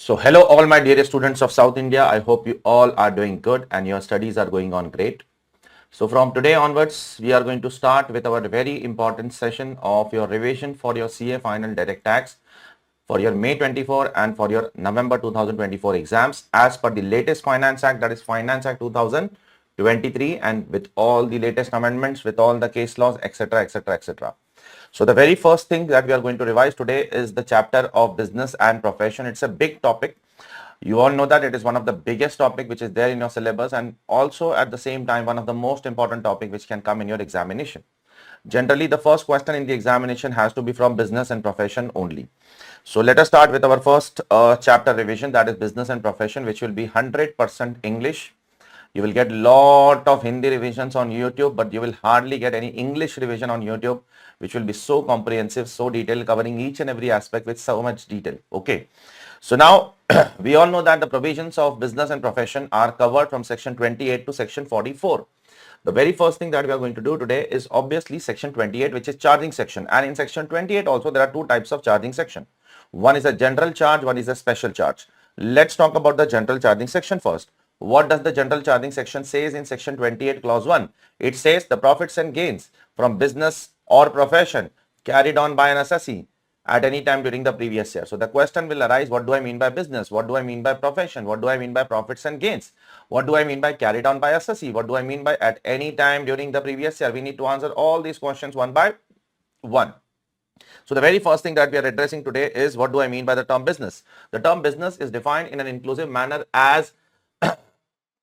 So hello all my dear students of South India. I hope you all are doing good and your studies are going on great. So from today onwards, we are going to start with our very important session of your revision for your CA final direct tax for your May 24 and for your November 2024 exams as per the latest Finance Act, that is Finance Act 2023, and with all the latest amendments, with all the case laws, etc, etc, etc. So the very first thing that we are going to revise today is the chapter of business and profession. It's a big topic. You all know that it is one of the biggest topic which is there in your syllabus, and also at the same time one of the most important topic which can come in your examination. Generally, the first question in the examination has to be from business and profession only. So let us start with our first chapter revision, that is business and profession, which will be 100% English. You will get lot of Hindi revisions on YouTube, but you will hardly get any English revision on YouTube, which will be so comprehensive, so detailed, covering each and every aspect with so much detail. Okay. So now we all know that the provisions of business and profession are covered from section 28 to section 44. The very first thing that we are going to do today is obviously section 28, which is charging section. And in section 28 also there are two types of charging section. One is a general charge, one is a special charge. Let's talk about the general charging section first. What does the general charging section says in section 28 clause 1? It says the profits and gains from business or profession carried on by an assessee at any time during the previous year. So the question will arise, what do I mean by business? What do I mean by profession? What do I mean by profits and gains? What do I mean by carried on by assessee? What do I mean by at any time during the previous year? We need to answer all these questions one by one. So the very first thing that we are addressing today is, what do I mean by the term business? The term business is defined in an inclusive manner as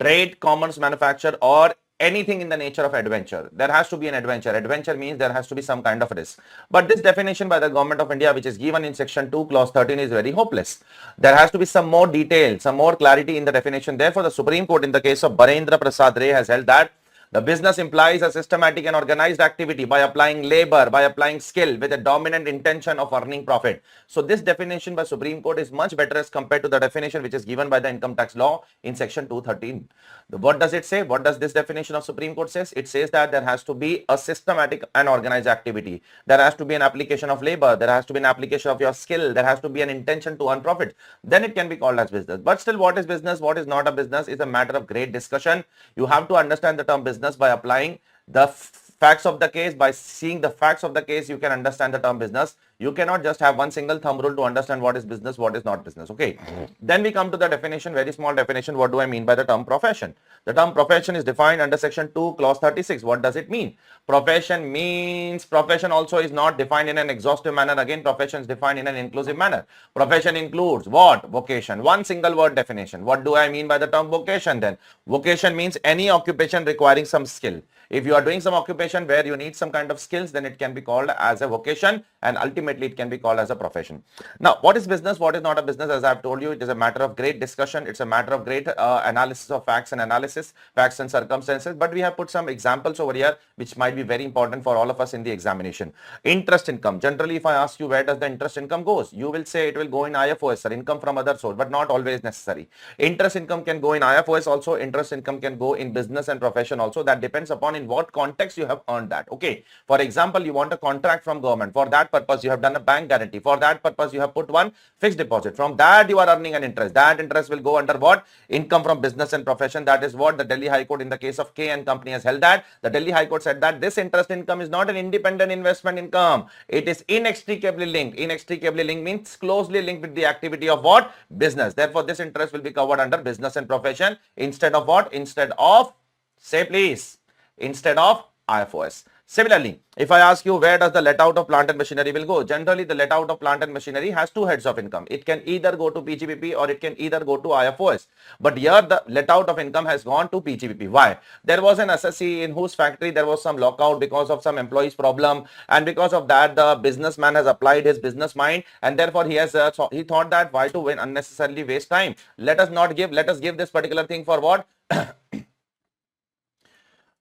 trade, commerce, manufacture, or anything in the nature of adventure. There has to be an adventure. Adventure means there has to be some kind of risk. But this definition by the government of India, which is given in section 2 clause 13, is very hopeless. There has to be some more detail, some more clarity in the definition. Therefore, the Supreme Court in the case of Barendra Prasad Ray has held that the business implies a systematic and organized activity by applying labor, by applying skill with a dominant intention of earning profit. So this definition by Supreme Court is much better as compared to the definition which is given by the income tax law in section 213. What does it say? What does this definition of Supreme Court says? It says that there has to be a systematic and organized activity. There has to be an application of labor. There has to be an application of your skill. There has to be an intention to earn profit. Then it can be called as business. But still, what is business? What is not a business is a matter of great discussion. You have to understand the term business by applying the facts of the case. By seeing the facts of the case, you can understand the term business. You cannot just have one single thumb rule to understand what is business, what is not business. Okay. Then we come to the definition, very small definition. What do I mean by the term profession? The term profession is defined under section 2 clause 36. What does it mean? Profession means, profession also is not defined in an exhaustive manner. Again, profession is defined in an inclusive manner. Profession includes what? Vocation. One single word definition. What do I mean by the term vocation then? Vocation means any occupation requiring some skill. If you are doing some occupation where you need some kind of skills, then it can be called as a vocation, and ultimately it can be called as a profession. Now, what is business? What is not a business? As I have told you, it is a matter of great discussion. It's a matter of great analysis of facts and analysis, facts and circumstances. But we have put some examples over here, which might be very important for all of us in the examination. Interest income. Generally, if I ask you where does the interest income goes, you will say it will go in IFOS, or income from other source, but not always necessary. Interest income can go in IFOS also. Interest income can go in business and profession also. That depends upon in what context you have earned that. Okay. For example, you want a contract from government. For that purpose, you have done a bank guarantee. For that purpose, you have put one fixed deposit. From that, you are earning an interest. That interest will go under what? Income from business and profession. That is what the Delhi High Court in the case of K and Company has held that. The Delhi High Court said that this interest income is not an independent investment income. It is inextricably linked. Inextricably linked means closely linked with the activity of what? Business. Therefore, this interest will be covered under business and profession instead of what? Instead of, say please, instead of IFOS. Similarly, if I ask you where does the let out of plant and machinery will go, generally the let out of plant and machinery has two heads of income. It can either go to PGBP or it can either go to IFOS. But here the let out of income has gone to PGBP. Why? There was an assessee in whose factory there was some lockout because of some employee's problem, and because of that the businessman has applied his business mind, and therefore he has he thought that why to unnecessarily waste time. Let us give this particular thing for what?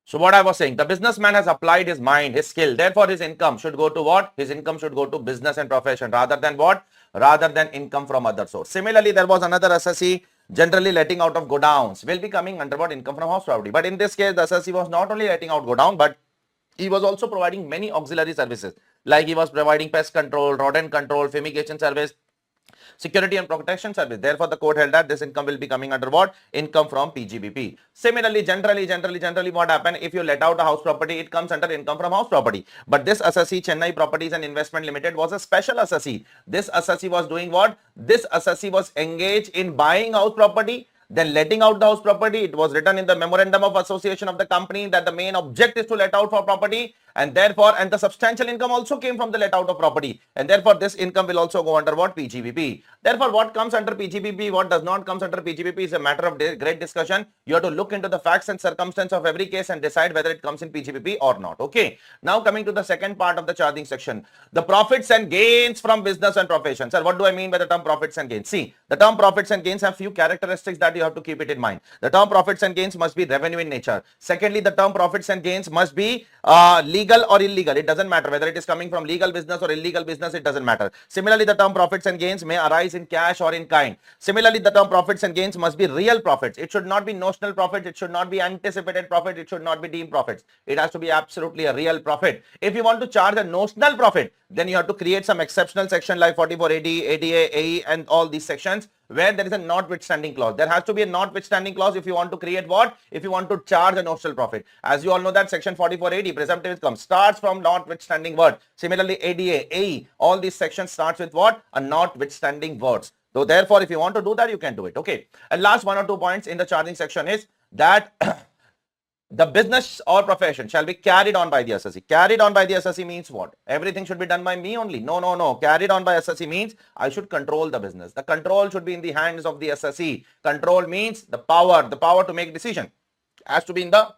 So what I was saying, the businessman has applied his mind, his skill. Therefore, his income should go to what? His income should go to business and profession rather than what? Rather than income from other source. Similarly, there was another assessee generally letting out of godowns will be coming under what? Income from house property. But in this case, the assessee was not only letting out godown, but he was also providing many auxiliary services. Like he was providing pest control, rodent control, fumigation service, Security and protection service. Therefore, the court held that this income will be coming under what? Income from PGBP. Similarly, generally what happen? If you let out a house property, it comes under income from house property. But this assessee, Chennai Properties and Investment Limited, was a special assessee. This assessee was doing what? This assessee was engaged in buying house property, then letting out the house property. It was written in the memorandum of association of the company that the main object is to let out for property, and therefore, and the substantial income also came from the let out of property, and therefore this income will also go under what? PGBP. Therefore, what comes under PGBP, what does not comes under PGBP is a matter of great discussion. You have to look into the facts and circumstances of every case and decide whether it comes in PGBP or not. Okay. Now coming to the second part of the charging section, the profits and gains from business and profession. Sir, what do I mean by the term profits and gains? See, the term profits and gains have few characteristics that you have to keep it in mind. The term profits and gains must be revenue in nature. Secondly, the term profits and gains must be legal or illegal. It doesn't matter whether it is coming from legal business or illegal business. It doesn't matter. Similarly, the term profits and gains may arise in cash or in kind. Similarly, the term profits and gains must be real profits. It should not be notional profits. It should not be anticipated profit. It should not be deemed profits. It has to be absolutely a real profit. If you want to charge a notional profit, then you have to create some exceptional section like 44AD, ADA, AE, and all these sections where there is a notwithstanding clause. There has to be a notwithstanding clause if you want to create what? If you want to charge a notional profit. As you all know that section 44AD, presumptive income, starts from notwithstanding word. Similarly, ADA, AE, all these sections starts with what? A notwithstanding words. So therefore, if you want to do that, you can do it. Okay. And last 1 or 2 points in the charging section is that the business or profession shall be carried on by the assessee. Carried on by the assessee means what? Everything should be done by me only. No. Carried on by assessee means I should control the business. The control should be in the hands of the assessee. Control means the power to make decision has to be in the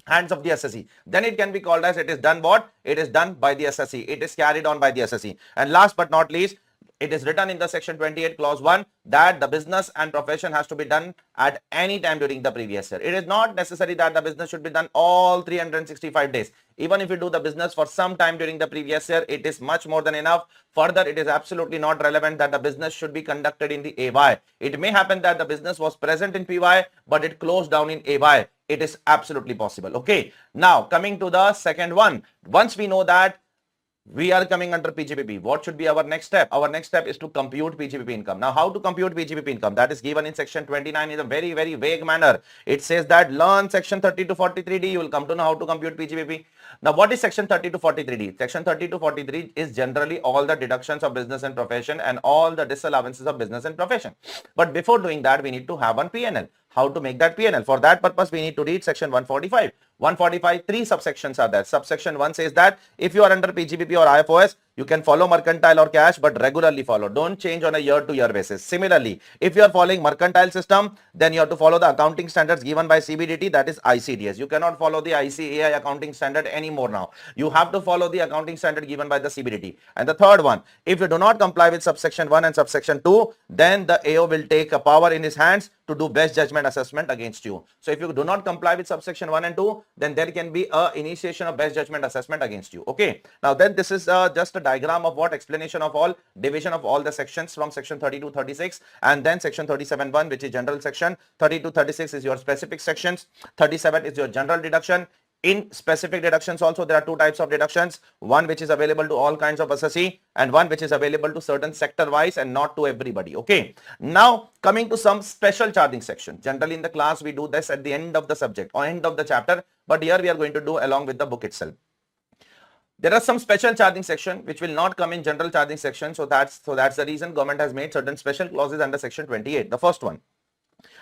hands of the assessee. Then it can be called as it is done what? It is done by the assessee. It is carried on by the assessee. And last but not least, it is written in the section 28 clause 1 that the business and profession has to be done at any time during the previous year. It is not necessary that the business should be done all 365 days. Even if you do the business for some time during the previous year, it is much more than enough. Further, it is absolutely not relevant that the business should be conducted in the AY. It may happen that the business was present in PY, but it closed down in AY. It is absolutely possible. Okay. Now, coming to the second one. Once we know that we are coming under PGBP, what should be our next step? Our next step is to compute PGBP income. Now, how to compute PGBP income? That is given in section 29 in a very, very vague manner. It says that learn section 30 to 43D. You will come to know how to compute PGBP. Now, what is section 30 to 43D? Section 30 to 43 is generally all the deductions of business and profession and all the disallowances of business and profession. But before doing that, we need to have one PNL. How to make that PNL? For that purpose, we need to read section 145. 145, 3 subsections are there. Subsection 1 says that if you are under PGBP or IFOS, you can follow mercantile or cash, but regularly follow. Don't change on a year-to-year basis. Similarly, if you are following mercantile system, then you have to follow the accounting standards given by CBDT, that is ICDS. You cannot follow the ICAI accounting standard anymore now. You have to follow the accounting standard given by the CBDT. And the third one, if you do not comply with subsection 1 and subsection 2, then the AO will take a power in his hands to do best judgment assessment against you. So if you do not comply with subsection 1 and 2, then there can be a initiation of best judgment assessment against you. Okay. Now then this is just a diagram of what explanation of all division of all the sections from section 30 to 36, and then section 37(1), which is general section. 30 to 36 is your specific sections. 37 is your general deduction. In specific deductions also, there are 2 types of deductions. One which is available to all kinds of assessee and one which is available to certain sector wise and not to everybody. Okay. Now coming to some special charging section. Generally in the class, we do this at the end of the subject or end of the chapter, but here we are going to do along with the book itself. There are some special charging section which will not come in general charging section. So that's the reason government has made certain special clauses under section 28. The first one,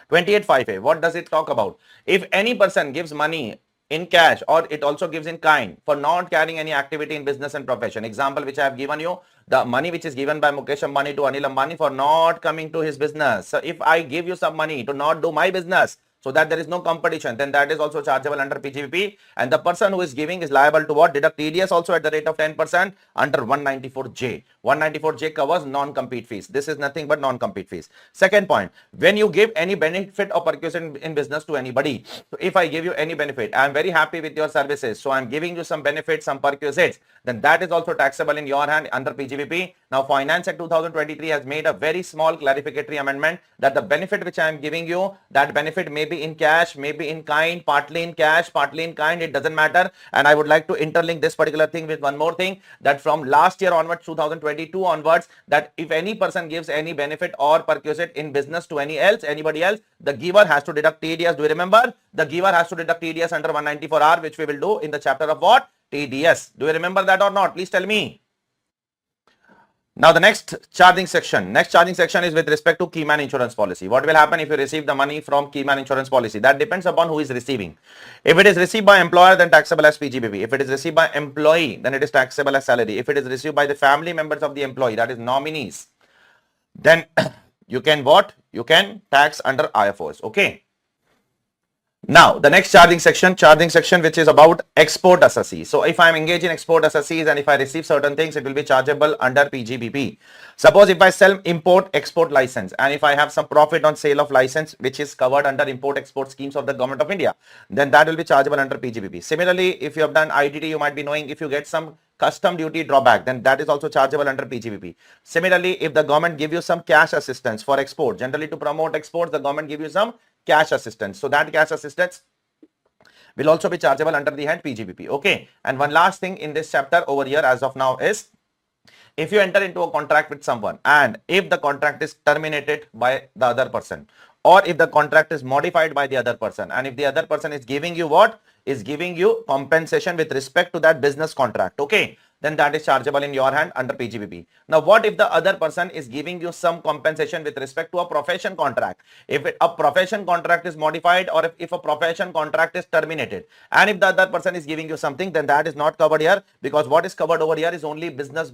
28(5)(a). What does it talk about? If any person gives money in cash or it also gives in kind for not carrying any activity in business and profession. Example which I have given you, the money which is given by Mukesh Ambani to Anil Ambani for not coming to his business. So if I give you some money to not do my business, so that there is no competition, then that is also chargeable under PGBP, and the person who is giving is liable to what? Deduct TDS also at the rate of 10% under 194J. 194J covers non-compete fees. This is nothing but non-compete fees. Second point, when you give any benefit or perquisition in business to anybody, so if I give you any benefit, I am very happy with your services, so I am giving you some benefits, some perquisites, then that is also taxable in your hand under PGBP. Now Finance Act 2023 has made a very small clarificatory amendment that the benefit which I am giving you, that benefit may maybe in cash, maybe in kind, partly in cash, partly in kind, it doesn't matter. And I would like to interlink this particular thing with one more thing, that from last year onwards, 2022 onwards, that if any person gives any benefit or perquisite in business to anybody else, the giver has to deduct TDS. Do you remember? The giver has to deduct TDS under 194R, which we will do in the chapter of what? TDS. Do you remember that or not? Please tell me. Now the next charging section is with respect to keyman insurance policy. What will happen if you receive the money from keyman insurance policy? That depends upon who is receiving. If it is received by employer, then taxable as PGBP. If it is received by employee, then it is taxable as salary. If it is received by the family members of the employee, that is nominees, then you can what? You can tax under IFOs. Okay. Now, the next charging section which is about export assessee. So, if I am engaged in export assessees and if I receive certain things, it will be chargeable under PGBP. Suppose if I sell import-export license and if I have some profit on sale of license which is covered under import-export schemes of the government of India, then that will be chargeable under PGBP. Similarly, if you have done IDD, you might be knowing if you get some custom duty drawback, then that is also chargeable under PGBP. Similarly, if the government give you some cash assistance for export, generally to promote exports, the government give you some cash assistance. So that cash assistance will also be chargeable under the head PGBP. Okay. And one last thing in this chapter over here as of now is, if you enter into a contract with someone and if the contract is terminated by the other person, or if the contract is modified by the other person, and if the other person is giving you what? Is giving you compensation with respect to that business contract. Okay. Then that is chargeable in your hand under PGBP. Now, what if the other person is giving you some compensation with respect to a profession contract? If a profession contract is modified, or if a profession contract is terminated, and if the other person is giving you something, then that is not covered here, because what is covered over here is only business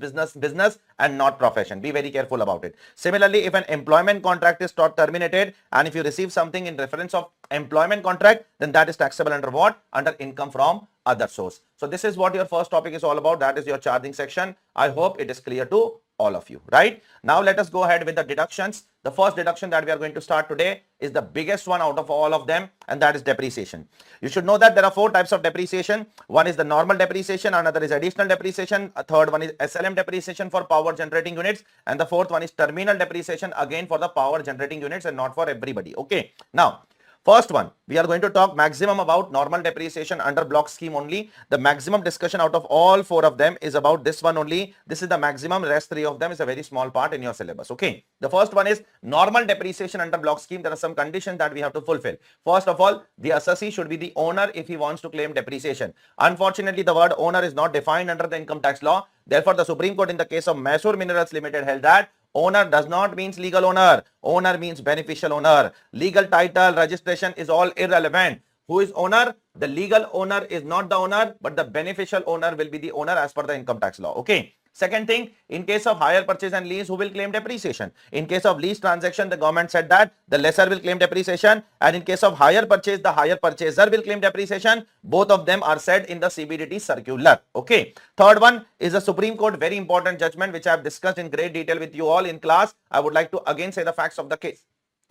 and not profession. Be very careful about it. Similarly, if an employment contract is terminated and if you receive something in reference of employment contract, then that is taxable under what? Under income from other source. So this is what your first topic is all about. That is your charging section. I hope it is clear to all of you, right? Now let us go ahead with the deductions. The first deduction that we are going to start today is the biggest one out of all of them, and that is depreciation. You should know that there are 4 types of depreciation. One is the normal depreciation, another is additional depreciation, a third one is SLM depreciation for power generating units, and the fourth one is terminal depreciation, again for the power generating units and not for everybody. Okay. Now, first one, we are going to talk maximum about normal depreciation under block scheme only. The maximum discussion out of all 4 of them is about this one only. This is the maximum. Rest 3 of them is a very small part in your syllabus. Okay. The first one is normal depreciation under block scheme. There are some conditions that we have to fulfill. First of all, the assessee should be the owner if he wants to claim depreciation. Unfortunately, the word owner is not defined under the income tax law. Therefore, the Supreme Court in the case of Mysore Minerals Limited held that owner does not means legal owner. Owner means beneficial owner. Legal title, registration is all irrelevant. Who is owner? The legal owner is not the owner, but the beneficial owner will be the owner as per the income tax law. Okay. Second thing, in case of hire purchase and lease, who will claim depreciation? In case of lease transaction, the government said that the lessor will claim depreciation, and in case of hire purchase, the hire purchaser will claim depreciation. Both of them are said in the CBDT circular. Okay. Third one is the Supreme Court very important judgment which I have discussed in great detail with you all in class. I would like to again say the facts of the case.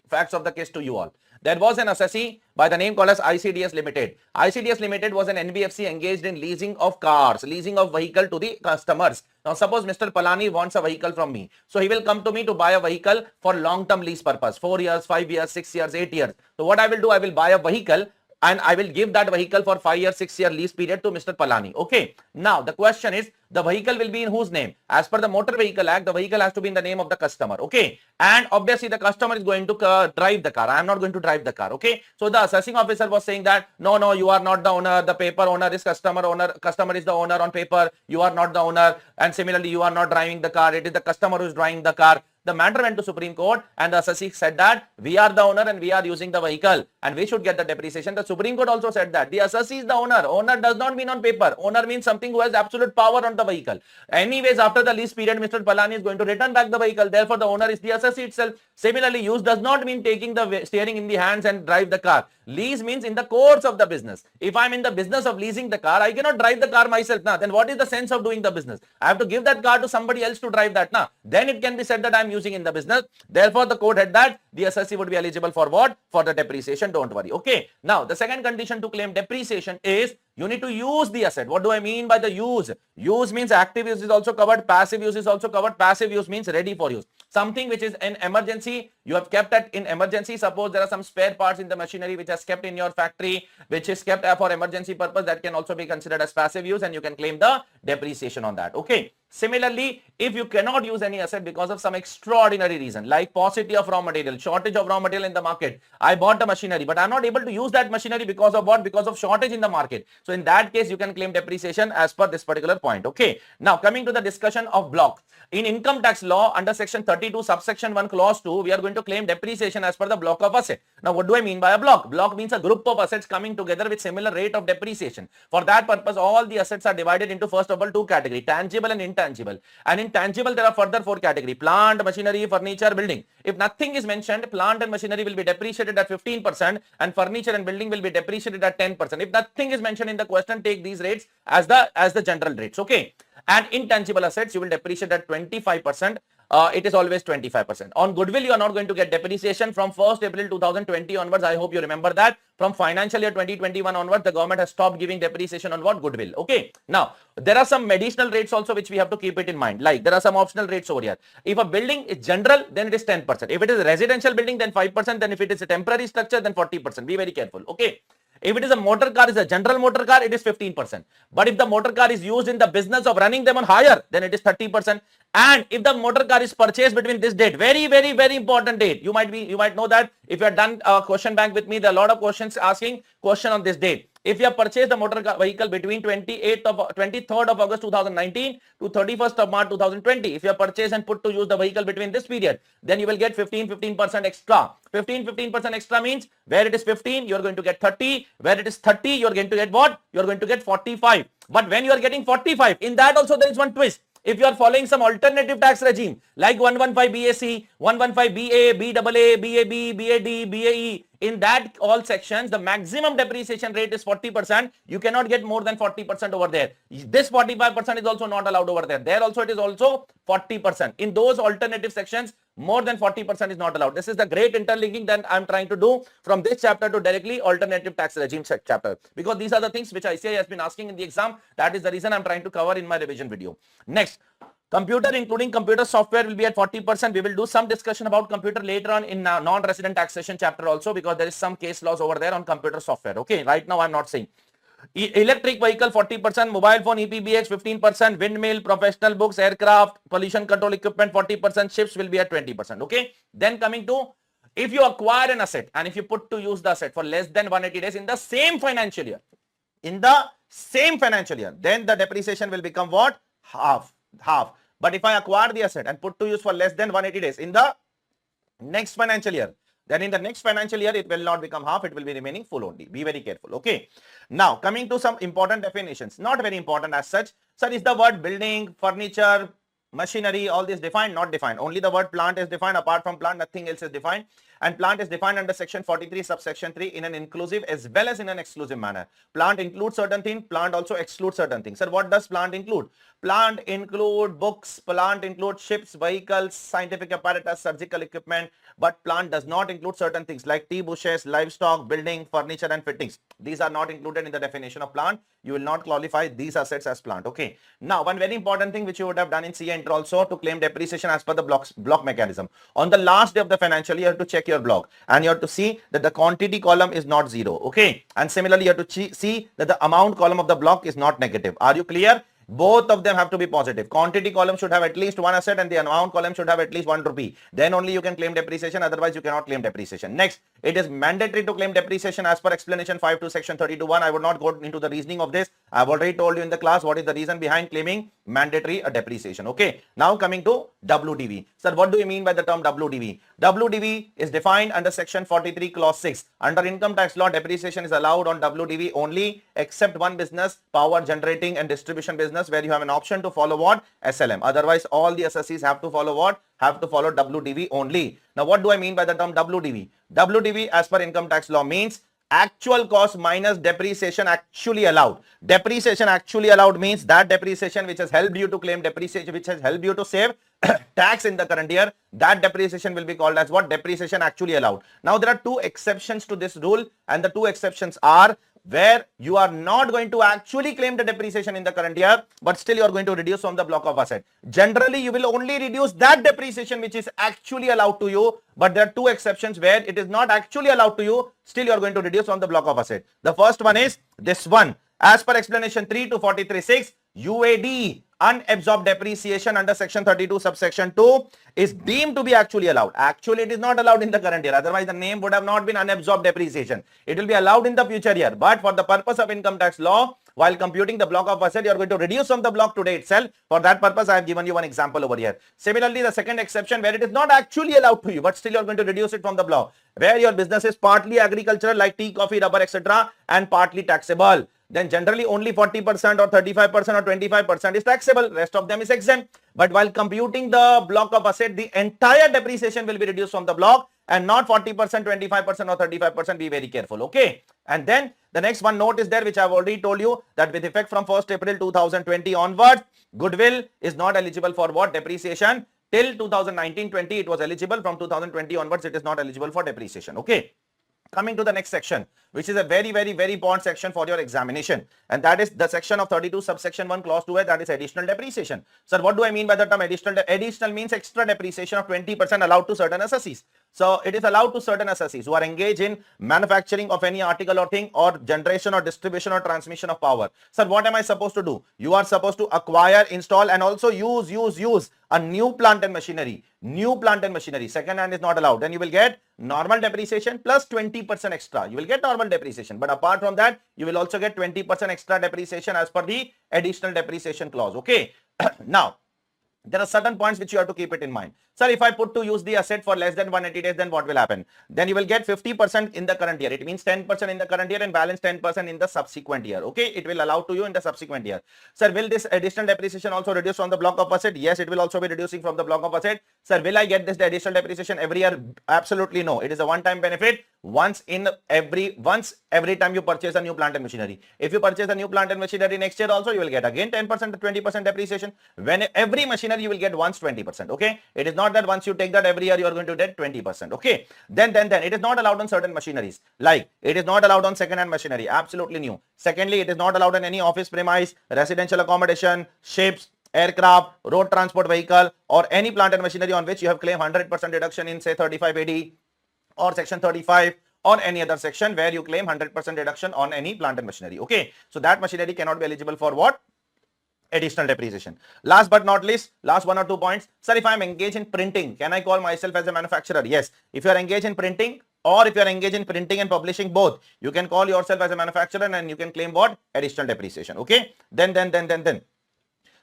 Facts of the case to you all. There was an assessee by the name called as ICDS Limited. ICDS Limited was an NBFC engaged in leasing of cars, leasing of vehicle to the customers. Now, suppose Mr. Palani wants a vehicle from me. So, he will come to me to buy a vehicle for long-term lease purpose, 4 years, 5 years, 6 years, 8 years. So, what I will do, I will buy a vehicle and I will give that vehicle for 5 year, 6 year lease period to Mr. Palani. Okay. Now, the question is, the vehicle will be in whose name? As per the Motor Vehicle Act, the vehicle has to be in the name of the customer. Okay. And obviously, the customer is going to drive the car. I am not going to drive the car. Okay. So, the assessing officer was saying that, no, you are not the owner. The paper owner is customer owner. Customer is the owner on paper. You are not the owner. And similarly, you are not driving the car. It is the customer who is driving the car. The matter went to Supreme Court and the assessee said that we are the owner and we are using the vehicle and we should get the depreciation. The Supreme Court also said that the assessee is the owner. Owner does not mean on paper. Owner means something who has absolute power on the vehicle. Anyways, after the lease period, Mr. Palani is going to return back the vehicle. Therefore, the owner is the assessee itself. Similarly, use does not mean taking the steering in the hands and drive the car. Lease means in the course of the business. If I'm in the business of leasing the car, I cannot drive the car myself. Now, then what is the sense of doing the business? I have to give that car to somebody else to drive that. Now, then it can be said that I'm using in the business. Therefore, the court had that the assessee would be eligible for what? For the depreciation. Don't worry. Okay. Now, the second condition to claim depreciation is You need to use the asset. What do I mean by the use? Use means active use is also covered, passive use is also covered. Passive use means ready for use. Something which is an emergency, you have kept it in emergency. Suppose there are some spare parts in the machinery which is kept in your factory, which is kept for emergency purpose, that can also be considered as passive use, and you can claim the depreciation on that. Okay. Similarly, if you cannot use any asset because of some extraordinary reason, like paucity of raw material, shortage of raw material in the market, I bought the machinery, but I'm not able to use that machinery because of what? Because of shortage in the market. So in that case, you can claim depreciation as per this particular point. Okay. Now coming to the discussion of block. In income tax law, under section 32, subsection 1, clause 2, we are going to claim depreciation as per the block of asset. Now, what do I mean by a block? Block means a group of assets coming together with similar rate of depreciation. For that purpose, all the assets are divided into, first of all, two categories, tangible and intangible. And in tangible, there are further four categories: plant, machinery, furniture, building. If nothing is mentioned, plant and machinery will be depreciated at 15% and furniture and building will be depreciated at 10%. If nothing is mentioned in the question, take these rates as the general rates. Okay. And intangible assets, you will depreciate at 25%. It is always 25%. On goodwill, you are not going to get depreciation from 1st April 2020 onwards. I hope you remember that. From financial year 2021 onwards, the government has stopped giving depreciation on what? Goodwill. Okay. Now, there are some additional rates also which we have to keep it in mind. Like, there are some optional rates over here. If a building is general, then it is 10%. If it is a residential building, then 5%. Then if it is a temporary structure, then 40%. Be very careful. Okay. If it is a motor car, is a general motor car, it is 15%. But if the motor car is used in the business of running them on hire, then it is 30%. And if the motor car is purchased between this date, very, very, very important date. You might know that if you have done a question bank with me, there are a lot of questions asking question on this date. If you have purchased the motor vehicle between 23rd of August 2019 to 31st of March 2020, if you have purchased and put to use the vehicle between this period, then you will get 15% extra. 15% extra means where it is 15, you are going to get 30. Where it is 30, you are going to get what? You are going to get 45. But when you are getting 45, in that also there is one twist. If you are following some alternative tax regime like 115 BAC, 115 BA, BAA, BAB, BAD, BAE, in that all sections, the maximum depreciation rate is 40%. You cannot get more than 40% over there. This 45% is also not allowed over there. There also it is also 40%. In those alternative sections, more than 40% is not allowed. This is the great interlinking that I'm trying to do from this chapter to directly alternative tax regime chapter. Because these are the things which ICAI has been asking in the exam. That is the reason I'm trying to cover in my revision video. Next. Computer, including computer software, will be at 40%. We will do some discussion about computer later on in non-resident taxation chapter also, because there is some case laws over there on computer software. Okay, right now I'm not saying. Electric vehicle 40%, mobile phone EPBX 15%, windmill, professional books, aircraft, pollution control equipment 40%, ships will be at 20%. Okay, then coming to, if you acquire an asset and if you put to use the asset for less than 180 days in the same financial year, then the depreciation will become what? Half. But if I acquire the asset and put to use for less than 180 days in the next financial year, then in the next financial year, it will not become half, it will be remaining full only. Be very careful. Okay. Now, coming to some important definitions, not very important as such. Sir, is the word building, furniture, machinery, all this defined? Not defined. Only the word plant is defined. Apart from plant, nothing else is defined. And plant is defined under section 43, subsection 3 in an inclusive as well as in an exclusive manner. Plant includes certain things, plant also excludes certain things. Sir, what does plant include? Plant include books, plant include ships, vehicles, scientific apparatus, surgical equipment, but plant does not include certain things like tea bushes, livestock, building, furniture and fittings. These are not included in the definition of plant. You will not qualify these assets as plant. Okay. Now, one very important thing which you would have done in CA Inter also to claim depreciation as per the block mechanism. On the last day of the financial year, you have to check your block and you have to see that the quantity column is not zero. Okay. And similarly, you have to see that the amount column of the block is not negative. Are you clear? Both of them have to be positive. Quantity column should have at least one asset and the amount column should have at least 1 rupee. Then only you can claim depreciation. Otherwise, you cannot claim depreciation. Next, it is mandatory to claim depreciation as per explanation 5 to section 32(1). I would not go into the reasoning of this. I have already told you in the class what is the reason behind claiming mandatory depreciation. Okay. Now coming to WDV. Sir, what do you mean by the term WDV? WDV is defined under section 43 clause 6. Under income tax law, depreciation is allowed on WDV only except one business, power generating and distribution business, where you have an option to follow what? SLM. Otherwise, all the assessees have to follow what? Have to follow WDV only. Now, what do I mean by the term WDV? WDV as per income tax law means actual cost minus depreciation actually allowed. Depreciation actually allowed means that depreciation which has helped you to claim depreciation, which has helped you to save tax in the current year, that depreciation will be called as what? Depreciation actually allowed. Now, there are two exceptions to this rule, and the two exceptions are where you are not going to actually claim the depreciation in the current year, but still you are going to reduce from the block of asset. Generally, you will only reduce that depreciation which is actually allowed to you, but there are two exceptions where it is not actually allowed to you, still you are going to reduce from the block of asset. The first one is this one. As per explanation 3 to 43.6, UAD, unabsorbed depreciation under section 32 subsection 2 is deemed to be actually allowed. Actually, it is not allowed in the current year. Otherwise, the name would have not been unabsorbed depreciation. It will be allowed in the future year. But for the purpose of income tax law, while computing the block of asset, you are going to reduce from the block today itself. For that purpose, I have given you one example over here. Similarly, the second exception where it is not actually allowed to you, but still you are going to reduce it from the block, where your business is partly agricultural like tea, coffee, rubber, etc., and partly taxable. Then generally only 40% or 35% or 25% is taxable. Rest of them is exempt. But while computing the block of asset, the entire depreciation will be reduced from the block and not 40%, 25% or 35%. Be very careful. Okay. And then the next one note is there, which I have already told you, that with effect from 1st April 2020 onwards, goodwill is not eligible for what? Depreciation. Till 2019-20, it was eligible. From 2020 onwards, it is not eligible for depreciation. Okay. Coming to the next section, which is a very important section for your examination, and that is the section of 32 subsection 1 clause 2, that is additional depreciation. Sir, what do I mean by the term additional? Additional means extra depreciation of 20% allowed to certain assessees. So it is allowed to certain assessees who are engaged in manufacturing of any article or thing, or generation or distribution or transmission of power. Sir, what am I supposed to do? You are supposed to acquire, install, and also use a new plant and machinery. New plant and machinery. Second hand is not allowed. Then you will get normal depreciation plus 20% extra. You will get normal depreciation. But apart from that, you will also get 20% extra depreciation as per the additional depreciation clause. Okay. Now, there are certain points which you have to keep it in mind. Sir, if I put to use the asset for less than 180 days, then what will happen? Then you will get 50% in the current year. It means 10% in the current year and balance 10% in the subsequent year. Okay, it will allow to you in the subsequent year. Sir, will this additional depreciation also reduce from the block of asset? Yes, it will also be reducing from the block of asset. Sir, will I get this additional depreciation every year? Absolutely no. It is a one-time benefit. Once every time you purchase a new plant and machinery. If you purchase a new plant and machinery next year also, you will get again 10% to 20% depreciation. When every machinery you will get once 20%. Okay, it is not that once you take that every year you are going to get 20%. Okay, then it is not allowed on certain machineries, like it is not allowed on second hand machinery. Absolutely new. Secondly, it is not allowed on any office premise, residential accommodation, ships, aircraft, road transport vehicle, or any plant and machinery on which you have claimed 100% deduction in say 35 AD or section 35 or any other section where you claim 100% deduction on any plant and machinery. Okay, so that machinery cannot be eligible for what? Additional depreciation. Last but not least, last 1 or 2 points. Sir, if I am engaged in printing, can I call myself as a manufacturer? Yes. If you are engaged in printing, or if you are engaged in printing and publishing, both, you can call yourself as a manufacturer and you can claim what? Additional depreciation. Okay. Then.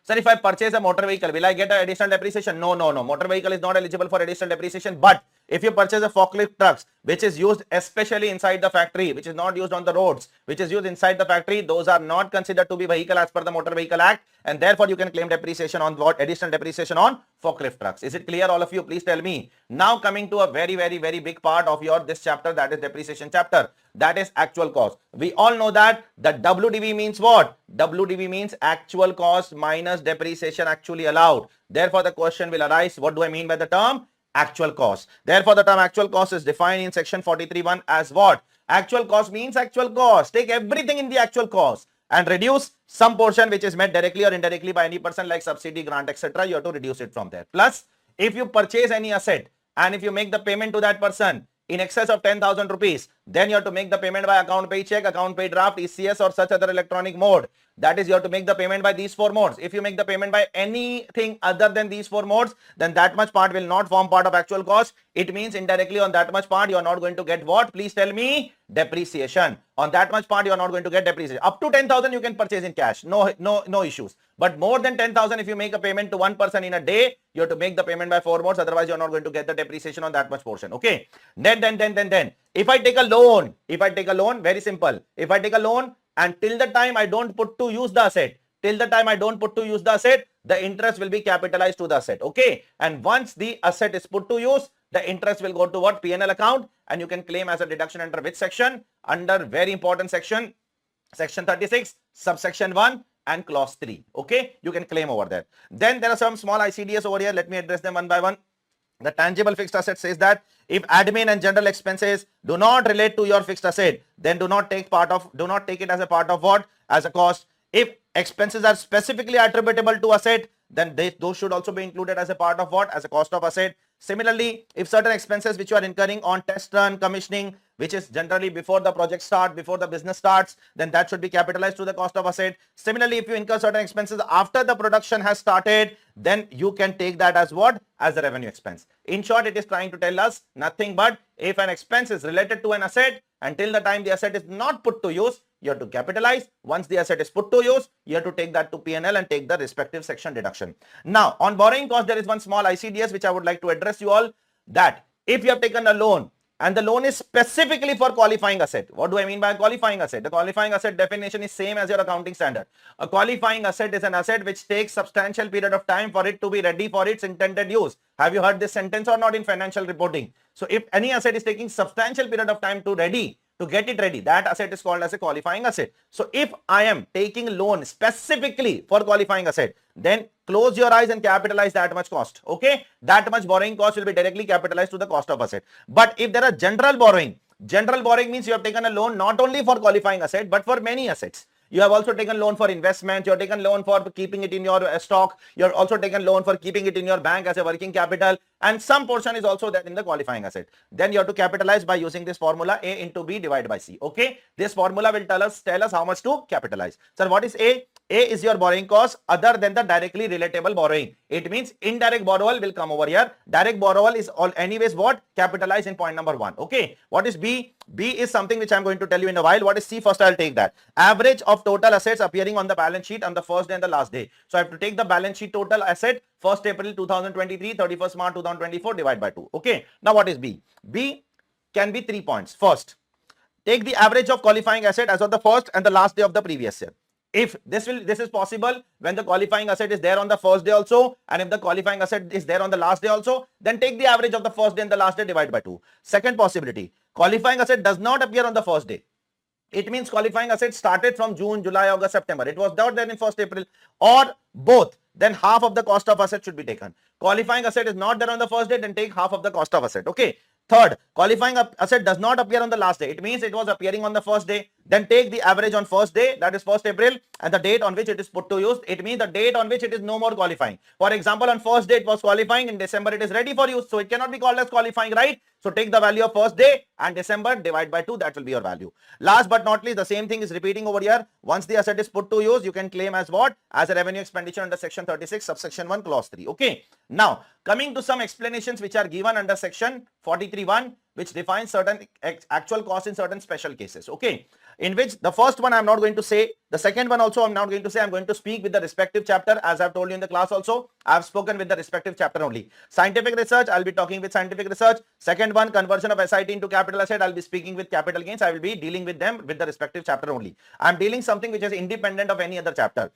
Sir, if I purchase a motor vehicle, will I get an additional depreciation? No. Motor vehicle is not eligible for additional depreciation. But if you purchase a forklift trucks, which is used especially inside the factory, which is not used on the roads, which is used inside the factory, those are not considered to be vehicle as per the Motor Vehicle Act. And therefore, you can claim depreciation on what? Additional depreciation on forklift trucks. Is it clear, all of you? Please tell me. Now coming to a very big part of your this chapter, that is depreciation chapter. That is actual cost. We all know that the WDV means what? WDV means actual cost minus depreciation actually allowed. Therefore, the question will arise, what do I mean by the term? Actual cost. Therefore, the term actual cost is defined in section 43(1) as what? Actual cost means actual cost. Take everything in the actual cost and reduce some portion which is met directly or indirectly by any person like subsidy, grant, etc. You have to reduce it from there. Plus, if you purchase any asset and if you make the payment to that person in excess of 10,000 rupees, then you have to make the payment by account pay check, account pay draft, ECS or such other electronic mode. That is, you have to make the payment by these 4 modes. If you make the payment by anything other than these 4 modes, then that much part will not form part of actual cost. It means indirectly on that much part, you are not going to get what? Please tell me. Depreciation. On that much part, you are not going to get depreciation. Up to 10,000, you can purchase in cash. No issues. But more than 10,000, if you make a payment to one person in a day, you have to make the payment by 4 modes. Otherwise, you are not going to get the depreciation on that much portion. Okay. Then. If I take a loan, very simple. If I take a loan and till the time I don't put to use the asset, the interest will be capitalized to the asset. Okay. And once the asset is put to use, the interest will go to what? P&L account, and you can claim as a deduction under which section? Under very important section, section 36, subsection 1 and clause 3. Okay. You can claim over there. Then there are some small ICDs over here. Let me address them one by one. The tangible fixed asset says that if admin and general expenses do not relate to your fixed asset, then do not take it as a part of what? As a cost. If expenses are specifically attributable to asset, then those should also be included as a part of what? As a cost of asset. Similarly, if certain expenses which you are incurring on test run, commissioning, which is generally before the project start, before the business starts, then that should be capitalized to the cost of asset. Similarly, if you incur certain expenses after the production has started, then you can take that as what? As a revenue expense. In short, it is trying to tell us nothing but if an expense is related to an asset, until the time the asset is not put to use, you have to capitalize. Once the asset is put to use, you have to take that to P&L and take the respective section deduction. Now, on borrowing cost, there is one small ICDS which I would like to address you all, that if you have taken a loan and the loan is specifically for qualifying asset. What do I mean by qualifying asset? The qualifying asset definition is same as your accounting standard. A qualifying asset is an asset which takes substantial period of time for it to be ready for its intended use. Have you heard this sentence or not in financial reporting? So if any asset is taking substantial period of time to get it ready, that asset is called as a qualifying asset. So if I am taking loan specifically for qualifying asset, then close your eyes and capitalize that much cost. Okay, that much borrowing cost will be directly capitalized to the cost of asset. But if there are general borrowing means you have taken a loan not only for qualifying asset but for many assets. You have also taken loan for investment, you have taken loan for keeping it in your stock, you have also taken loan for keeping it in your bank as a working capital, and some portion is also there in the qualifying asset. Then you have to capitalize by using this formula, A into B divided by C. Okay, this formula will tell us how much to capitalize. Sir, what is A? A is your borrowing cost other than the directly relatable borrowing. It means indirect borrowal will come over here. Direct borrowal is all anyways what? Capitalized in point number 1. Okay, what is B? B is something which I am going to tell you in a while. What is C? First I will take that. Average of total assets appearing on the balance sheet on the first day and the last day. So I have to take the balance sheet total asset 1st April 2023, 31st March 2024 divided by 2. Okay, now what is B? B can be 3 points. First, take the average of qualifying asset as of the first and the last day of the previous year. If this is possible when the qualifying asset is there on the first day also, and if the qualifying asset is there on the last day also, then take the average of the first day and the last day divided by 2. Second possibility, qualifying asset does not appear on the first day. It means qualifying asset started from June, July, August, September. It was not there in 1st April, or both. Then half of the cost of asset should be taken. Qualifying asset is not there on the first day, then take half of the cost of asset. Okay. Third, qualifying asset does not appear on the last day. It means it was appearing on the first day. Then take the average on first day, that is 1st April, and the date on which it is put to use. It means the date on which it is no more qualifying. For example, on first day it was qualifying, in December it is ready for use. So it cannot be called as qualifying, right? So take the value of first day and December, divide by 2, that will be your value. Last but not least, the same thing is repeating over here. Once the asset is put to use, you can claim as what? As a revenue expenditure under section 36, subsection 1, clause 3. Okay. Now, coming to some explanations which are given under section 43(1), which defines certain actual costs in certain special cases. Okay. In which the first one I am not going to say, the second one also I am not going to say. I am going to speak with the respective chapter, as I have told you in the class also. I have spoken with the respective chapter only. Scientific research, I will be talking with scientific research. Second one, conversion of SIT into capital asset, I will be speaking with capital gains. I will be dealing with them with the respective chapter only. I am dealing something which is independent of any other chapter.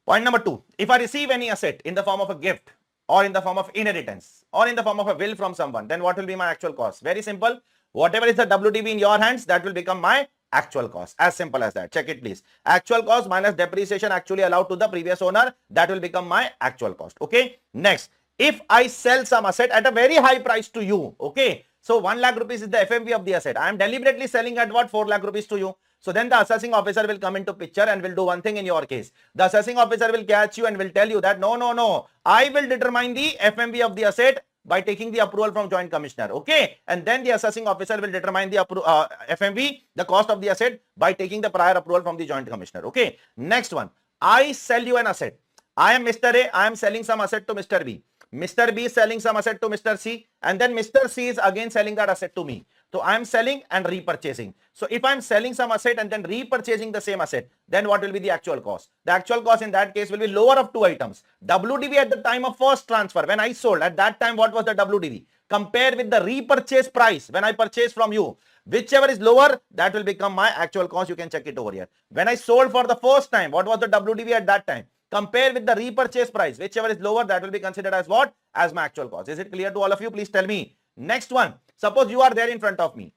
Point number 2, if I receive any asset in the form of a gift, or in the form of inheritance, or in the form of a will from someone, then what will be my actual cost? Very simple. Whatever is the WDV in your hands, that will become my actual cost. As simple as that. Check it please. Actual cost minus depreciation actually allowed to the previous owner, that will become my actual cost. Okay. Next, if I sell some asset at a very high price to you, okay, so 1 lakh rupees is the FMV of the asset. I am deliberately selling at what? 4 lakh rupees to you. So then the assessing officer will come into picture and will do one thing in your case. The assessing officer will catch you and will tell you that no, I will determine the FMV of the asset by taking the approval from joint commissioner. Okay. And then the assessing officer will determine the FMV, the cost of the asset, by taking the prior approval from the joint commissioner. Okay. Next one, I sell you an asset. I am Mr. A, I am selling some asset to Mr. B. Mr. B is selling some asset to Mr. C, and then Mr. C is again selling that asset to me. So I am selling and repurchasing. So if I am selling some asset and then repurchasing the same asset, then what will be the actual cost? The actual cost in that case will be lower of 2 items. WDV at the time of first transfer, when I sold, at that time what was the WDV? Compare with the repurchase price when I purchased from you. Whichever is lower, that will become my actual cost. You can check it over here. When I sold for the first time, what was the WDV at that time? Compare with the repurchase price. Whichever is lower, that will be considered as what? As my actual cost. Is it clear to all of you? Please tell me. Next one. Suppose you are there in front of me.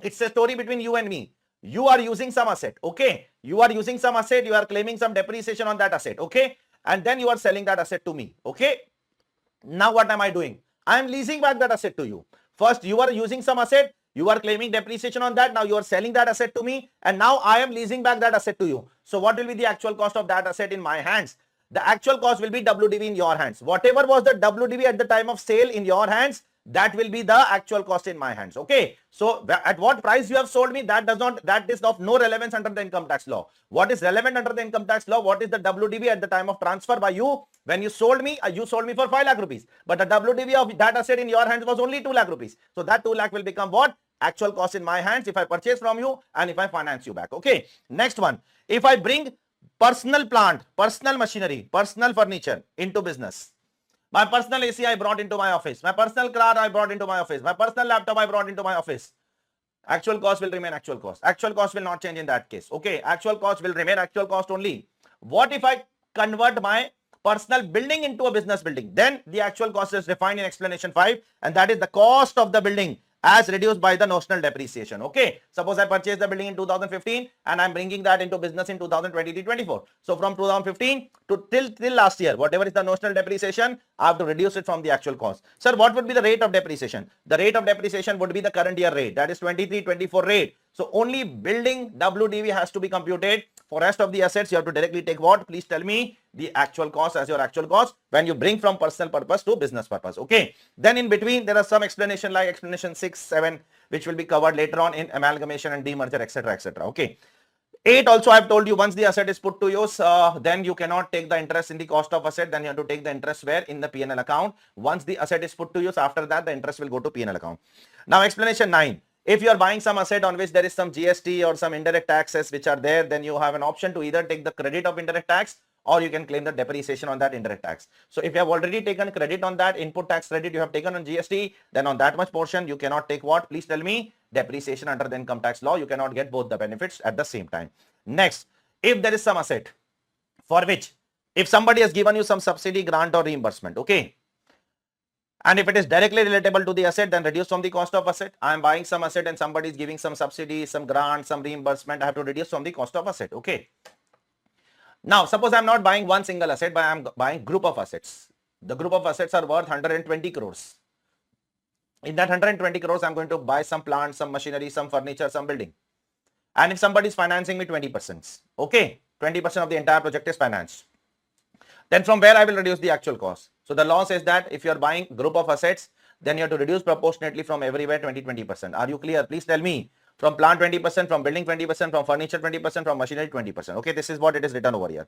It's a story between you and me. You are using some asset. Okay. You are using some asset. You are claiming some depreciation on that asset. Okay. And then you are selling that asset to me. Okay. Now what am I doing? I am leasing back that asset to you. First, you are using some asset, you are claiming depreciation on that. Now you are selling that asset to me, and now I am leasing back that asset to you. So what will be the actual cost of that asset in my hands? The actual cost will be WDV in your hands. Whatever was the WDV at the time of sale in your hands, that will be the actual cost in my hands. Okay, so at what price you have sold me, that is of no relevance under the income tax law. What is relevant under the income tax law? What is the WDV at the time of transfer by you? When you sold me for 5 lakh rupees, but the WDV of that asset in your hands was only 2 lakh rupees. So that 2 lakh will become what? Actual cost in my hands if I purchase from you and if I finance you back. Okay, next one. If I bring personal plant, personal machinery, personal furniture into business, my personal AC I brought into my office, my personal car I brought into my office, my personal laptop I brought into my office, actual cost will remain actual cost. Actual cost will not change in that case. Okay, actual cost will remain actual cost only. What if I convert my personal building into a business building? Then the actual cost is defined in explanation 5, and that is the cost of the building as reduced by the notional depreciation. Okay, suppose I purchased the building in 2015 and I'm bringing that into business in 2023-24. So from 2015 to till last year, whatever is the notional depreciation, I have to reduce it from the actual cost. Sir, what would be the rate of depreciation? The rate of depreciation would be the current year rate, that is 23-24 rate. So only building WDV has to be computed. For rest of the assets, you have to directly take what? Please tell me the actual cost as your actual cost when you bring from personal purpose to business purpose. Okay. Then in between, there are some explanation like explanation 6, 7, which will be covered later on in amalgamation and demerger, etc., etc. Okay. 8 also I have told you, once the asset is put to use, then you cannot take the interest in the cost of asset. Then you have to take the interest where? In the P&L account. Once the asset is put to use, after that the interest will go to P&L account. Now explanation 9. If you are buying some asset on which there is some GST or some indirect taxes which are there, then you have an option to either take the credit of indirect tax or you can claim the depreciation on that indirect tax. So if you have already taken credit on that input tax credit you have taken on GST, then on that much portion you cannot take what? Please tell me. Depreciation under the income tax law. You cannot get both the benefits at the same time. Next, if there is some asset for which if somebody has given you some subsidy, grant or reimbursement, okay, and if it is directly relatable to the asset, then reduce from the cost of asset. I am buying some asset and somebody is giving some subsidy, some grant, some reimbursement. I have to reduce from the cost of asset. Okay. Now, suppose I am not buying one single asset, but I am buying group of assets. The group of assets are worth 120 crores. In that 120 crores, I am going to buy some plant, some machinery, some furniture, some building. And if somebody is financing me 20%, okay, 20% of the entire project is financed. Then from where I will reduce the actual cost. So the law says that if you are buying group of assets, then you have to reduce proportionately from everywhere 20%. Are you clear? Please tell me. From plant 20%, from building 20%, from furniture 20%, from machinery 20%. Okay, this is what it is written over here.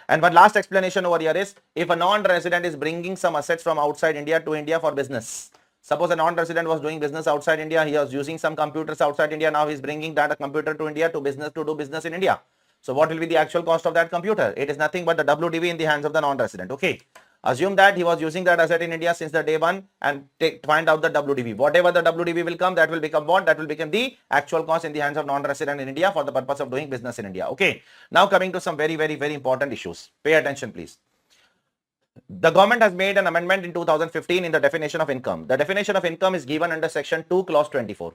And one last explanation over here is, if a non-resident is bringing some assets from outside India to India for business. Suppose a non-resident was doing business outside India. He was using some computers outside India. Now he is bringing that computer to India to do business in India. So what will be the actual cost of that computer? It is nothing but the WDV in the hands of the non-resident. Okay. Assume that he was using that asset in India since the day one and find out the WDV. Whatever the WDV will come, that will become what? That will become the actual cost in the hands of non-resident in India for the purpose of doing business in India. Okay. Now coming to some very important issues. Pay attention, please. The government has made an amendment in 2015 in the definition of income. The definition of income is given under section 2, clause 24.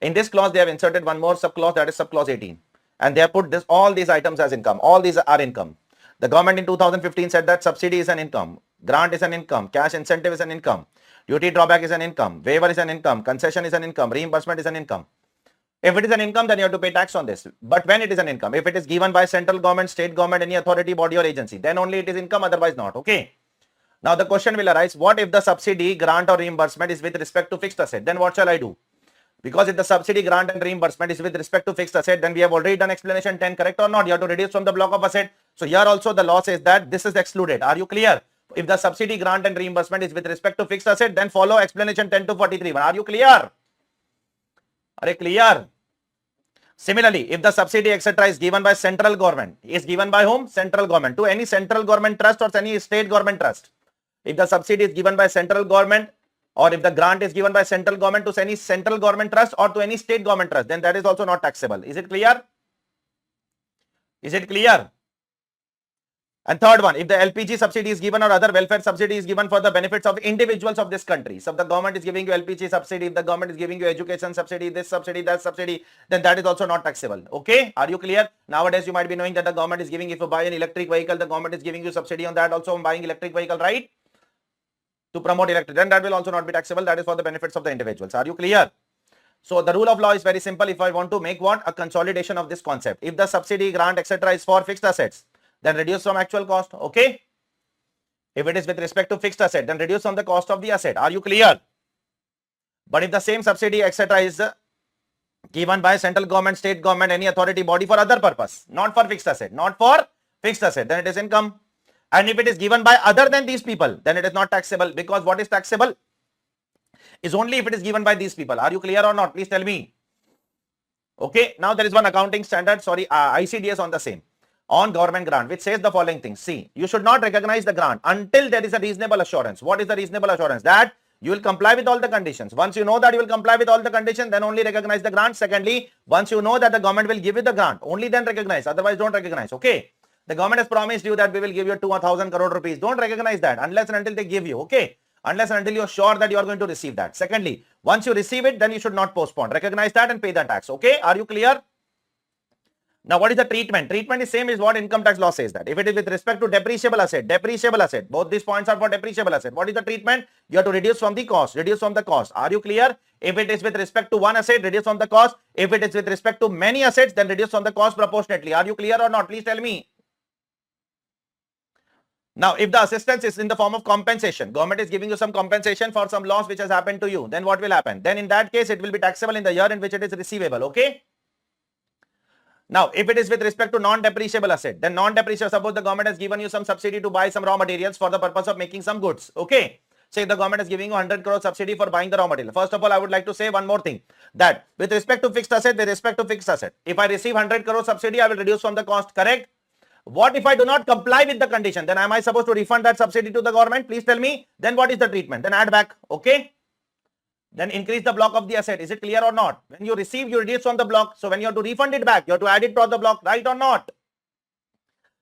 In this clause, they have inserted one more subclause, that is subclause 18. And they have put all these items as income. All these are income. The government in 2015 said that subsidy is an income, grant is an income, cash incentive is an income, duty drawback is an income, waiver is an income, concession is an income, reimbursement is an income. If it is an income, then you have to pay tax on this. But when it is an income, if it is given by central government, state government, any authority, body or agency, then only it is income, otherwise not. Okay. Now the question will arise, what if the subsidy, grant or reimbursement is with respect to fixed asset? Then what shall I do? Because if the subsidy, grant and reimbursement is with respect to fixed asset, then we have already done explanation 10, correct or not? You have to reduce from the block of asset. So here also the law says that this is excluded. Are you clear? If the subsidy, grant and reimbursement is with respect to fixed asset, then follow explanation 10 to 43. Are you clear? Are you clear? Similarly, if the subsidy etc. is given by central government, is given by whom? Central government, to any central government trust or any state government trust. If the subsidy is given by central government, or if the grant is given by central government to any central government trust or to any state government trust, then that is also not taxable. Is it clear? Is it clear? And third one, if the LPG subsidy is given or other welfare subsidy is given for the benefits of individuals of this country. So if the government is giving you LPG subsidy, if the government is giving you education subsidy, this subsidy, that subsidy, then that is also not taxable. Okay, are you clear? Nowadays you might be knowing that the government is giving, if you buy an electric vehicle, the government is giving you subsidy on that also. I'm buying electric vehicle, right? to promote electricity, then that will also not be taxable. That is for the benefits of the individuals. Are you clear? So the rule of law is very simple. If I want to make what? A consolidation of this concept. If the subsidy, grant, etc. is for fixed assets, then reduce from actual cost. Okay. If it is with respect to fixed asset, then reduce from the cost of the asset. Are you clear? But if the same subsidy, etc. is given by central government, state government, any authority body for other purpose, not for fixed asset, then it is income. And if it is given by other than these people, then it is not taxable, because what is taxable is only if it is given by these people. Are you clear or not? Please tell me. Okay, now there is one accounting standard, ICDS on the same, on government grant, which says the following things. See, you should not recognize the grant until there is a reasonable assurance. What is the reasonable assurance? That you will comply with all the conditions. Once you know that you will comply with all the conditions, then only recognize the grant. Secondly, once you know that the government will give you the grant, only then recognize. Otherwise, don't recognize. Okay. The government has promised you that we will give you 2,000 crore rupees. Don't recognize that unless and until they give you. Okay. Unless and until you are sure that you are going to receive that. Secondly, once you receive it, then you should not postpone. Recognize that and pay the tax. Okay. Are you clear? Now, what is the treatment? Treatment is same as what income tax law says, that if it is with respect to depreciable asset, both these points are for depreciable asset. What is the treatment? You have to reduce from the cost, Are you clear? If it is with respect to one asset, reduce from the cost. If it is with respect to many assets, then reduce from the cost proportionately. Are you clear or not? Please tell me. Now, if the assistance is in the form of compensation, government is giving you some compensation for some loss which has happened to you, then what will happen? Then in that case, it will be taxable in the year in which it is receivable. Okay. Now, if it is with respect to non-depreciable asset, then non-depreciable, suppose the government has given you some subsidy to buy some raw materials for the purpose of making some goods. Okay. Say the government is giving you 100 crore subsidy for buying the raw material. First of all, I would like to say one more thing, that with respect to fixed asset, if I receive 100 crore subsidy, I will reduce from the cost, correct? What if I do not comply with the condition? Then am I supposed to refund that subsidy to the government? Please tell me. Then what is the treatment? Then add back. Okay. Then increase the block of the asset. Is it clear or not? When you receive, you reduce from the block. So when you have to refund it back, you have to add it to the block, right or not?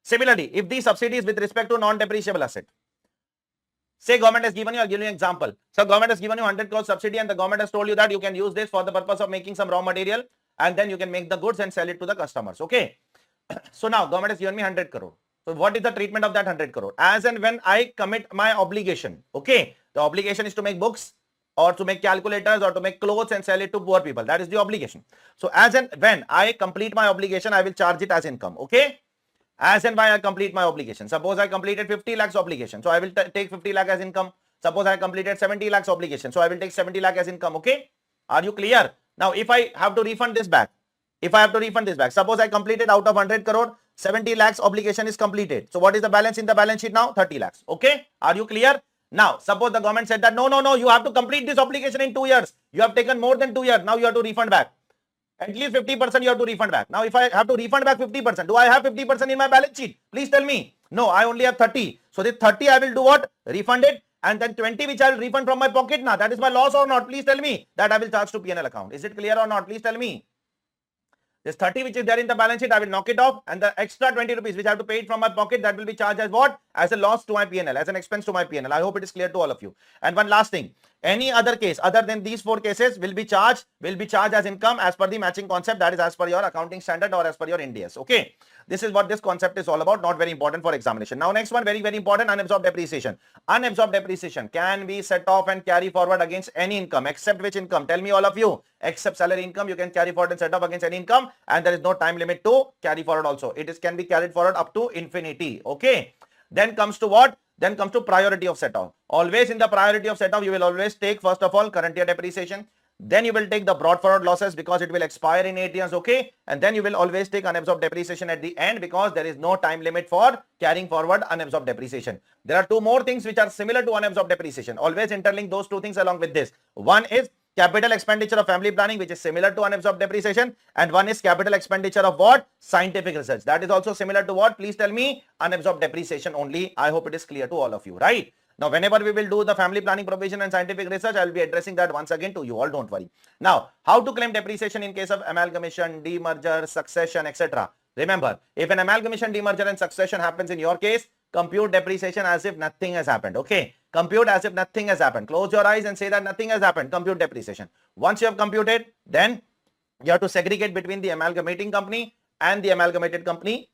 Similarly, if the subsidy is with respect to non-depreciable asset, say government has given you, I'll give you an example. So government has given you 100 crore subsidy and the government has told you that you can use this for the purpose of making some raw material and then you can make the goods and sell it to the customers. Okay. So now government has given me 100 crore. So what is the treatment of that 100 crore? As and when I commit my obligation. Okay. The obligation is to make books, or to make calculators, or to make clothes and sell it to poor people. That is the obligation. So as and when I complete my obligation, I will charge it as income. Okay. As and when I complete my obligation. Suppose I completed 50 lakhs obligation. So I will take 50 lakh as income. Suppose I completed 70 lakhs obligation. So I will take 70 lakh as income. Okay. Are you clear? Now, if I have to refund this back, suppose I completed out of 100 crore, 70 lakhs obligation is completed. So what is the balance in the balance sheet now? 30 lakhs. Okay. Are you clear? Now, suppose the government said that, no, you have to complete this obligation in 2 years. You have taken more than 2 years. Now you have to refund back. At least 50% you have to refund back. Now, if I have to refund back 50%, do I have 50% in my balance sheet? Please tell me. No, I only have 30. So this 30 I will do what? Refund it. And then 20 which I will refund from my pocket. Now, that is my loss or not? Please tell me. That I will charge to P&L account. Is it clear or not? Please tell me. This 30 which is there in the balance sheet, I will knock it off, and the extra 20 rupees which I have to pay it from my pocket, that will be charged as what? As a loss to my P&L, as an expense to my P&L. I hope it is clear to all of you. And one last thing, any other case other than these 4 cases will be charged as income as per the matching concept, that is as per your accounting standard or as per your NDS. Okay. This is what this concept is all about, not very important for examination. Now, next one, very, very important, unabsorbed depreciation. Unabsorbed depreciation can be set off and carry forward against any income, except which income? Tell me all of you. Except salary income, you can carry forward and set off against any income, and there is no time limit to carry forward also. It can be carried forward up to infinity. Okay. Then comes to what? Then comes to priority of set off. Always in the priority of set off, you will always take first of all current year depreciation. Then you will take the brought forward losses because it will expire in 8 years. Okay. And then you will always take unabsorbed depreciation at the end because there is no time limit for carrying forward unabsorbed depreciation. There are 2 more things which are similar to unabsorbed depreciation. Always interlink those 2 things along with this. One is capital expenditure of family planning, which is similar to unabsorbed depreciation, and one is capital expenditure of what? Scientific research. That is also similar to what? Please tell me. Unabsorbed depreciation only. I hope it is clear to all of you, right? Now, whenever we will do the family planning provision and scientific research, I will be addressing that once again to you all. Don't worry. Now, how to claim depreciation in case of amalgamation, demerger, succession, etc. Remember, if an amalgamation, demerger and succession happens in your case, compute depreciation as if nothing has happened. Okay. Compute as if nothing has happened. Close your eyes and say that nothing has happened. Compute depreciation. Once you have computed, then you have to segregate between the amalgamating company and the amalgamated company.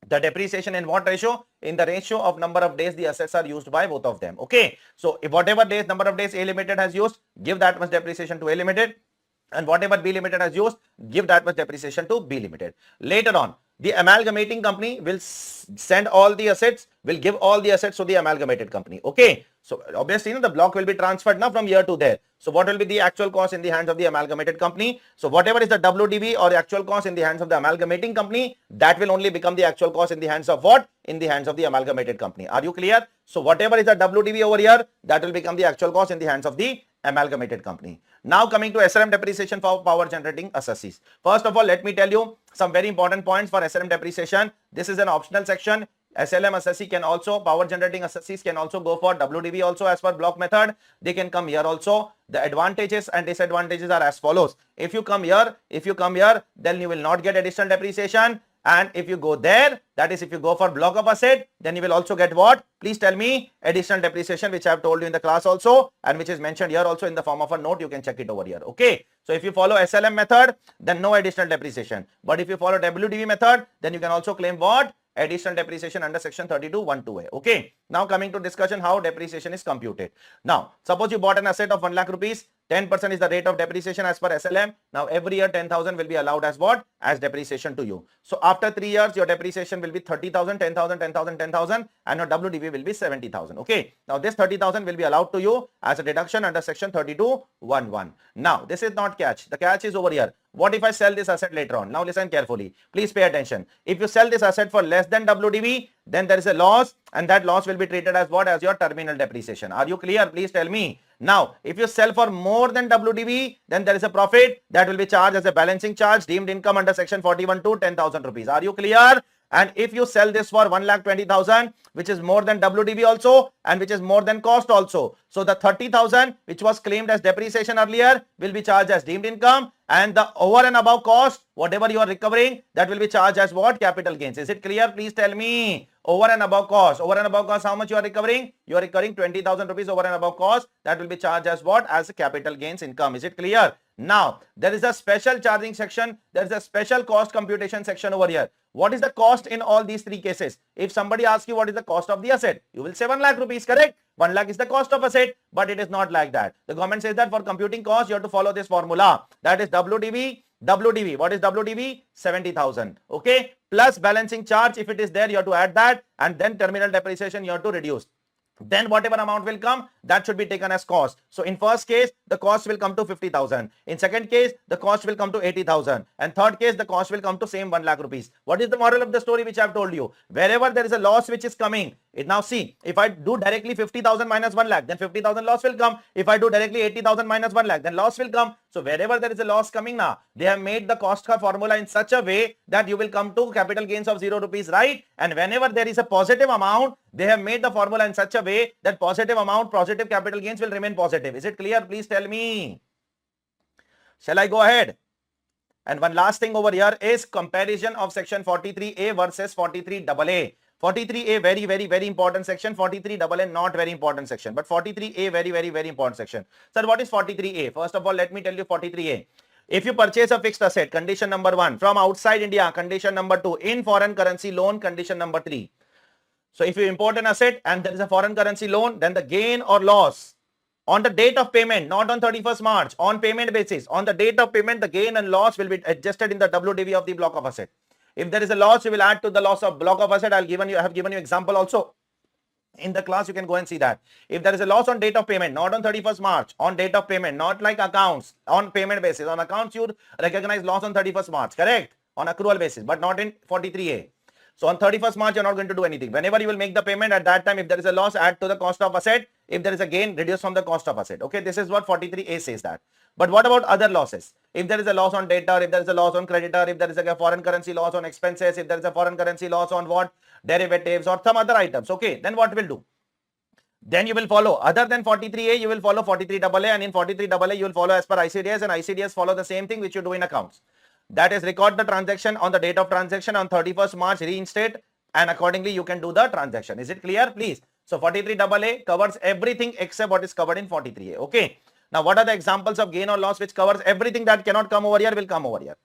The depreciation in what ratio? In the ratio of number of days the assets are used by both of them. Okay. So if whatever days, number of days A Limited has used, give that much depreciation to A Limited. And whatever B Limited has used, give that much depreciation to B Limited. Later on, the amalgamating company will send all the assets, will give all the assets to the amalgamated company. Okay. So obviously, the block will be transferred now from here to there. So what will be the actual cost in the hands of the amalgamated company? So whatever is the WDV or the actual cost in the hands of the amalgamating company, that will only become the actual cost in the hands of what? In the hands of the amalgamated company. Are you clear? So whatever is the WDV over here, that will become the actual cost in the hands of the amalgamated company. Now coming to SLM depreciation for power generating assessees. First of all, let me tell you some very important points for SLM depreciation. This is an optional section. SLM assessee can also, power generating assessees can also go for WDV also as per block method. They can come here also. The advantages and disadvantages are as follows. If you come here, then you will not get additional depreciation. And if you go there, that is if you go for block of asset, then you will also get what? Please tell me. Additional depreciation, which I have told you in the class also, and which is mentioned here also in the form of a note. You can check it over here. Okay. So if you follow SLM method, then no additional depreciation. But if you follow WDV method, then you can also claim what? Additional depreciation under section 32(1)(2)(a). Okay. Now coming to discussion how depreciation is computed. Now, suppose you bought an asset of 1 lakh rupees. 10% is the rate of depreciation as per SLM. Now every year 10,000 will be allowed as what? As depreciation to you. So after 3 years, your depreciation will be 30,000, 10,000, 10,000, 10,000, and your WDV will be 70,000. Okay. Now this 30,000 will be allowed to you as a deduction under section 32(1)(1). Now this is not catch. The catch is over here. What if I sell this asset later on? Now listen carefully. Please pay attention. If you sell this asset for less than WDV, then there is a loss, and that loss will be treated as what? As your terminal depreciation. Are you clear? Please tell me. Now, if you sell for more than WDV, then there is a profit that will be charged as a balancing charge deemed income under section 41(2), 10,000 rupees. Are you clear? And if you sell this for 1,20,000, which is more than WDV also, and which is more than cost also. So the 30,000, which was claimed as depreciation earlier, will be charged as deemed income, and the over and above cost, whatever you are recovering, that will be charged as what? Capital gains. Is it clear? Please tell me. Over and above cost. Over and above cost, how much you are recovering? You are recovering 20,000 rupees over and above cost. That will be charged as what? As capital gains income. Is it clear? Now, there is a special charging section. There is a special cost computation section over here. What is the cost in all these three cases? If somebody asks you what is the cost of the asset, you will say 1 lakh rupees, correct? 1 lakh is the cost of asset, but it is not like that. The government says that for computing cost, you have to follow this formula. That is WDV. What is WDV? 70,000. Okay. Plus balancing charge. If it is there, you have to add that. And then terminal depreciation, you have to reduce. Then whatever amount will come, that should be taken as cost. So in first case, the cost will come to 50,000. In second case, the cost will come to 80,000. And third case, the cost will come to same 1 lakh rupees. What is the moral of the story which I have told you? Wherever there is a loss which is coming, now see, if I do directly 50,000 minus 1 lakh, then 50,000 loss will come. If I do directly 80,000 minus 1 lakh, then loss will come. So wherever there is a loss coming now, they have made the cost formula in such a way that you will come to capital gains of 0 rupees, right? And whenever there is a positive amount, they have made the formula in such a way that positive amount, positive capital gains will remain positive. Is it clear? Please tell me. Shall I go ahead? And one last thing over here is comparison of section 43A versus 43AA. 43A very important section. 43AA not very important section. But 43A very important section. Sir, what is 43A? First of all, let me tell you 43A. If you purchase a fixed asset, condition number 1, from outside India, condition number 2, in foreign currency loan, condition number 3. So if you import an asset and there is a foreign currency loan, then the gain or loss on the date of payment, not on 31st March, on payment basis, on the date of payment, the gain and loss will be adjusted in the WDV of the block of asset. If there is a loss, you will add to the loss of block of asset. I have given you example also. In the class, you can go and see that. If there is a loss on date of payment, not on 31st March, on date of payment, not like accounts, on payment basis. On accounts, you recognize loss on 31st March, correct? On accrual basis, but not in 43A. So on 31st March, you're not going to do anything. Whenever you will make the payment, at that time, if there is a loss, add to the cost of asset. If there is a gain, reduce from the cost of asset. Okay, this is what 43A says that. But what about other losses? If there is a loss on debtor, if there is a loss on creditor, if there is a foreign currency loss on expenses, if there is a foreign currency loss on what? Derivatives or some other items. Okay, then what will do? Then you will follow, other than 43A, you will follow 43AA, and in 43AA, you will follow as per ICDS, and ICDS follow the same thing which you do in accounts. That is, record the transaction on the date of transaction on 31st March, reinstate, and accordingly you can do the transaction. Is it clear, please? So 43AA covers everything except what is covered in 43A. Okay. Now what are the examples of gain or loss which covers everything that cannot come over here will come over here?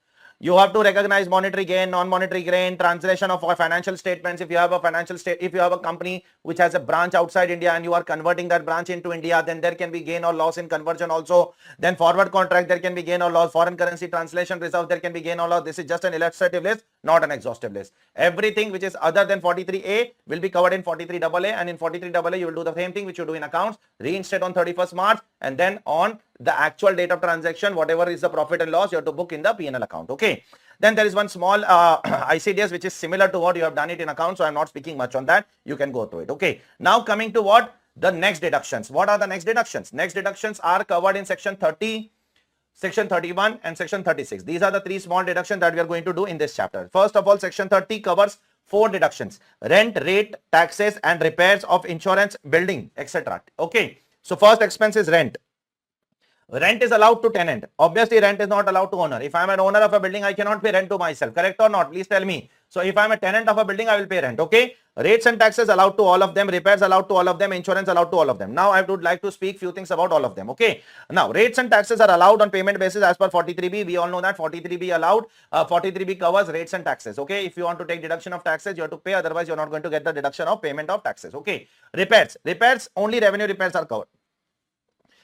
You have to recognize monetary gain, non-monetary gain, translation of financial statements. If you have a company which has a branch outside India and you are converting that branch into India, then there can be gain or loss in conversion also. Then forward contract, there can be gain or loss. Foreign currency translation reserve, there can be gain or loss. This is just an illustrative list, not an exhaustive list. Everything which is other than 43A will be covered in 43AA, and in 43AA you will do the same thing which you do in accounts, reinstate on 31st March, and then on the actual date of transaction, whatever is the profit and loss, you have to book in the P&L account. Okay. Then there is one small ICDS which is similar to what you have done it in accounts, so I'm not speaking much on that. You can go through it. Okay. Now coming to what? The next deductions. What are the next deductions? Next deductions are covered in section 30, section 31 and section 36. These are the three small deductions that we are going to do in this chapter. First of all, section 30 covers 4 deductions: rent, rate, taxes and repairs of insurance, building, etc. Okay. So first expense is rent. Rent is allowed to tenant. Obviously, rent is not allowed to owner. If I am an owner of a building, I cannot pay rent to myself. Correct or not? Please tell me. So if I am a tenant of a building, I will pay rent. Okay. Rates and taxes allowed to all of them. Repairs allowed to all of them. Insurance allowed to all of them. Now I would like to speak few things about all of them. Okay. Now rates and taxes are allowed on payment basis as per 43B. We all know that 43B allowed. 43B covers rates and taxes. Okay. If you want to take deduction of taxes, you have to pay. Otherwise, you're not going to get the deduction of payment of taxes. Okay. Repairs, only revenue repairs are covered.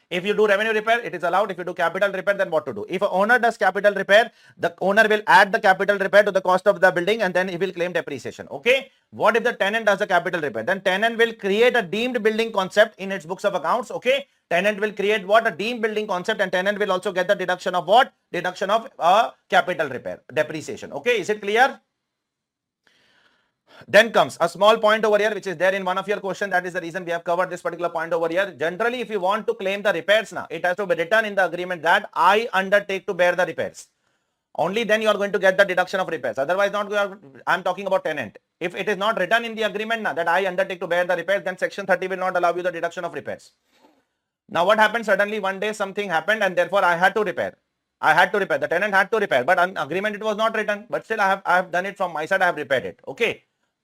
If you do revenue repair, it is allowed. If you do capital repair, then what to do? If an owner does capital repair, the owner will add the capital repair to the cost of the building and then he will claim depreciation. Okay. What if the tenant does the capital repair? Then tenant will create a deemed building concept in its books of accounts. Okay. Tenant will create what? A deemed building concept, and tenant will also get the deduction of what? Deduction of capital repair, depreciation. Okay. Is it clear? Then comes a small point over here which is there in one of your questions. That is the reason we have covered this particular point over here. Generally, if you want to claim the repairs now, it has to be written in the agreement that I undertake to bear the repairs. Only then you are going to get the deduction of repairs. Otherwise, not. I'm talking about tenant. If it is not written in the agreement now that I undertake to bear the repairs, then section 30 will not allow you the deduction of repairs. Now what happened? Suddenly one day something happened and therefore I had to repair. The tenant had to repair, but on agreement it was not written. But still I have done it from my side. I have repaired it. Okay.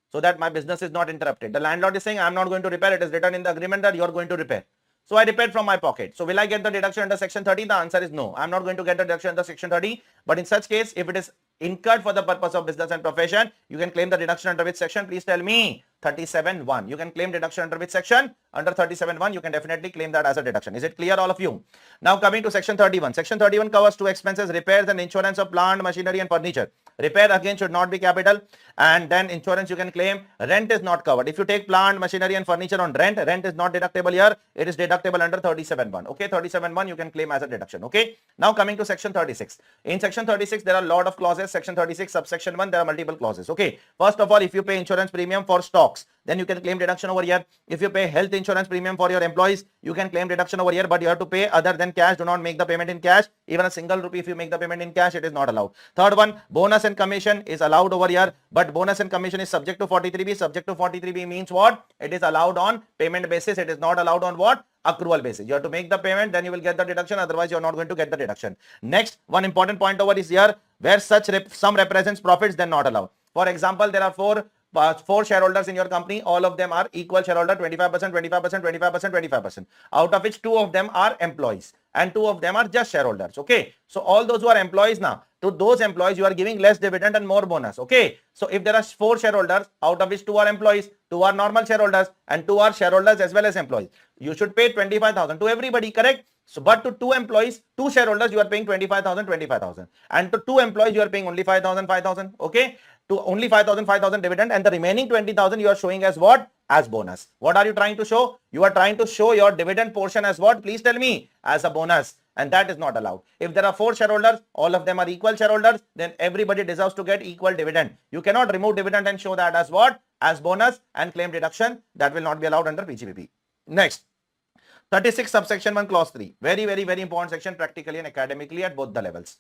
So that my business is not interrupted. The landlord is saying, I am not going to repair. It is written in the agreement that you are going to repair. So I repaired from my pocket. So will I get the deduction under section 30? The answer is no. I am not going to get the deduction under section 30. But in such case, if it is incurred for the purpose of business and profession, you can claim the deduction under which section? Please tell me. 37(1). You can claim deduction under which section? Under 37(1). You can definitely claim that as a deduction. Is it clear, all of you? Now coming to section 31. Section 31 covers 2 expenses: repairs and insurance of plant, machinery and furniture. Repair again should not be capital, and then insurance you can claim. Rent is not covered. If you take plant, machinery and furniture on rent, rent is not deductible here. It is deductible under 37(1). Okay, 37(1) you can claim as a deduction. Okay. Now coming to section 36. In section 36 there are a lot of clauses. Section 36 subsection 1 there are multiple clauses. Okay. First of all, if you pay insurance premium for stocks, then you can claim deduction over here. If you pay health insurance premium for your employees, you can claim deduction over here, but you have to pay other than cash. Do not make the payment in cash. Even a single rupee, if you make the payment in cash, it is not allowed. Third one, bonus and commission is allowed over here, but bonus and commission is subject to 43B. Subject to 43B means what? It is allowed on payment basis. It is not allowed on what? Accrual basis. You have to make the payment, then you will get the deduction. Otherwise, you are not going to get the deduction. Next, one important point over is here, where such sum represents profits, then not allowed. For example, there are four shareholders in your company. All of them are equal shareholder, 25%, 25%, 25%, 25%. Out of which 2 of them are employees and 2 of them are just shareholders. Okay. So all those who are employees now, to those employees you are giving less dividend and more bonus. Okay. So if there are 4 shareholders, out of which 2 are employees, 2 are normal shareholders and 2 are shareholders as well as employees, you should pay 25,000 to everybody. Correct. So, but to 2 employees, 2 shareholders, you are paying 25,000, 25,000, and to 2 employees, you are paying only 5,000, 5,000. Okay. To only 5,000, 5,000 dividend, and the remaining 20,000 you are showing as what? As bonus. What are you trying to show? You are trying to show your dividend portion as what? Please tell me. As a bonus. And that is not allowed. If there are 4 shareholders, all of them are equal shareholders, then everybody deserves to get equal dividend. You cannot remove dividend and show that as what? As bonus and claim deduction. That will not be allowed under PGBP. Next. 36 subsection 1 clause 3. Very, very, very important section practically and academically at both the levels.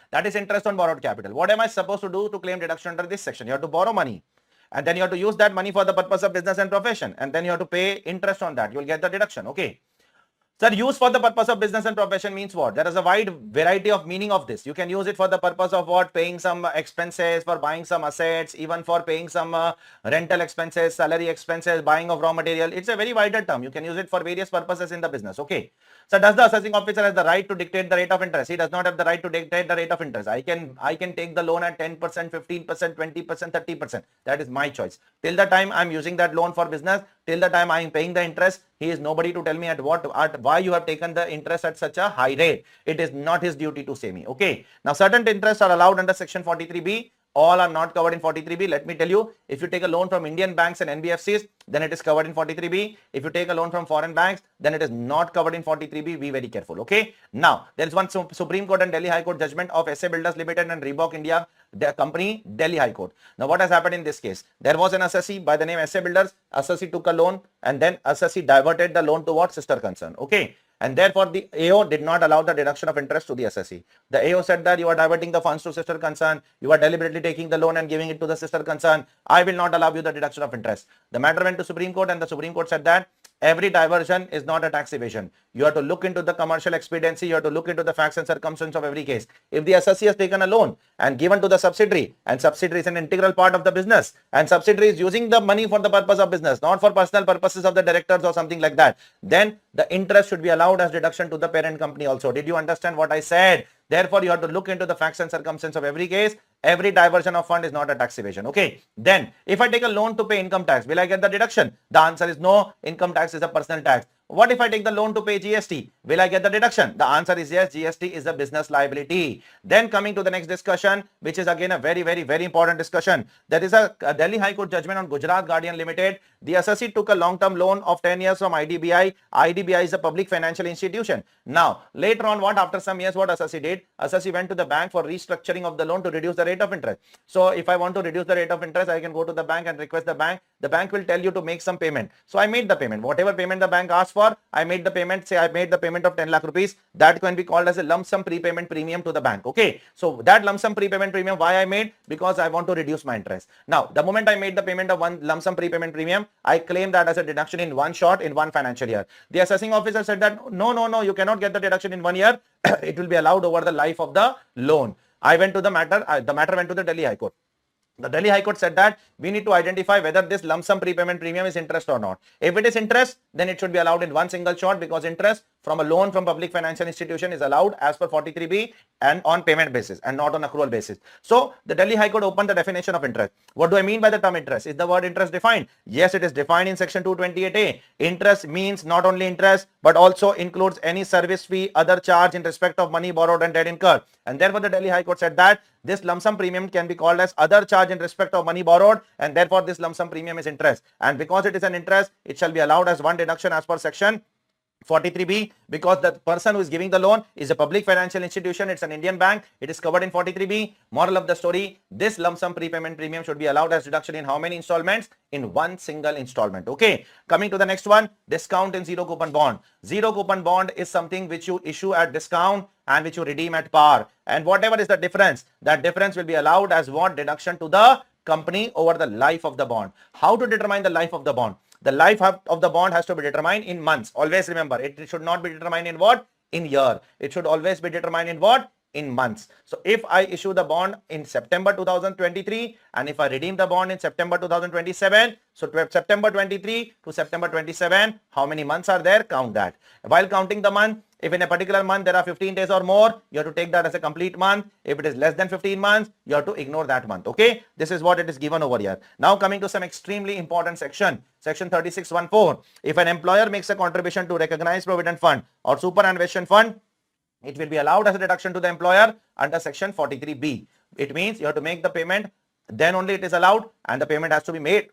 That is interest on borrowed capital. What am I supposed to do to claim deduction under this section? You have to borrow money and then you have to use that money for the purpose of business and profession, and then you have to pay interest on that. You will get the deduction. Okay. Sir, use for the purpose of business and profession means what? There is a wide variety of meaning of this. You can use it for the purpose of what? Paying some expenses, for buying some assets, even for paying some rental expenses, salary expenses, buying of raw material. It's a very wider term. You can use it for various purposes in the business. Okay. So does the assessing officer have the right to dictate the rate of interest? He does not have the right to dictate the rate of interest. I can take the loan at 10%, 15%, 20%, 30%. That is my choice. Till the time I'm using that loan for business, till the time I'm paying the interest, he is nobody to tell me at why you have taken the interest at such a high rate. It is not his duty to say me. Okay. Now certain interests are allowed under section 43B. All are not covered in 43B. Let me tell you, if you take a loan from Indian banks and NBFCs, then it is covered in 43B. If you take a loan from foreign banks, then it is not covered in 43B. Be very careful. Okay. Now, there is one Supreme Court and Delhi High Court judgment of SA Builders Limited and Reebok India, the company, Delhi High Court. Now, what has happened in this case? There was an assessee by the name SA Builders. Assessee took a loan and then assessee diverted the loan to what? Sister concern. Okay. And therefore, the AO did not allow the deduction of interest to the assessee. The AO said that you are diverting the funds to sister concern. You are deliberately taking the loan and giving it to the sister concern. I will not allow you the deduction of interest. The matter went to Supreme Court and the Supreme Court said that every diversion is not a tax evasion. You have to look into the commercial expediency. You have to look into the facts and circumstances of every case. If the assessee has taken a loan and given to the subsidiary, and subsidiary is an integral part of the business, and subsidiary is using the money for the purpose of business, not for personal purposes of the directors or something like that, then the interest should be allowed as deduction to the parent company also. Did you understand what I said? Therefore, you have to look into the facts and circumstances of every case. Every diversion of fund is not a tax evasion. Okay. Then, if I take a loan to pay income tax, will I get the deduction? The answer is no. Income tax is a personal tax. What if I take the loan to pay GST? Will I get the deduction? The answer is yes. GST is a business liability. Then coming to the next discussion, which is again a very important discussion. There is a Delhi High Court judgment on Gujarat Guardian Limited. The assessee took a long-term loan of 10 years from IDBI. IDBI is a public financial institution. Now, later on, after some years, what assessee did? Assessee went to the bank for restructuring of the loan to reduce the rate of interest. So, if I want to reduce the rate of interest, I can go to the bank and request the bank. The bank will tell you to make some payment. So, I made the payment. Whatever payment the bank asked for, I made the payment. Say I made the payment of 10 lakh rupees. That can be called as a lump sum prepayment premium to the bank. Okay. So, that lump sum prepayment premium, why I made? Because I want to reduce my interest. Now, the moment I made the payment of one lump sum prepayment premium, I claim that as a deduction in one shot in one financial year. The assessing officer said that no, you cannot get the deduction in 1 year. It will be allowed over the life of the loan. I went to the matter went to the Delhi High Court. The Delhi High Court said that we need to identify whether this lump sum prepayment premium is interest or not. If it is interest, then it should be allowed in one single shot, because interest from a loan from public financial institution is allowed as per 43B and on payment basis and not on accrual basis. So the Delhi High Court opened the definition of interest. What do I mean by the term interest? Is the word interest defined? Yes, it is defined in section 228A. Interest means not only interest but also includes any service fee, other charge in respect of money borrowed and debt incurred. And therefore the Delhi High Court said that this lump sum premium can be called as other charge in respect of money borrowed, and therefore this lump sum premium is interest. And because it is an interest, it shall be allowed as one deduction as per section 43B, because the person who is giving the loan is a public financial institution. It's an Indian bank. It is covered in 43B. Moral of the story, this lump sum prepayment premium should be allowed as deduction in how many installments? In one single installment. Okay. Coming to the next one, discount in zero coupon bond. Zero coupon bond is something which you issue at discount and which you redeem at par. And whatever is the difference, that difference will be allowed as what? Deduction to the company over the life of the bond. How to determine the life of the bond? The life of the bond has to be determined in months. Always remember, it should not be determined in what? In year. It should always be determined in what? In months. So if I issue the bond in September 2023 and if I redeem the bond in September 2027, so September 23 to September 27, how many months are there? Count that. While counting the month, if in a particular month there are 15 days or more, you have to take that as a complete month. If it is less than 15 months, you have to ignore that month. Okay. This is what it is given over here. Now coming to some extremely important section. Section 3614. If an employer makes a contribution to recognized provident fund or superannuation fund, it will be allowed as a deduction to the employer under section 43B. It means you have to make the payment, then only it is allowed, and the payment has to be made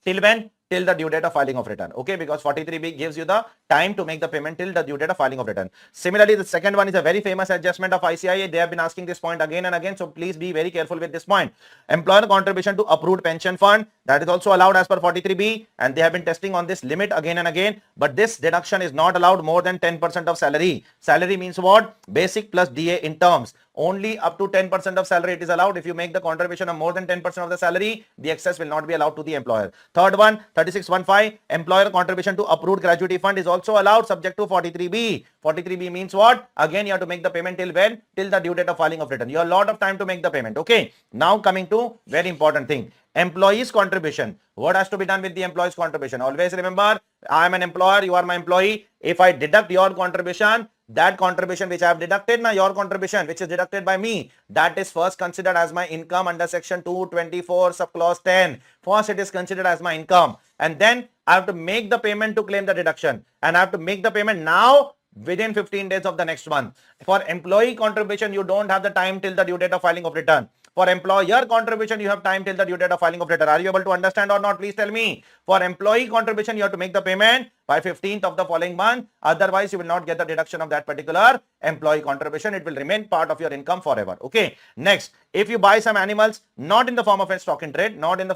till when? Till the due date of filing of return. Okay, because 43B gives you the time to make the payment till the due date of filing of return. Similarly, the second one is a very famous adjustment of ICIA. They have been asking this point again and again, so please be very careful with this point. Employer contribution to approved pension fund, that is also allowed as per 43B, and they have been testing on this limit again and again, but this deduction is not allowed more than 10% of salary. Salary means what? Basic plus DA in terms. Only up to 10% of salary it is allowed. If you make the contribution of more than 10% of the salary, the excess will not be allowed to the employer. Third one, 3615, employer contribution to approved gratuity fund is also allowed subject to 43B. 43B means what? Again, you have to make the payment till when? Till the due date of filing of return. You have a lot of time to make the payment. Okay. Now coming to very important thing. Employees contribution. What has to be done with the employees contribution? Always remember, I am an employer, you are my employee. If I deduct your contribution, that contribution which I have deducted, now your contribution which is deducted by me, that is first considered as my income under section 224 subclause 10. First it is considered as my income, and then I have to make the payment to claim the deduction, and I have to make the payment now within 15 days of the next month. For employee contribution, you don't have the time till the due date of filing of return. For employer contribution, you have time till the due date of filing of return. Are you able to understand or not? Please tell me. For employee contribution, you have to make the payment by 15th of the following month. Otherwise, you will not get the deduction of that particular employee contribution. It will remain part of your income forever. Okay. Next, if you buy some animals, not in the form of a stock in trade, but in the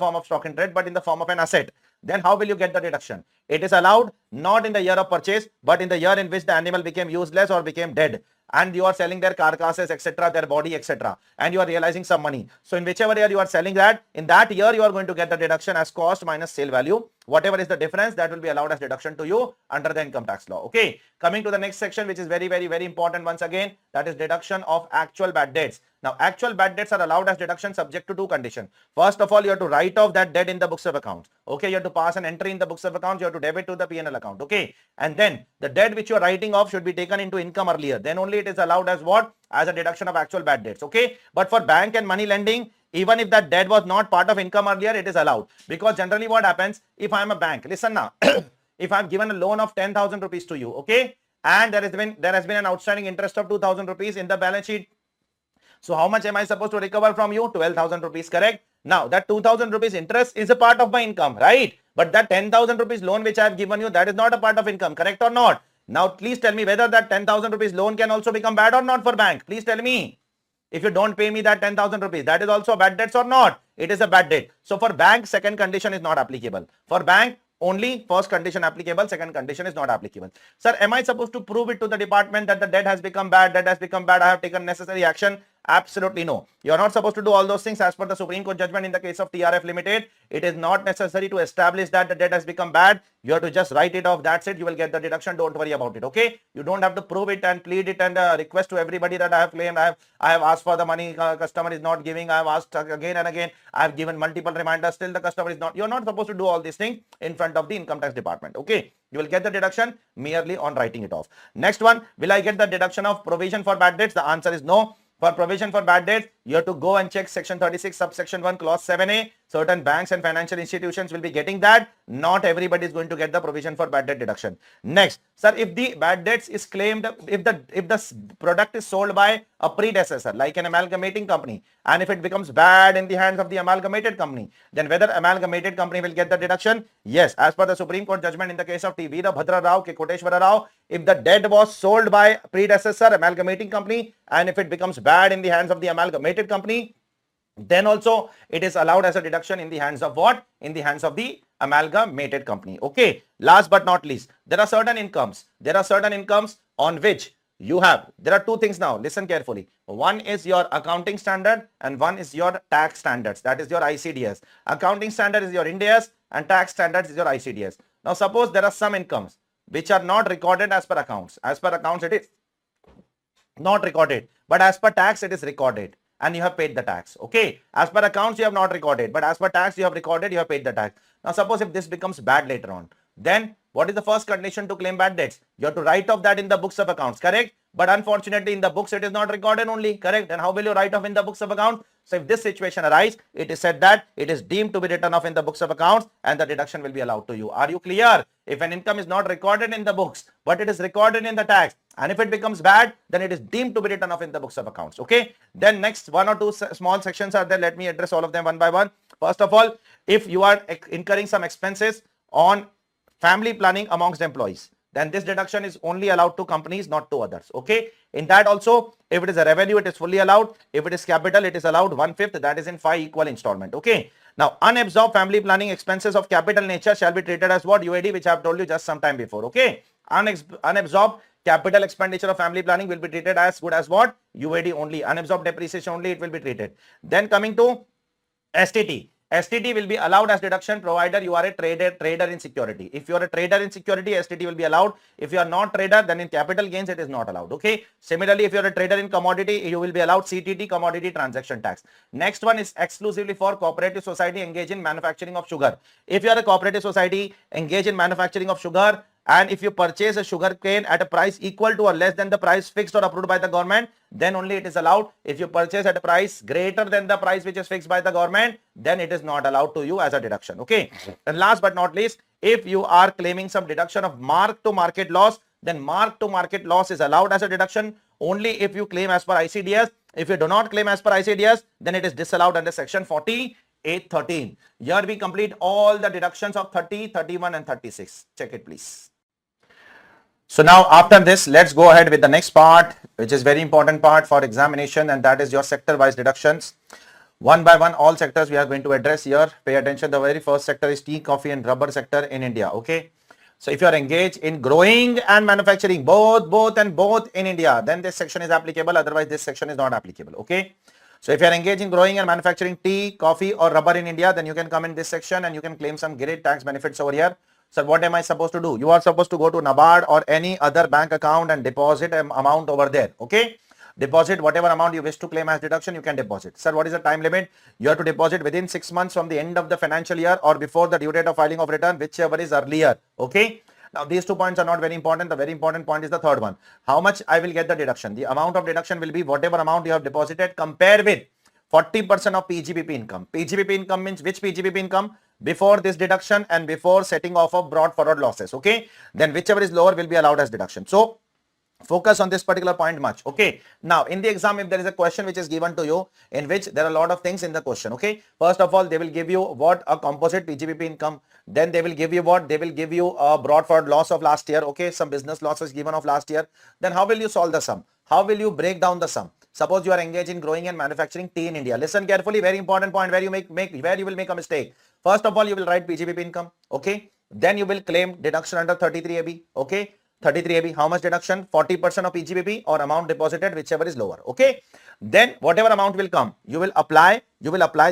form of an asset, then how will you get the deduction? It is allowed not in the year of purchase, but in the year in which the animal became useless or became dead, and you are selling their carcasses, etc., their body, etc., and you are realizing some money. So in whichever year you are selling that, in that year you are going to get the deduction as cost minus sale value. Whatever is the difference, that will be allowed as deduction to you under the income tax law. Okay. Coming to the next section, which is very, very, very important once again, that is deduction of actual bad debts. Now, actual bad debts are allowed as deduction subject to two conditions. First of all, you have to write off that debt in the books of accounts. Okay, you have to pass an entry in the books of accounts. You have to debit to the P&L account. Okay, and then the debt which you are writing off should be taken into income earlier. Then only it is allowed as what? As a deduction of actual bad debts. Okay, but for bank and money lending, even if that debt was not part of income earlier, it is allowed, because generally what happens, if I am a bank, listen now, if I have given a loan of 10,000 rupees to you, okay, and there has been an outstanding interest of 2,000 rupees in the balance sheet. So how much am I supposed to recover from you? 12,000 rupees, correct? Now that 2,000 rupees interest is a part of my income, right? But that 10,000 rupees loan which I have given you, that is not a part of income, correct or not? Now please tell me whether that 10,000 rupees loan can also become bad or not for bank. Please tell me. If you don't pay me that 10,000 rupees, that is also a bad debts or not? It is a bad debt. So for bank, second condition is not applicable. For bank, only first condition applicable, second condition is not applicable. Sir, am I supposed to prove it to the department that the debt has become bad, I have taken necessary action? Absolutely no. You are not supposed to do all those things as per the Supreme Court judgment in the case of TRF Limited. It is not necessary to establish that the debt has become bad. You have to just write it off. That's it. You will get the deduction. Don't worry about it. Okay. You don't have to prove it and plead it and request to everybody that I have claimed. I have asked for the money. Customer is not giving. I have asked again and again. I have given multiple reminders. Still the customer is not. You are not supposed to do all these things in front of the income tax department. Okay. You will get the deduction merely on writing it off. Next one. Will I get the deduction of provision for bad debts? The answer is no. For provision for bad debts, you have to go and check section 36 subsection 1 clause 7a. Certain banks and financial institutions will be getting that. Not everybody is going to get the provision for bad debt deduction. Next, sir, if the bad debts is claimed, if the product is sold by a predecessor like an amalgamating company, and if it becomes bad in the hands of the amalgamated company, then whether amalgamated company will get the deduction? Yes, as per the Supreme Court judgment in the case of T. Veerabhadra Rao K. Koteshwara Rao, if the debt was sold by predecessor amalgamating company, and if it becomes bad in the hands of the amalgamated company, then also it is allowed as a deduction in the hands of what? In the hands of the amalgamated company. Okay. Last but not least, there are certain incomes. On which you have, there are two things now. Listen carefully. One is your accounting standard and one is your tax standards. That is your ICDS. Accounting standard is your Ind AS and tax standards is your ICDS. Now suppose there are some incomes which are not recorded as per accounts. As per accounts it is not recorded, but as per tax it is recorded. And you have paid the tax. Okay. As per accounts, you have not recorded, but as per tax, you have recorded, you have paid the tax. Now, suppose if this becomes bad later on, then what is the first condition to claim bad debts? You have to write off that in the books of accounts, correct? But unfortunately, in the books, it is not recorded only, correct? Then how will you write off in the books of accounts? So if this situation arises, it is said that it is deemed to be written off in the books of accounts and the deduction will be allowed to you. Are you clear? If an income is not recorded in the books, but it is recorded in the tax, and if it becomes bad, then it is deemed to be written off in the books of accounts. Okay. Then next one or two small sections are there. Let me address all of them one by one. First of all, if you are incurring some expenses on family planning amongst employees, then this deduction is only allowed to companies, not to others. Okay. In that also, if it is a revenue, it is fully allowed. If it is capital, it is allowed 1/5. That is in 5 equal installment. Okay. Now, unabsorbed family planning expenses of capital nature shall be treated as what? UAD, which I have told you just some time before. Okay. Unabsorbed Capital expenditure of family planning will be treated as good as what? UAD only. Unabsorbed depreciation only it will be treated. Then coming to STT. STT will be allowed as deduction provided you are a trader in security. If you are a trader in security, STT will be allowed. If you are not trader, then in capital gains it is not allowed. Okay. Similarly, if you are a trader in commodity, you will be allowed CTT, commodity transaction tax. Next one is exclusively for cooperative society engaged in manufacturing of sugar. If you are a cooperative society engaged in manufacturing of sugar, and if you purchase a sugar cane at a price equal to or less than the price fixed or approved by the government, then only it is allowed. If you purchase at a price greater than the price which is fixed by the government, then it is not allowed to you as a deduction. Okay. And last but not least, if you are claiming some deduction of mark to market loss, then mark to market loss is allowed as a deduction only if you claim as per ICDS. If you do not claim as per ICDS, then it is disallowed under section 4813. Here we complete all the deductions of 30, 31 and 36. Check it please. So now after this, let's go ahead with the next part, which is very important part for examination, and that is your sector wise deductions. One by one, all sectors we are going to address here. Pay attention. The very first sector is tea, coffee and rubber sector in India. Okay. So if you are engaged in growing and manufacturing, both in India, then this section is applicable. Otherwise, this section is not applicable. Okay. So if you are engaged in growing and manufacturing tea, coffee or rubber in India, then you can come in this section and you can claim some great tax benefits over here. So what am I supposed to do? You are supposed to go to NABARD or any other bank account and deposit an amount over there. Okay. Deposit whatever amount you wish to claim as deduction, you can deposit. Sir, what is the time limit? You have to deposit within 6 months from the end of the financial year or before the due date of filing of return, whichever is earlier. Okay. Now these 2 points are not very important. The very important point is the third one. How much I will get the deduction? The amount of deduction will be whatever amount you have deposited, compare with 40% of PGBP income. PGBP income means which PGBP income? Before this deduction and before setting off of brought forward losses. Okay. Then whichever is lower will be allowed as deduction. So focus on this particular point much. Okay. Now in the exam, if there is a question which is given to you in which there are a lot of things in the question. Okay. First of all, they will give you what? A composite PGBP income. Then they will give you what? They will give you a brought forward loss of last year. Okay. Some business losses given of last year. Then how will you solve the sum? How will you break down the sum? Suppose you are engaged in growing and manufacturing tea in India. Listen carefully. Very important point where you where you will make a mistake. First of all, you will write PGBP income. Okay. Then you will claim deduction under 33AB. Okay. 33AB, how much deduction? 40% of PGBP or amount deposited, whichever is lower. Okay. Then whatever amount will come, you will apply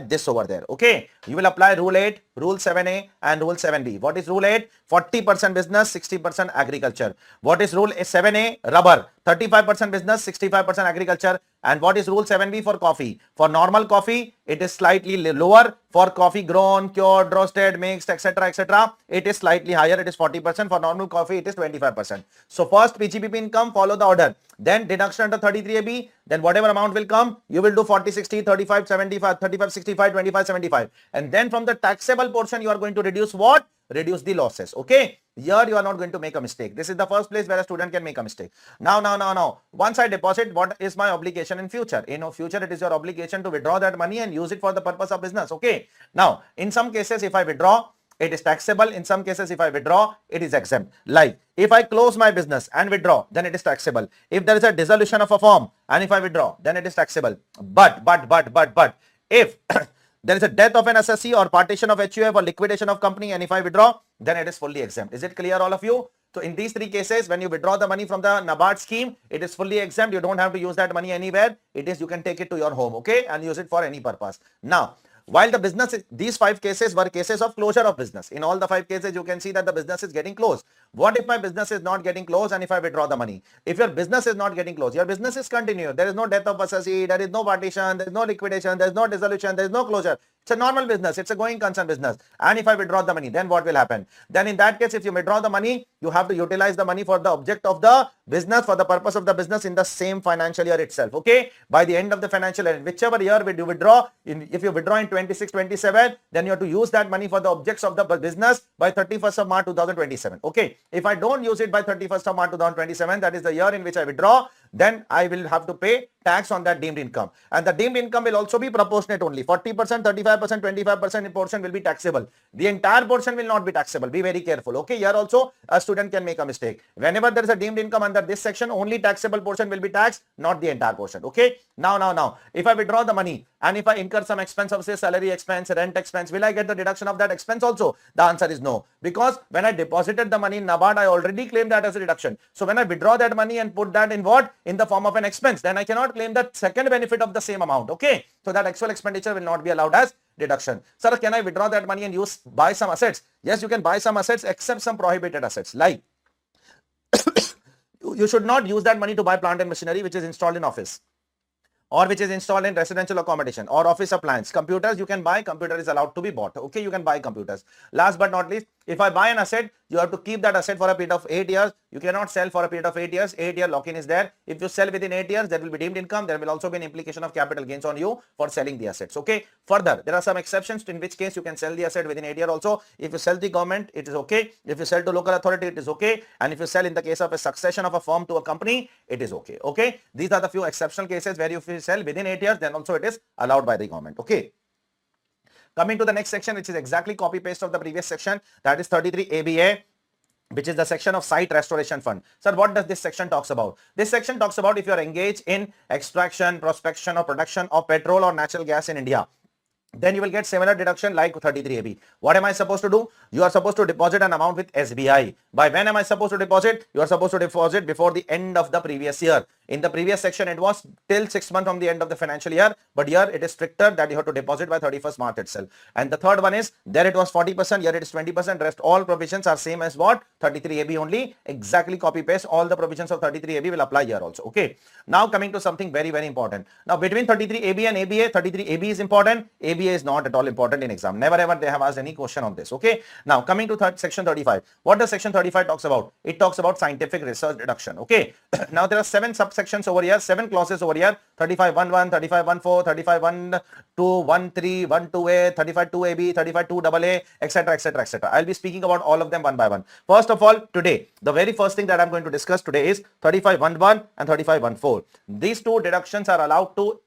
this over there. Okay. You will apply rule 8, rule 7A and rule 7B. What is rule 8? 40% business, 60% agriculture. What is rule 7A? Rubber. 35% business, 65% agriculture. And what is rule 7B for coffee? For normal coffee, it is slightly lower. For coffee grown, cured, roasted, mixed, etc., it is slightly higher. It is 40%. For normal coffee, it is 25%. So first PGBP income, follow the order. Then deduction under 33AB. Then whatever amount will come, you will do 40, 60, 35, 75, 35, 65, 25, 75. And then from the taxable portion, you are going to reduce what? Reduce the losses. Okay. Here you are not going to make a mistake. This is the first place where a student can make a mistake. Now, once I deposit, what is my obligation in future? In future, it is your obligation to withdraw that money and use it for the purpose of business. Okay. Now, in some cases, if I withdraw, it is taxable. In some cases, if I withdraw, it is exempt. Like if I close my business and withdraw, then it is taxable. If there is a dissolution of a firm and if I withdraw, then it is taxable. But if there is a death of an assessee or partition of HUF or liquidation of company and if I withdraw, then it is fully exempt. Is it clear all of you? So in these 3 cases, when you withdraw the money from the NABARD scheme, it is fully exempt. You don't have to use that money anywhere. It is, you can take it to your home, okay, and use it for any purpose. Now, while the business, these 5 cases were cases of closure of business. In all the 5 cases, you can see that the business is getting closed. What if my business is not getting closed and if I withdraw the money? If your business is not getting closed, your business is continued. There is no death of assessee, there is no partition, there is no liquidation, there is no dissolution, there is no closure. It's a normal business. It's a going concern business. And if I withdraw the money, then what will happen? Then in that case, if you withdraw the money, you have to utilize the money for the object of the business, for the purpose of the business in the same financial year itself. Okay. By the end of the financial year, whichever year you withdraw, if you withdraw in 26, 27, then you have to use that money for the objects of the business by 31st of March 2027. Okay. If I don't use it by 31st of March 2027, that is the year in which I withdraw, then I will have to pay tax on that deemed income. And the deemed income will also be proportionate only. 40%, 35%, 25% portion will be taxable. The entire portion will not be taxable. Be very careful. Okay. Here also a student can make a mistake. Whenever there is a deemed income under this section, only taxable portion will be taxed, not the entire portion. Okay. Now, if I withdraw the money, And if I incur some expense of say salary expense, rent expense, will I get the deduction of that expense also? The answer is no, because when I deposited the money in NABARD, I already claimed that as a deduction. So when I withdraw that money and put that in what? In the form of an expense, then I cannot claim that second benefit of the same amount. Okay. So that actual expenditure will not be allowed as deduction. Sir, can I withdraw that money and buy some assets? Yes, you can buy some assets except some prohibited assets, like you should not use that money to buy plant and machinery which is installed in office, or which is installed in residential accommodation or office appliance. Computers you can buy, computer is allowed to be bought. Okay, you can buy computers. Last but not least, if I buy an asset, you have to keep that asset for a period of 8 years. You cannot sell for a period of 8 years. 8-year lock-in is there. If you sell within 8 years, that will be deemed income. There will also be an implication of capital gains on you for selling the assets. Okay. Further, there are some exceptions in which case you can sell the asset within 8 years also. If you sell the government, it is okay. If you sell to local authority, it is okay. And if you sell in the case of a succession of a firm to a company, it is okay. Okay. These are the few exceptional cases where if you sell within 8 years, then also it is allowed by the government. Okay. Coming to the next section, which is exactly copy paste of the previous section, that is 33 ABA, which is the section of site restoration fund. Sir, what does this section talks about? This section talks about if you are engaged in extraction, prospection or production of petrol or natural gas in India, then you will get similar deduction like 33AB. What am I supposed to do? You are supposed to deposit an amount with SBI. By when am I supposed to deposit? You are supposed to deposit before the end of the previous year. In the previous section, it was till 6 months from the end of the financial year, but here it is stricter that you have to deposit by 31st March itself. And the third one is, there it was 40%, here it is 20%, rest all provisions are same as what? 33AB only, exactly copy paste, all the provisions of 33AB will apply here also. Okay. Now coming to something very, very important. Now between 33AB and ABA, 33AB is important, ABA is not at all important in exam. Never ever they have asked any question on this. Okay. Now coming to section 35. What does section 35 talks about? It talks about scientific research deduction. Okay. Now there are 7 subsections over here, 7 clauses over here, 35.11, 35.14, 35.12, 13, 12A, 35.2AB, 35.2AA, etc, etc, etc. I'll be speaking about all of them one by one. First of all, today, the very first thing that I'm going to discuss today is 35.11 and 35.14. These two deductions are allowed to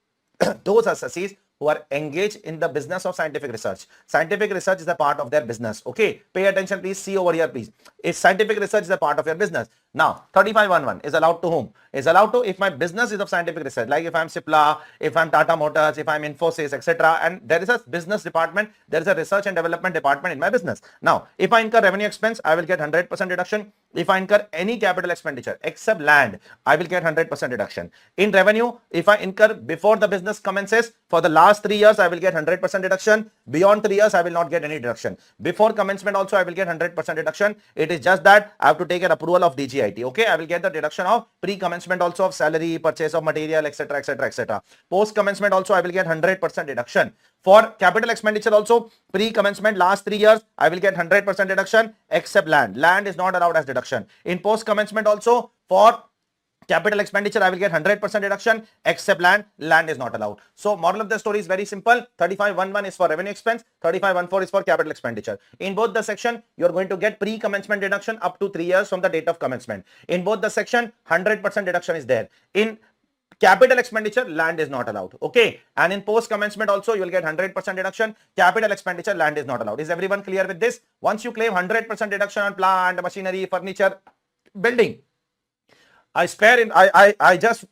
those assessees who are engaged in the business of scientific research. Scientific research is a part of their business. Okay, pay attention please, see over here please. If scientific research is a part of your business. Now 35.11 is allowed to whom? Is allowed to if my business is of scientific research, like if I'm Cipla, if I'm Tata Motors, if I'm Infosys, etc. And there is a business department, there is a research and development department in my business. Now if I incur revenue expense, I will get 100% deduction. If I incur any capital expenditure except land, I will get 100% deduction. In revenue, if I incur before the business commences, for the last 3 years, I will get 100% deduction. Beyond 3 years, I will not get any deduction. Before commencement also, I will get 100% deduction. It is just that I have to take an approval of DGIT. Okay, I will get the deduction of pre-commencement also of salary, purchase of material, etc, etc, etc. Post-commencement also, I will get 100% deduction. For capital expenditure also, pre-commencement last 3 years, I will get 100% deduction except land. Land is not allowed as deduction. In post-commencement also, for capital expenditure, I will get 100% deduction except land. Land is not allowed. So moral of the story is very simple. 35.11 is for revenue expense. 35.14 is for capital expenditure. In both the section, you are going to get pre-commencement deduction up to 3 years from the date of commencement. In both the section, 100% deduction is there. In capital expenditure, land is not allowed. Okay. And in post commencement also, you will get 100% deduction. Capital expenditure, land is not allowed. Is everyone clear with this? Once you claim 100% deduction on plant, machinery, furniture, building, I just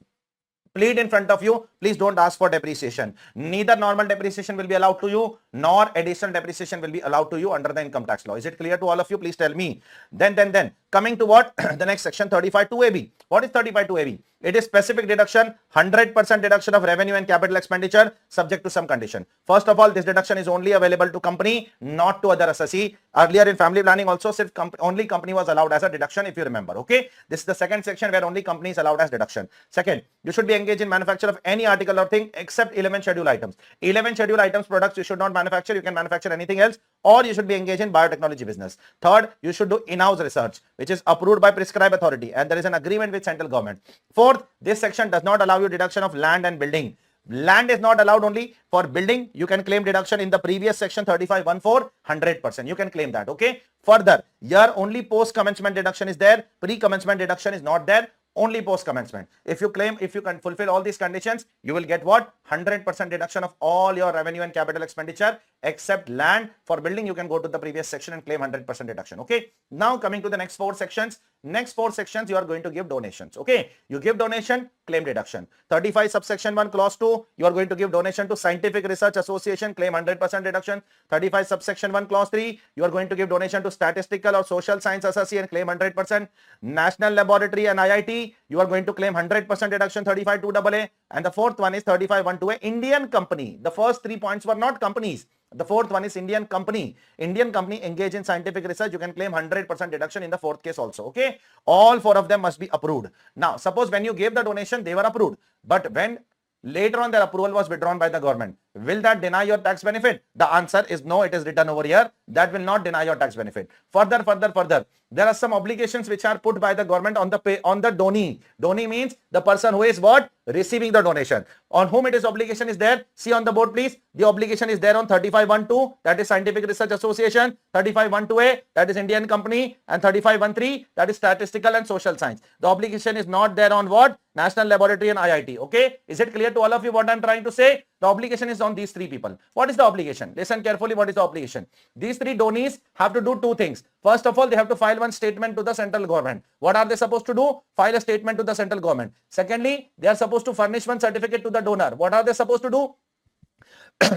plead in front of you, please don't ask for depreciation. Neither normal depreciation will be allowed to you, nor additional depreciation will be allowed to you under the income tax law. Is it clear to all of you? Please tell me. Then coming to what? The next section, 35.2AB. What is 35.2AB? It is specific deduction, 100% deduction of revenue and capital expenditure subject to some condition. First of all, this deduction is only available to company, not to other assessee. Earlier in family planning also, only company was allowed as a deduction, if you remember. Okay. This is the second section where only company is allowed as deduction. Second, you should be engaged in manufacture of any article or thing except 11 schedule items. 11 schedule items products you should not manufacture. You can manufacture anything else, or you should be engaged in biotechnology business. Third, you should do in-house research, which is approved by prescribed authority, and there is an agreement with central government. Fourth, this section does not allow you deduction of land and building. Land is not allowed. Only for building you can claim deduction. In the previous section 35.14, 100% you can claim that. Okay. Further, here only post commencement deduction is there. Pre-commencement deduction is not there. Only post commencement. If you claim, if you can fulfill all these conditions, you will get what? 100% deduction of all your revenue and capital expenditure except land. For building, you can go to the previous section and claim 100% deduction. Okay. Now coming to the next 4 sections, Next 4 sections you are going to give donations. Okay, you give donation, claim deduction. 35 subsection 1 clause 2, you are going to give donation to Scientific Research Association, claim 100% deduction. 35 subsection 1 clause 3, you are going to give donation to Statistical or Social Science Association, claim 100%. National Laboratory and IIT, you are going to claim 100% deduction, 35 2AA. And the fourth one is 35 128, Indian company. The first 3 points were not companies. The fourth one is Indian company. Indian company engaged in scientific research. You can claim 100% deduction in the fourth case also. Okay. All 4 of them must be approved. Now, suppose when you gave the donation, they were approved. But when later on their approval was withdrawn by the government, will that deny your tax benefit? The answer is no. It is written over here. That will not deny your tax benefit. Further. There are some obligations which are put by the government on the donee. Donee means the person who is what? Receiving the donation. On whom it is obligation is there? See on the board, please. The obligation is there on 35.1.2, that is Scientific Research Association, 35.1.2a, that is Indian company, and 35.1.3, that is Statistical and Social Science. The obligation is not there on what? National Laboratory and IIT. Okay. Is it clear to all of you what I am trying to say? The obligation is on these 3 people. What is the obligation? Listen carefully. What is the obligation? These 3 donees have to do 2 things. First of all, they have to file one statement to the central government. What are they supposed to do? File a statement to the central government. Secondly, they are supposed to furnish one certificate to the donor. What are they supposed to do?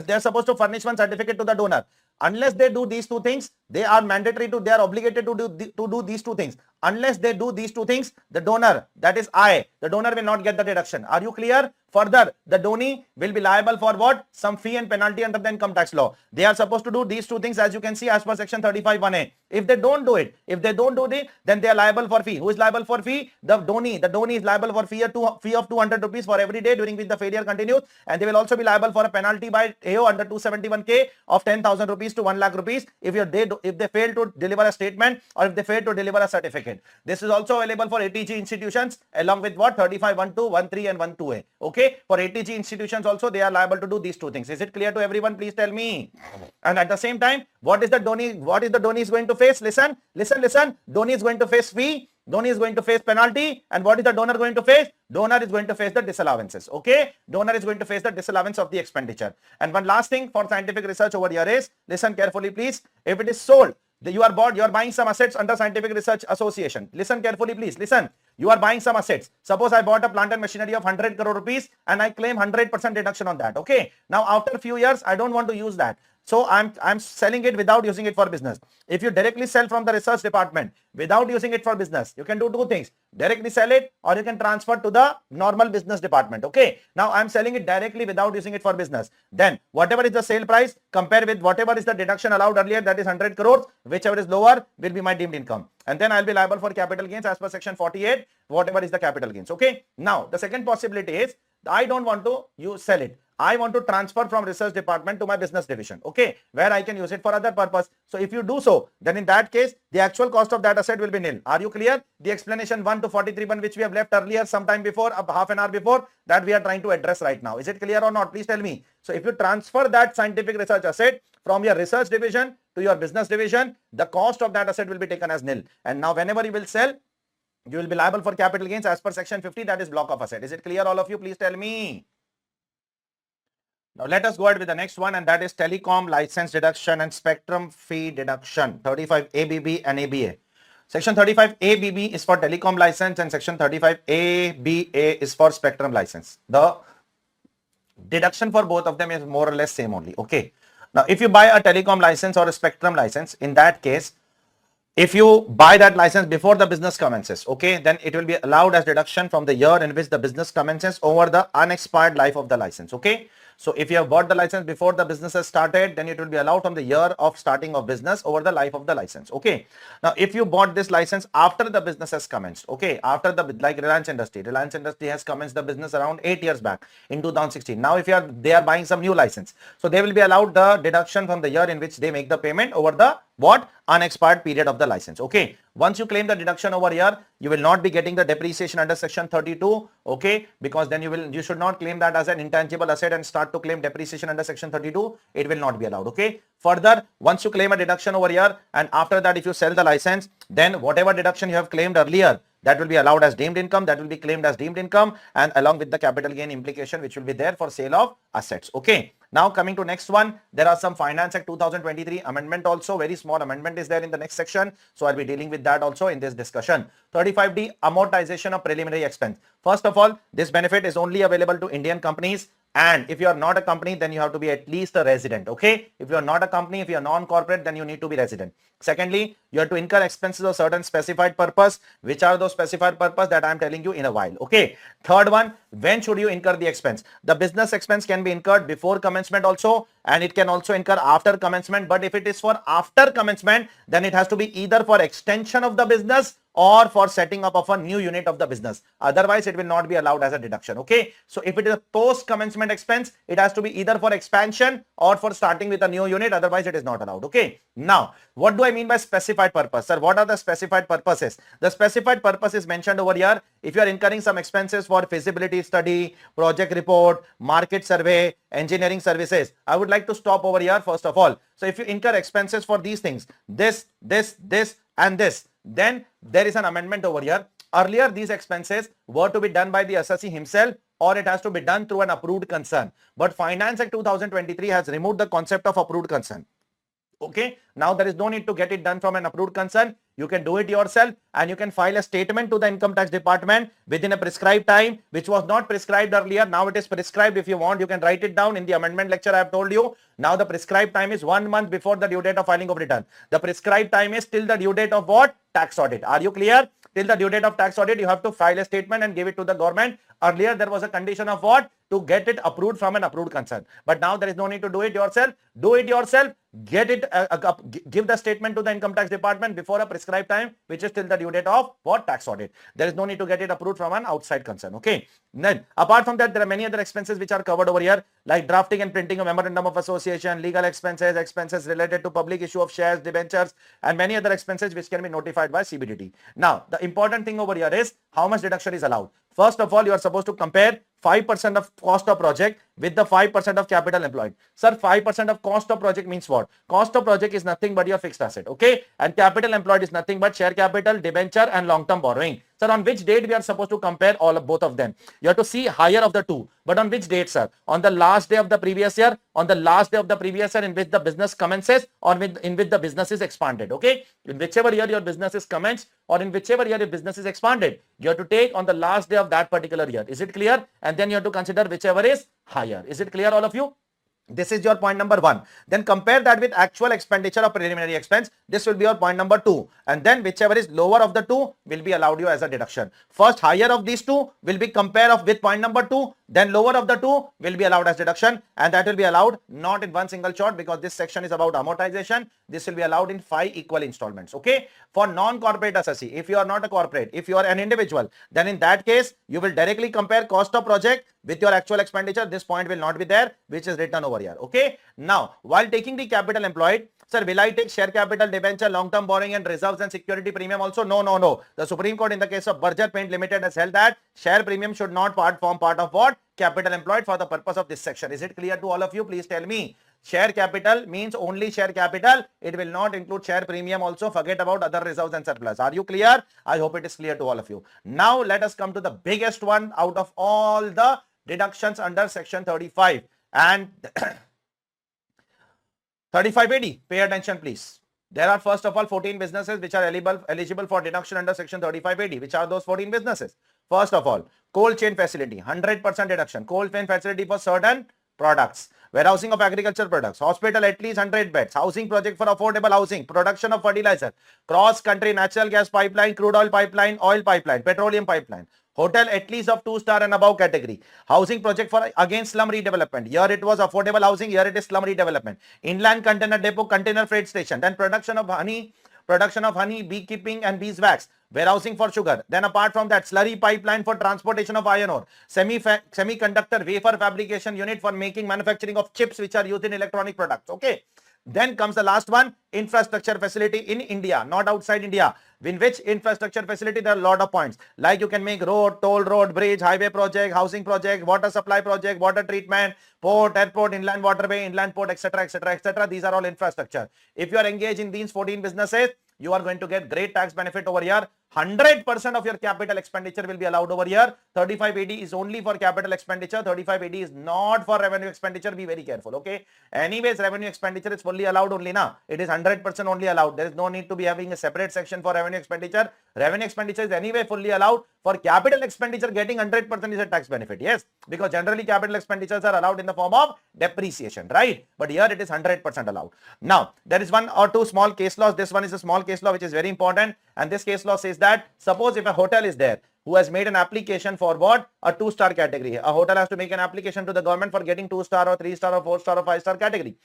They are supposed to furnish one certificate to the donor. Unless they do these 2 things, they are obligated to do these 2 things. Unless they do these 2 things, the donor, that is the donor will not get the deduction. Are you clear? Further, the donee will be liable for what? Some fee and penalty under the income tax law. They are supposed to do these 2 things, as you can see, as per section 35(1)(a). If they don't do it, then they are liable for fee. Who is liable for fee? The donee. The donee is liable for fee of 200 rupees for every day during which the failure continues, and they will also be liable for a penalty by AO under 271K of 10,000 rupees to 1 lakh rupees if they fail to deliver a statement or if they fail to deliver a certificate. This is also available for ATG institutions along with what? 35(1)(2), 1(3) and 1(2)(a). Okay. For ATG institutions also, they are liable to do these 2 things. Is it clear to everyone? Please tell me. And at the same time, what is the donee is going to face? Listen. Donee is going to face fee. Donee is going to face penalty. And what is the donor going to face? Donor is going to face the disallowances. Okay. Donor is going to face the disallowance of the expenditure. And one last thing for scientific research over here is, listen carefully please. If it is sold, you are buying some assets under Scientific Research Association. Listen carefully please. Listen. You are buying some assets. Suppose I bought a plant and machinery of 100 crore rupees and I claim 100% deduction on that. Okay. Now after a few years, I don't want to use that. So I'm selling it without using it for business. If you directly sell from the research department without using it for business, you can do 2 things. Directly sell it or you can transfer to the normal business department. Okay. Now I'm selling it directly without using it for business. Then whatever is the sale price, compare with whatever is the deduction allowed earlier, that is 100 crores, whichever is lower will be my deemed income. And then I'll be liable for capital gains as per section 48, whatever is the capital gains. Okay. Now the second possibility is, I don't want to sell it. I want to transfer from research department to my business division. Okay. Where I can use it for other purpose. So if you do so, then in that case, the actual cost of that asset will be nil. Are you clear? The explanation 1 to 43(1) which we have left earlier sometime before, half an hour before, that we are trying to address right now. Is it clear or not? Please tell me. So if you transfer that scientific research asset from your research division to your business division, the cost of that asset will be taken as nil. And now whenever you will sell, you will be liable for capital gains as per section 50, that is block of asset. Is it clear all of you? Please tell me. Now let us go ahead with the next one, and that is telecom license deduction and spectrum fee deduction, 35 ABB and ABA. Section 35 ABB is for telecom license and section 35 ABA is for spectrum license. The deduction for both of them is more or less same only. Okay. Now if you buy a telecom license or a spectrum license, in that case, if you buy that license before the business commences, okay, then it will be allowed as deduction from the year in which the business commences over the unexpired life of the license. Okay. So if you have bought the license before the business has started, then it will be allowed from the year of starting of business over the life of the license. Okay. Now, if you bought this license after the business has commenced, okay, after like Reliance Industry has commenced the business around 8 years back in 2016. Now, if they are buying some new license, so they will be allowed the deduction from the year in which they make the payment over the unexpired period of the license. Okay. Once you claim the deduction over here, you will not be getting the depreciation under section 32. Okay. Because then you should not claim that as an intangible asset and start to claim depreciation under section 32. It will not be allowed. Okay. Further, once you claim a deduction over here and after that, if you sell the license, then whatever deduction you have claimed earlier, that will be allowed as deemed income, that will be claimed as deemed income, and along with the capital gain implication which will be there for sale of assets. Okay. Now coming to next one, there are some Finance Act 2023 amendment also, very small amendment is there in the next section. So I'll be dealing with that also in this discussion. 35D, amortization of preliminary expense. First of all, this benefit is only available to Indian companies. And if you are not a company, then you have to be at least a resident. Okay. If you are not a company, if you are non-corporate, then you need to be resident. Secondly, you have to incur expenses of certain specified purpose. Which are those specified purpose that I am telling you in a while. Okay. Third one, when should you incur the expense? The business expense can be incurred before commencement also, and it can also incur after commencement. But if it is for after commencement, then it has to be either for extension of the business or for setting up of a new unit of the business. Otherwise, it will not be allowed as a deduction. Okay. So if it is a post commencement expense, it has to be either for expansion or for starting with a new unit. Otherwise, it is not allowed. Okay. Now, what do I mean by specified purpose? Sir, what are the specified purposes? The specified purpose is mentioned over here. If you are incurring some expenses for feasibility study, project report, market survey, engineering services, I would like to stop over here first of all. So if you incur expenses for these things, this, and this, then there is an amendment over here. Earlier, these expenses were to be done by the assessee himself, or it has to be done through an approved concern. But Finance Act 2023 has removed the concept of approved concern. Okay. Now there is no need to get it done from an approved concern. You can do it yourself, and you can file a statement to the income tax department within a prescribed time, which was not prescribed earlier. Now it is prescribed. If you want, you can write it down in the amendment lecture. I have told you. Now the prescribed time is 1 month before the due date of filing of return. The prescribed time is till the due date of what? Tax audit. Are you clear? Till the due date of tax audit, you have to file a statement and give it to the government. Earlier, there was a condition of what? To get it approved from an approved concern. But now there is no need to do it yourself. Do it yourself. Get it, give the statement to the income tax department before a prescribed time, which is till the due date of what? Tax audit. There is no need to get it approved from an outside concern. Okay. Then apart from that, there are many other expenses which are covered over here, like drafting and printing a memorandum of association, legal expenses, expenses related to public issue of shares, debentures, and many other expenses which can be notified by CBDT. Now, the important thing over here is how much deduction is allowed. First of all, you are supposed to compare 5% of cost of project with the 5% of capital employed. Sir, 5% of cost of project means what? Cost of project is nothing but your fixed asset. Okay. And capital employed is nothing but share capital, debenture, and long-term borrowing. Sir, on which date we are supposed to compare both of them? You have to see higher of the two. But on which date, sir? On the last day of the previous year, on the last day of the previous year in which the business commences, or in which the business is expanded. Okay. In whichever year your business is commenced, or in whichever year your business is expanded, you have to take on the last day of that particular year. Is it clear? And then you have to consider whichever is higher. Is it clear, all of you? This is your point number 1. Then compare that with actual expenditure of preliminary expense. This will be your point number 2. And then whichever is lower of the two will be allowed you as a deduction. First, higher of these two will be compared with point number 2. Then lower of the two will be allowed as deduction. And that will be allowed not in one single shot, because this section is about amortization. This will be allowed in 5 equal installments. Okay. For non-corporate assessee, if you are not a corporate, if you are an individual, then in that case, you will directly compare cost of project with your actual expenditure. This point will not be there, which is written over here. Okay. Now, while taking the capital employed, sir, will I take share capital, debenture, long-term borrowing, and reserves and security premium also? No, no, no. The Supreme Court in the case of Berger Paint Limited has held that share premium should not form part of what? Capital employed for the purpose of this section. Is it clear to all of you? Please tell me. Share capital means only share capital. It will not include share premium also. Forget about other reserves and surplus. Are you clear? I hope it is clear to all of you. Now let us come to the biggest one out of all the deductions under section 35 and 35AD. Pay attention, please. There are first of all 14 businesses which are eligible for deduction under section 35AD. Which are those 14 businesses? First of all, cold chain facility, 100% deduction. Cold chain facility for certain products. Warehousing of agriculture products. Hospital at least 100 beds. Housing project for affordable housing. Production of fertilizer. Cross-country natural gas pipeline, crude oil pipeline, petroleum pipeline. Hotel at least of 2-star and above category. Housing project for again slum redevelopment. Here it was affordable housing. Here it is slum redevelopment. Inland container depot, container freight station. Then production of honey, beekeeping and beeswax. Warehousing for sugar. Then apart from that, slurry pipeline for transportation of iron ore. Semiconductor wafer fabrication unit for manufacturing of chips which are used in electronic products. Okay. Then comes the last one, infrastructure facility in India, not outside India. In which infrastructure facility, there are a lot of points. Like you can make road, toll road, bridge, highway project, housing project, water supply project, water treatment, port, airport, inland waterway, inland port, etc., etc., etc. These are all infrastructure. If you are engaged in these 14 businesses, you are going to get great tax benefit over here. 100% of your capital expenditure will be allowed over here. 3580 is only for capital expenditure. 3580 is not for revenue expenditure. Be very careful. Okay. Anyways, revenue expenditure is fully allowed only now. It is 100% only allowed. There is no need to be having a separate section for revenue expenditure. Revenue expenditure is anyway fully allowed. For capital expenditure, getting 100% is a tax benefit. Yes, because generally capital expenditures are allowed in the form of depreciation, right? But here it is 100% allowed. Now, there is one or two small case laws. This one is a small case law which is very important. And this case law says that suppose if a hotel is there who has made an application for what? A 2-star category. A hotel has to make an application to the government for getting 2-star or 3-star or 4-star or 5-star category.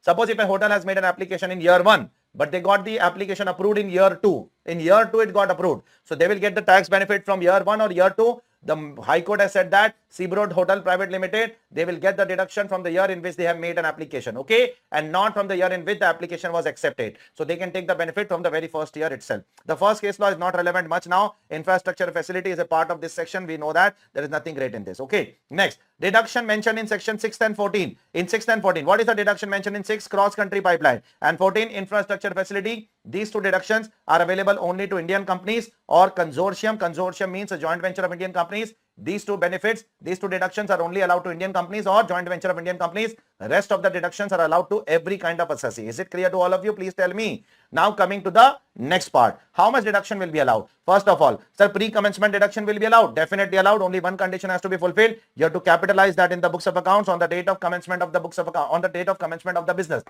Suppose if a hotel has made an application in year 1, but they got the application approved in year 2. In year 2, it got approved. So they will get the tax benefit from year 1 or year 2. The High Court has said that Seaboard Hotel Private Limited, they will get the deduction from the year in which they have made an application, okay, and not from the year in which the application was accepted. So they can take the benefit from the very first year itself. The first case law is not relevant much now. Infrastructure facility is a part of this section. We know that there is nothing great in this. Okay, next, deduction mentioned in section 6 and 14. In 6 and 14, what is the deduction mentioned in 6? Cross-country pipeline, and 14, infrastructure facility. These two deductions are available only to Indian companies or consortium. Consortium means a joint venture of Indian companies. These two benefits, these two deductions are only allowed to Indian companies or joint venture of Indian companies. The rest of the deductions are allowed to every kind of assessee. Is it clear to all of you? Please tell me. Now coming to the next part. How much deduction will be allowed? First of all, sir, pre-commencement deduction will be allowed. Definitely allowed. Only one condition has to be fulfilled. You have to capitalize that in the books of accounts on the date of commencement of the books of account, on the date of commencement of the business.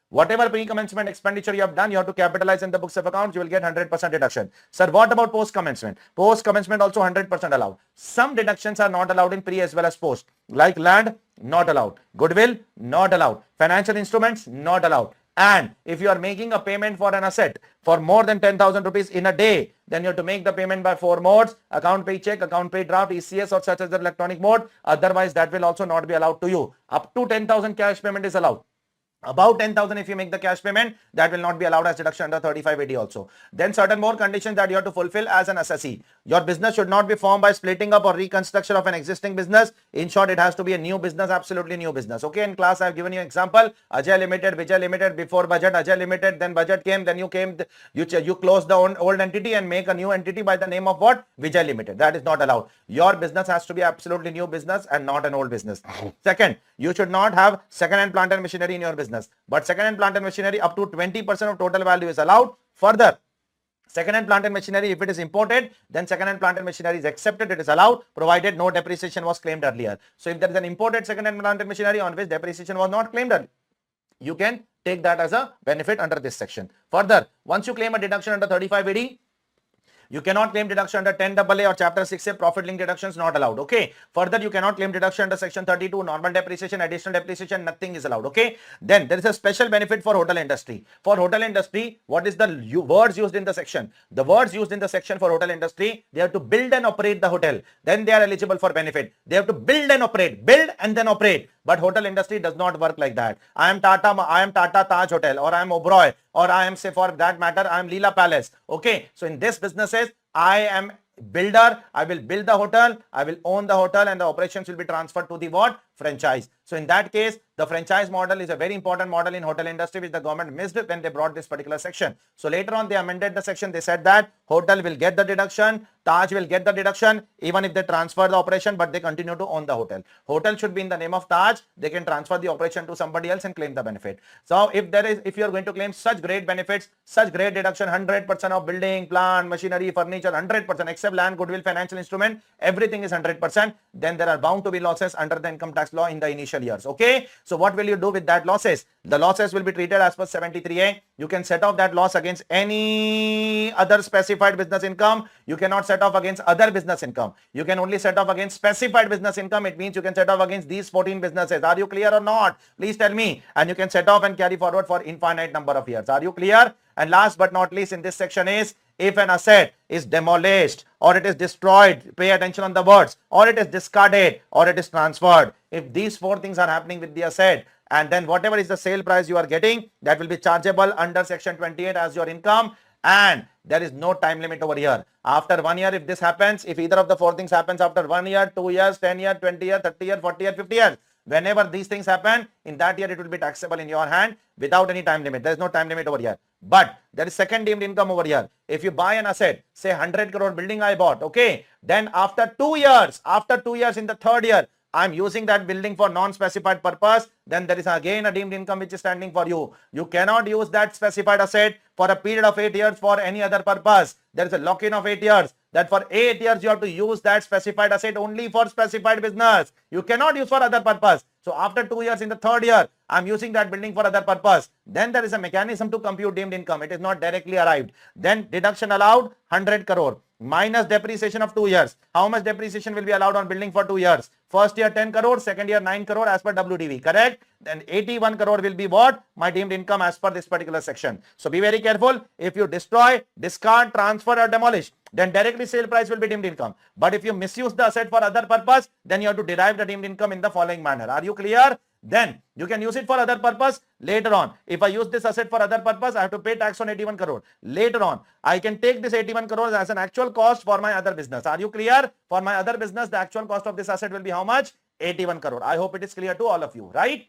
Whatever pre-commencement expenditure you have done, you have to capitalize in the books of accounts. You will get 100% deduction. Sir, what about post-commencement? Post-commencement also 100% allowed. Some deductions are not allowed in pre as well as post. Like land, not allowed. Goodwill, not allowed. Financial instruments, not allowed. And if you are making a payment for an asset for more than 10,000 rupees in a day, then you have to make the payment by 4 modes: account pay check, account pay draft, ECS or such as the electronic mode. Otherwise, that will also not be allowed to you. Up to 10,000 cash payment is allowed. About 10,000 if you make the cash payment, that will not be allowed as deduction under 3580 also. Then certain more conditions that you have to fulfill as an assessee. Your business should not be formed by splitting up or reconstruction of an existing business. In short, it has to be a new business, absolutely new business. Okay, in class I have given you example. Ajay Limited, Vijay Limited, before budget, Ajay Limited, then budget came, then you closed the old entity and make a new entity by the name of what? Vijay Limited. That is not allowed. Your business has to be absolutely new business and not an old business. Second, you should not have second-hand plant and machinery in your business. But second-hand plant and machinery up to 20% of total value is allowed. Further, second-hand plant and machinery, if it is imported, then second-hand plant and machinery is accepted. It is allowed, provided no depreciation was claimed earlier. So if there is an imported second-hand plant and machinery on which depreciation was not claimed earlier, you can take that as a benefit under this section. Further, once you claim a deduction under 3580, you cannot claim deduction under 10AA or chapter 6A, profit link deductions not allowed. Okay. Further, you cannot claim deduction under section 32, normal depreciation, additional depreciation, nothing is allowed. Okay. Then there is a special benefit for hotel industry. For hotel industry, what is the words used in the section? The words used in the section for hotel industry, they have to build and operate the hotel. Then they are eligible for benefit. They have to build and operate, build and then operate. But hotel industry does not work like that. I am Tata Taj Hotel, or I am Oberoi, or I am, say for that matter, I am Leela Palace. Okay. So in this businesses, I am builder. I will build the hotel. I will own the hotel, and the operations will be transferred to the what? Franchise. So in that case, the franchise model is a very important model in hotel industry, which the government missed when they brought this particular section. So later on, they amended the section. They said that hotel will get the deduction, Taj will get the deduction, even if they transfer the operation, but they continue to own the hotel. Hotel should be in the name of Taj. They can transfer the operation to somebody else and claim the benefit. So if you are going to claim such great benefits, such great deduction, 100% of building, plant, machinery, furniture, 100%, except land, goodwill, financial instrument, everything is 100%, then there are bound to be losses under the income tax law in the initial years. Okay. So what will you do with that losses? The losses will be treated as per 73A. You can set off that loss against any other specified business income. You cannot set off against other business income. You can only set off against specified business income. It means you can set off against these 14 businesses. Are you clear or not? Please tell me. And you can set off and carry forward for infinite number of years. Are you clear? And last but not least in this section is, if an asset is demolished or it is destroyed, pay attention on the words, or it is discarded or it is transferred. If these 4 things are happening with the asset, and then whatever is the sale price you are getting, that will be chargeable under section 28 as your income, and there is no time limit over here. After 1 year, if this happens, if either of the 4 things happens after 1 year, 2 years, 10 years, 20 years, 30 years, 40 years, 50 years, Whenever these things happen, in that year it will be taxable in your hand without any time limit. There is no time limit over here. But there is second deemed income over here. If you buy an asset, say 100 crore building I bought, okay, then after 2 years in the third year, I'm using that building for non-specified purpose, then there is again a deemed income which is standing for you. You cannot use that specified asset for a period of 8 years for any other purpose. There is a lock-in of 8 years. That for 8 years you have to use that specified asset only for specified business. You cannot use for other purpose. So after 2 years in the third year, I'm using that building for other purpose. Then there is a mechanism to compute deemed income. It is not directly arrived. Then deduction allowed 100 crore minus depreciation of 2 years. How much depreciation will be allowed on building for 2 years? First year 10 crore, second year 9 crore as per WDV, correct? Then 81 crore will be what? My deemed income as per this particular section. So be very careful. If you destroy, discard, transfer or demolish, then directly sale price will be deemed income. But if you misuse the asset for other purpose, then you have to derive the deemed income in the following manner. Are you clear? Then you can use it for other purpose later on. If I use this asset for other purpose, I have to pay tax on 81 crore. Later on, I can take this 81 crore as an actual cost for my other business. Are you clear? For my other business, the actual cost of this asset will be how much? 81 crore. I hope it is clear to all of you, right?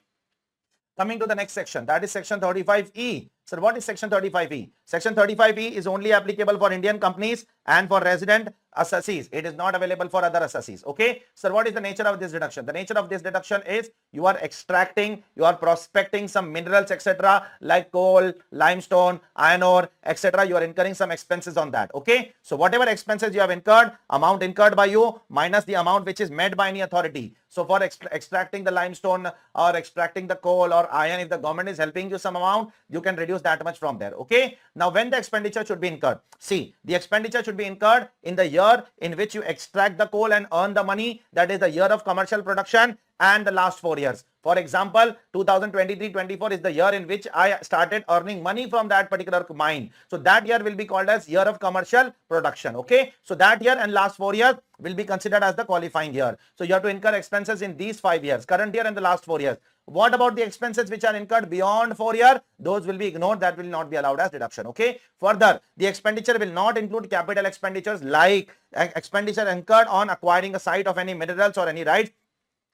Coming to the next section, that is section 35E. Sir, what is section 35E? Section 35E is only applicable for Indian companies and for resident assessees. It is not available for other assessees. Okay. Sir, what is the nature of this deduction? The nature of this deduction is you are extracting, you are prospecting some minerals, etc. like coal, limestone, iron ore, etc. You are incurring some expenses on that. Okay. So whatever expenses you have incurred, amount incurred by you minus the amount which is made by any authority. So for extracting the limestone or extracting the coal or iron, if the government is helping you some amount, you can reduce that much from there. Okay. Now when the expenditure should be incurred? See, the expenditure should be incurred in the year in which you extract the coal and earn the money. That is the year of commercial production and the last 4 years. For example, 2023-24 is the year in which I started earning money from that particular mine. So that year will be called as year of commercial production. Okay. So that year and last 4 years will be considered as the qualifying year. So you have to incur expenses in these 5 years, current year and the last 4 years. What about the expenses which are incurred beyond 4 years? Those will be ignored. That will not be allowed as deduction. Okay. Further, the expenditure will not include capital expenditures like expenditure incurred on acquiring a site of any minerals or any rights,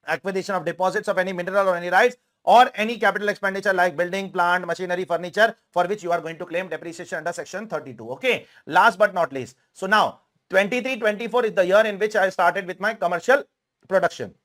acquisition of deposits of any mineral or any rights, or any capital expenditure like building, plant, machinery, furniture, for which you are going to claim depreciation under section 32. Okay. Last but not least. So now 23-24 is the year in which I started with my commercial production.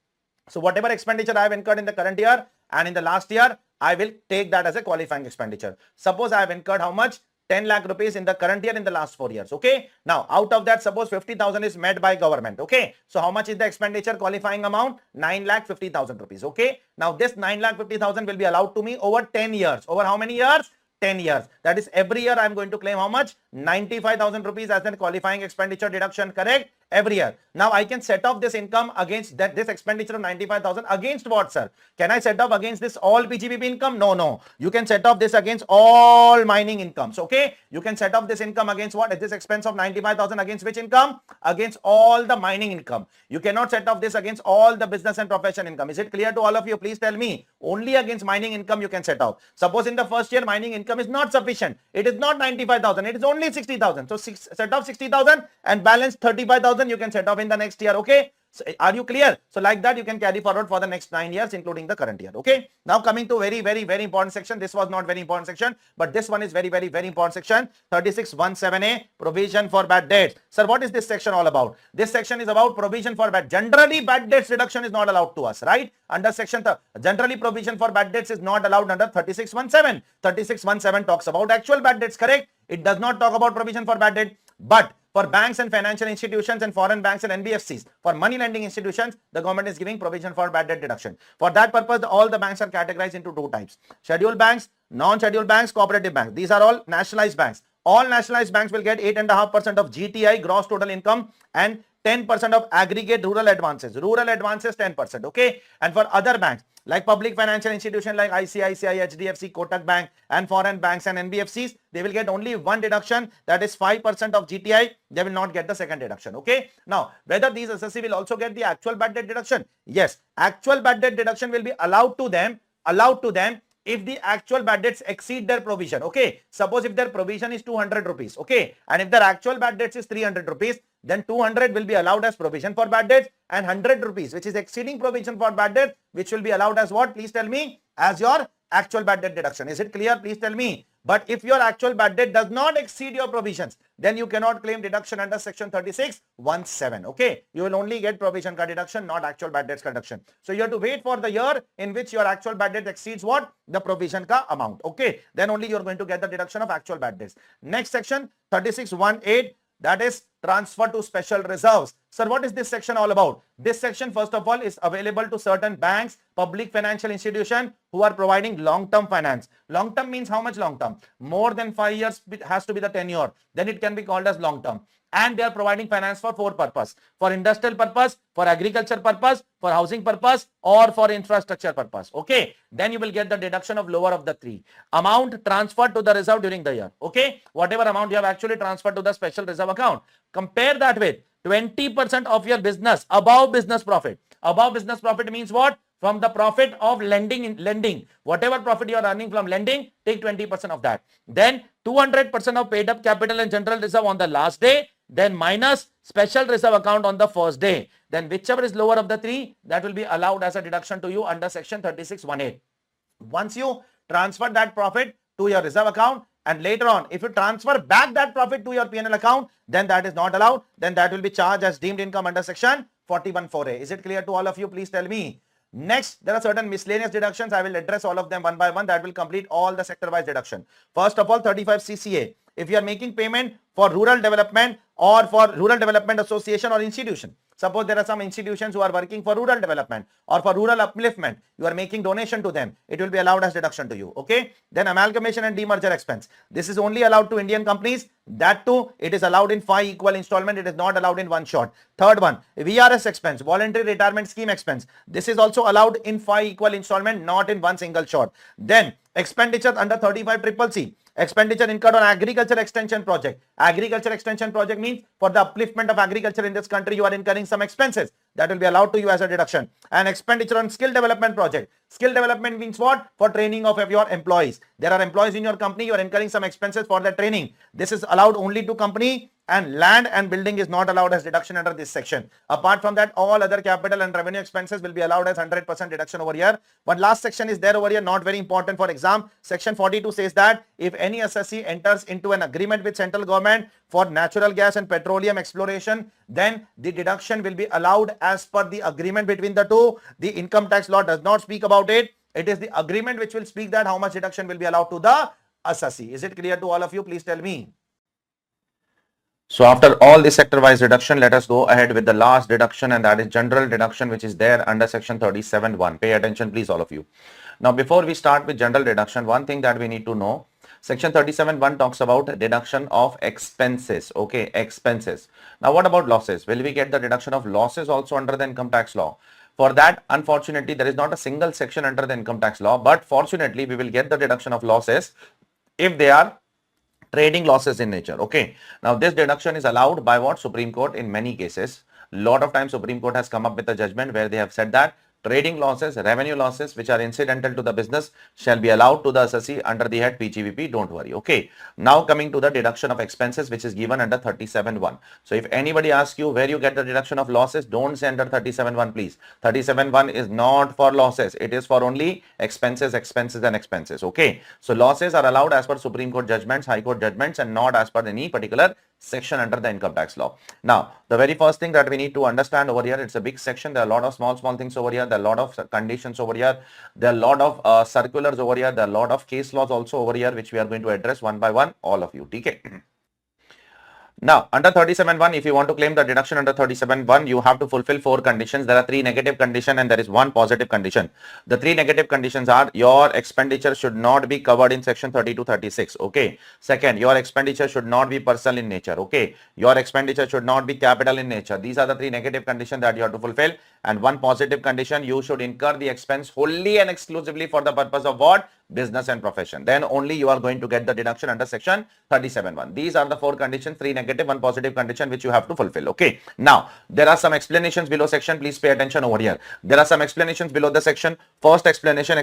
So whatever expenditure I have incurred in the current year and in the last year, I will take that as a qualifying expenditure. Suppose I have incurred how much? 10 lakh rupees in the current year in the last 4 years. Okay. Now out of that, suppose 50,000 is made by government. Okay. So how much is the expenditure qualifying amount? 9,50,000 rupees. Okay. Now this 9,50,000 will be allowed to me over 10 years. Over how many years? 10 years. That is every year I am going to claim how much? 95,000 rupees as a qualifying expenditure deduction, correct? Every year. Now I can set off this income against that, this expenditure of 95,000 against what, sir? Can I set off against this all PGBP income? No, no. You can set off this against all mining incomes. Okay. You can set off this income against what? This expense of 95,000 against which income? Against all the mining income. You cannot set off this against all the business and profession income. Is it clear to all of you? Please tell me. Only against mining income you can set off. Suppose in the first year mining income is not sufficient. It is not 95,000. It is only 60,000. So set off 60,000 and balance 35,000 you can set off in the next year. Okay. So are you clear? So like that you can carry forward for the next 9 years including the current year. Okay. Now coming to very important section. This was not very important section, but this one is very important section. 36(1)(7)(a) provision for bad debts. Sir, what is this section all about? This section is about provision for bad. Generally bad debts reduction is not allowed to us, right? Under section generally provision for bad debts is not allowed under 36(1)(7). 36(1)(7) talks about actual bad debts, correct? It does not talk about provision for bad debt, but for banks and financial institutions and foreign banks and NBFCs, for money lending institutions, the government is giving provision for bad debt deduction. For that purpose, all the banks are categorized into 2 types. Scheduled banks, non-scheduled banks, cooperative banks. These are all nationalized banks. All nationalized banks will get 8.5% of GTI, gross total income, and 10% of aggregate rural advances. Rural advances 10%. Okay. And for other banks like public financial institutions like ICICI, HDFC, Kotak Bank, and foreign banks and NBFCs, they will get only one deduction, that is 5% of GTI. They will not get the second deduction. Okay. Now, whether these assessee will also get the actual bad debt deduction? Yes, actual bad debt deduction will be allowed to them if the actual bad debts exceed their provision. Okay. Suppose if their provision is 200 rupees. Okay. And if their actual bad debts is 300 rupees, then 200 will be allowed as provision for bad debts, and 100 rupees, which is exceeding provision for bad debt, which will be allowed as what? Please tell me, as your actual bad debt deduction. Is it clear? Please tell me. But if your actual bad debt does not exceed your provisions, then you cannot claim deduction under section 36(1)(7). Okay, you will only get provision ka deduction, not actual bad debts deduction. So you have to wait for the year in which your actual bad debt exceeds what? The provision ka amount. Okay, then only you are going to get the deduction of actual bad debts. Next section 36(1)(8), that is transfer to special reserves. Sir, what is this section all about? This section, first of all, is available to certain banks, public financial institutions who are providing long-term finance. Long-term means how much long-term? More than 5 years has to be the tenure. Then it can be called as long-term. And they are providing finance for 4 purposes: for industrial purpose, for agriculture purpose, for housing purpose, or for infrastructure purpose. Okay, then you will get the deduction of lower of the 3. Amount transferred to the reserve during the year. Okay, whatever amount you have actually transferred to the special reserve account, compare that with 20% of your business above business profit. Above business profit means what? From the profit of lending, whatever profit you are earning from lending, take 20% of that. Then 200% of paid up capital and general reserve on the last day, then minus special reserve account on the first day. Then whichever is lower of the 3, that will be allowed as a deduction to you under section 36(1)(8). Once you transfer that profit to your reserve account, and later on, if you transfer back that profit to your P&L account, then that is not allowed. Then that will be charged as deemed income under section 41(4)(a). Is it clear to all of you? Please tell me. Next, there are certain miscellaneous deductions. I will address all of them one by one. That will complete all the sector-wise deduction. First of all, 35 CCA. If you are making payment for rural development or for rural development association or institution, suppose there are some institutions who are working for rural development or for rural upliftment, you are making donation to them, it will be allowed as deduction to you. Okay, then amalgamation and demerger expense, this is only allowed to Indian companies. That too, it is allowed in 5 equal installment. It is not allowed in one shot. Third one, VRS expense, voluntary retirement scheme expense, this is also allowed in 5 equal installment, not in one single shot. Then expenditure under 35CCC, expenditure incurred on agriculture extension project. Agriculture extension project means for the upliftment of agriculture in this country, you are incurring some expenses, that will be allowed to you as a deduction. And expenditure on skill development project. Skill development means what? For training of your employees. There are employees in your company, you are incurring some expenses for their training. This is allowed only to company, and land and building is not allowed as deduction under this section. Apart from that, all other capital and revenue expenses will be allowed as 100% deduction over here. One last section is there over here, not very important for exam. Section 42 says that if any assessee enters into an agreement with central government for natural gas and petroleum exploration, then the deduction will be allowed as per the agreement between the two. The income tax law does not speak about it. It is the agreement which will speak that how much deduction will be allowed to the assessee. Is it clear to all of you? Please tell me. So after all this sector-wise deduction, let us go ahead with the last deduction, and that is general deduction, which is there under section 37(1). Pay attention, please, all of you. Now, before we start with general deduction, one thing that we need to know, section 37(1) talks about deduction of expenses. Okay, expenses. Now, what about losses? Will we get the deduction of losses also under the income tax law? For that, unfortunately, there is not a single section under the income tax law, but fortunately, we will get the deduction of losses if they are trading losses in nature. Okay, now this deduction is allowed by what? Supreme Court in many cases. Lot of times Supreme Court has come up with a judgment where they have said that trading losses, revenue losses which are incidental to the business shall be allowed to the assessee under the head PGBP. Don't worry. Okay, now coming to the deduction of expenses, which is given under 37(1). So if anybody asks you where you get the deduction of losses, don't say under 37(1), please. 37(1) is not for losses. It is for only expenses and expenses. Okay, so losses are allowed as per Supreme Court judgments, High Court judgments, and not as per any particular section under the income tax law. Now, the very first thing that we need to understand over here, it's a big section. There are a lot of small things over here. There are a lot of conditions over here. There are a lot of circulars over here. There are a lot of case laws also over here, which we are going to address one by one, all of you. Okay. Now, under 37(1), if you want to claim the deduction under 37(1), you have to fulfill 4 conditions. There are 3 negative conditions and there is 1 positive condition. The 3 negative conditions are your expenditure should not be covered in section 32-36. Okay. Second, your expenditure should not be personal in nature. Okay. Your expenditure should not be capital in nature. These are the 3 negative conditions that you have to fulfill. And 1 positive condition, you should incur the expense wholly and exclusively for the purpose of what? Business and profession. Then only you are going to get the deduction under section 37(1). These are the 4 conditions, 3 negative, 1 positive condition which you have to fulfill. Okay. Now, there are some explanations below section. Please pay attention over here. There are some explanations below the section. First explanation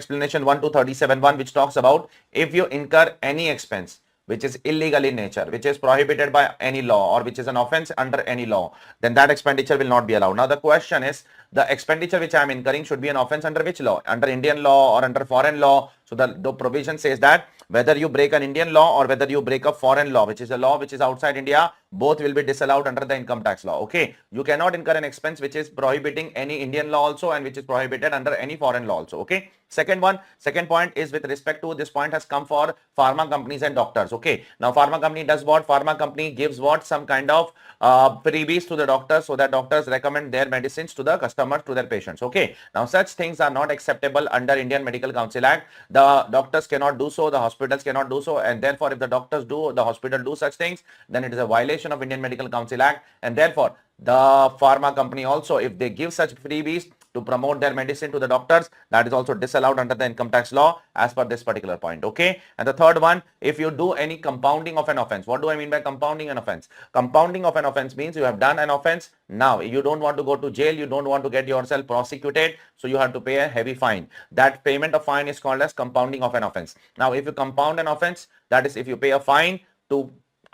1 to 37(1), which talks about if you incur any expense which is illegal in nature, which is prohibited by any law, or which is an offense under any law, then that expenditure will not be allowed. Now the question is, the expenditure which I am incurring should be an offense under which law? Under Indian law or under foreign law? So the provision says that whether you break an Indian law or whether you break a foreign law, which is a law which is outside India, both will be disallowed under the income tax law. Okay, you cannot incur an expense which is prohibiting any Indian law also and which is prohibited under any foreign law also. Okay, second point is with respect to this point has come for pharma companies and doctors. Okay, now pharma company does what? Pharma company gives what? Some kind of freebies to the doctors, so that doctors recommend their medicines to the customers, to their patients. Okay, now such things are not acceptable under Indian Medical Council Act. The doctors cannot do so, the hospitals cannot do so, and therefore if the doctors do, the hospital do such things, then it is a violation of Indian Medical Council Act, and therefore the pharma company also, if they give such freebies to promote their medicine to the doctors, that is also disallowed under the income tax law as per this particular point. Okay, and the third one, if you do any compounding of an offense. What do I mean by compounding an offense? Compounding of an offense means you have done an offense, now you don't want to go to jail, you don't want to get yourself prosecuted, so you have to pay a heavy fine. That payment of fine is called as compounding of an offense. Now if you compound an offense, that is if you pay a fine to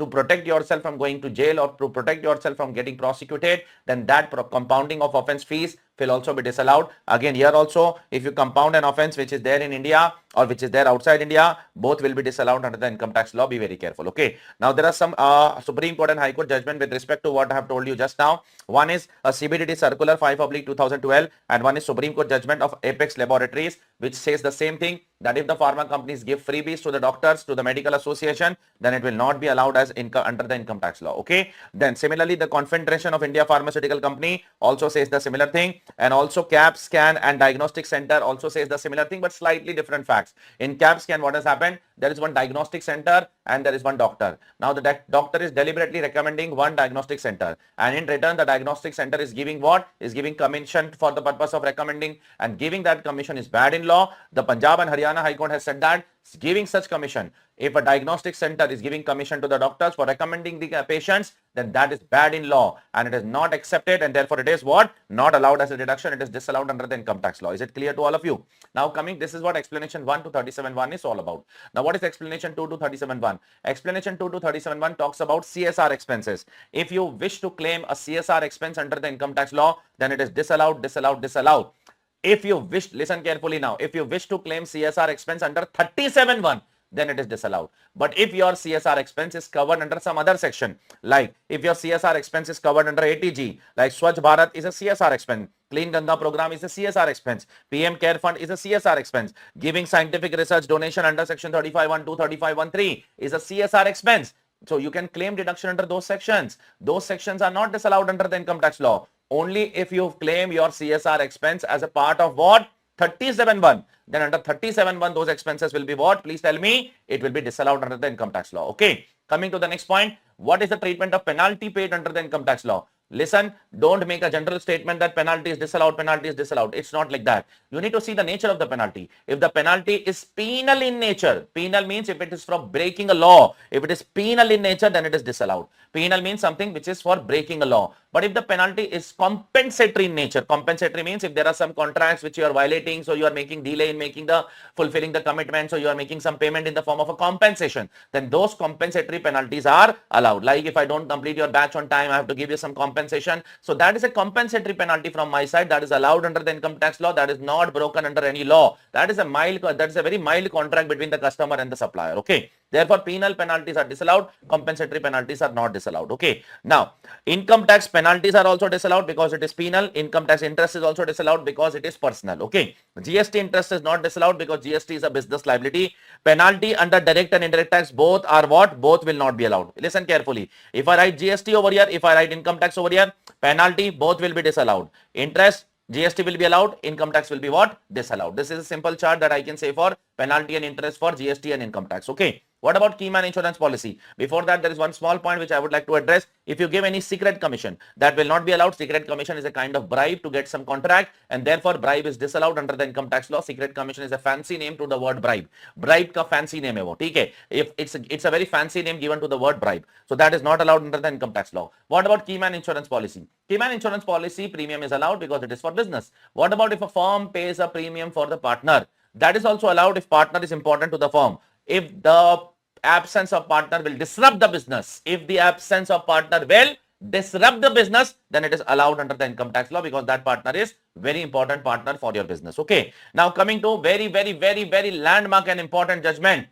protect yourself from going to jail or to protect yourself from getting prosecuted, then that compounding of offense fees will also be disallowed. Again, here also, if you compound an offense which is there in India or which is there outside India, both will be disallowed under the income tax law. Be very careful. Okay, now there are some Supreme Court and High Court judgment with respect to what I have told you just now. One is a CBDT circular 5/2012, and one is Supreme Court judgment of Apex Laboratories, which says the same thing, that if the pharma companies give freebies to the doctors, to the medical association, then it will not be allowed as income under the income tax law. Okay, then similarly the Confederation of India Pharmaceutical Company also says the similar thing, and also CAP Scan and Diagnostic Center also says the similar thing, but slightly different facts. In CAP Scan, what has happened? There is one diagnostic center and there is one doctor. Now the doctor is deliberately recommending one diagnostic center, and in return the diagnostic center is giving what? Is giving commission for the purpose of recommending, and giving that commission is bad in law. The Punjab and Haryana High Court has said that giving such commission, if a diagnostic center is giving commission to the doctors for recommending the patients, then that is bad in law and it is not accepted, and therefore it is what? Not allowed as a deduction. It is disallowed under the income tax law. Is it clear to all of you? Now coming, this is what explanation 1 to 37.1 is all about. Now what is explanation 2 to 37.1? Explanation 2 to 37.1 talks about CSR expenses. If you wish to claim a CSR expense under the income tax law, then it is disallowed, disallowed, disallowed. If you wish, listen carefully now, if you wish to claim CSR expense under 37.1, then it is disallowed. But if your CSR expense is covered under some other section, like if your CSR expense is covered under ATG, like Swachh Bharat is a CSR expense, Clean Ganga program is a CSR expense, PM Care Fund is a CSR expense, giving scientific research donation under section 35.1 to 35.13 is a CSR expense. So you can claim deduction under those sections. Those sections are not disallowed under the income tax law. Only if you claim your CSR expense as a part of what? 37.1. Then under 37.1, those expenses will be what? Please tell me. It will be disallowed under the income tax law. Okay. Coming to the next point. What is the treatment of penalty paid under the income tax law? Listen, don't make a general statement that penalty is disallowed, penalty is disallowed. It's not like that. You need to see the nature of the penalty. If the penalty is penal in nature, penal means if it is for breaking a law, if it is penal in nature, then it is disallowed. Penal means something which is for breaking a law. But if the penalty is compensatory in nature, compensatory means if there are some contracts which you are violating, so you are making delay in fulfilling the commitment, so you are making some payment in the form of a compensation, then those compensatory penalties are allowed. Like if I don't complete your batch on time, I have to give you some compensation. So that is a compensatory penalty from my side that is allowed under the income tax law. That is not broken under any law. That is a very mild contract between the customer and the supplier. Okay. Therefore, penal penalties are disallowed. Compensatory penalties are not disallowed. Okay. Now, income tax penalties are also disallowed because it is penal. Income tax interest is also disallowed because it is personal. Okay. GST interest is not disallowed because GST is a business liability. Penalty under direct and indirect tax, both are what? Both will not be allowed. Listen carefully. If I write GST over here, if I write income tax over here, penalty, both will be disallowed. Interest, GST will be allowed, income tax will be what? Disallowed. This is a simple chart that I can say for penalty and interest for GST and income tax. Okay. What about key man insurance policy? Before that, there is one small point which I would like to address. If you give any secret commission, that will not be allowed. Secret commission is a kind of bribe to get some contract, and therefore bribe is disallowed under the income tax law. Secret commission is a fancy name to the word bribe. Bribe ka fancy name hai wo. Okay. If it's a very fancy name given to the word bribe. So that is not allowed under the income tax law. What about key man insurance policy? Key man insurance policy premium is allowed because it is for business. What about if a firm pays a premium for the partner? That is also allowed if partner is important to the firm. If the absence of partner will disrupt the business. If the absence of partner will disrupt the business, then it is allowed under the income tax law, because that partner is very important partner for your business. Okay. Now coming to very landmark and important judgment.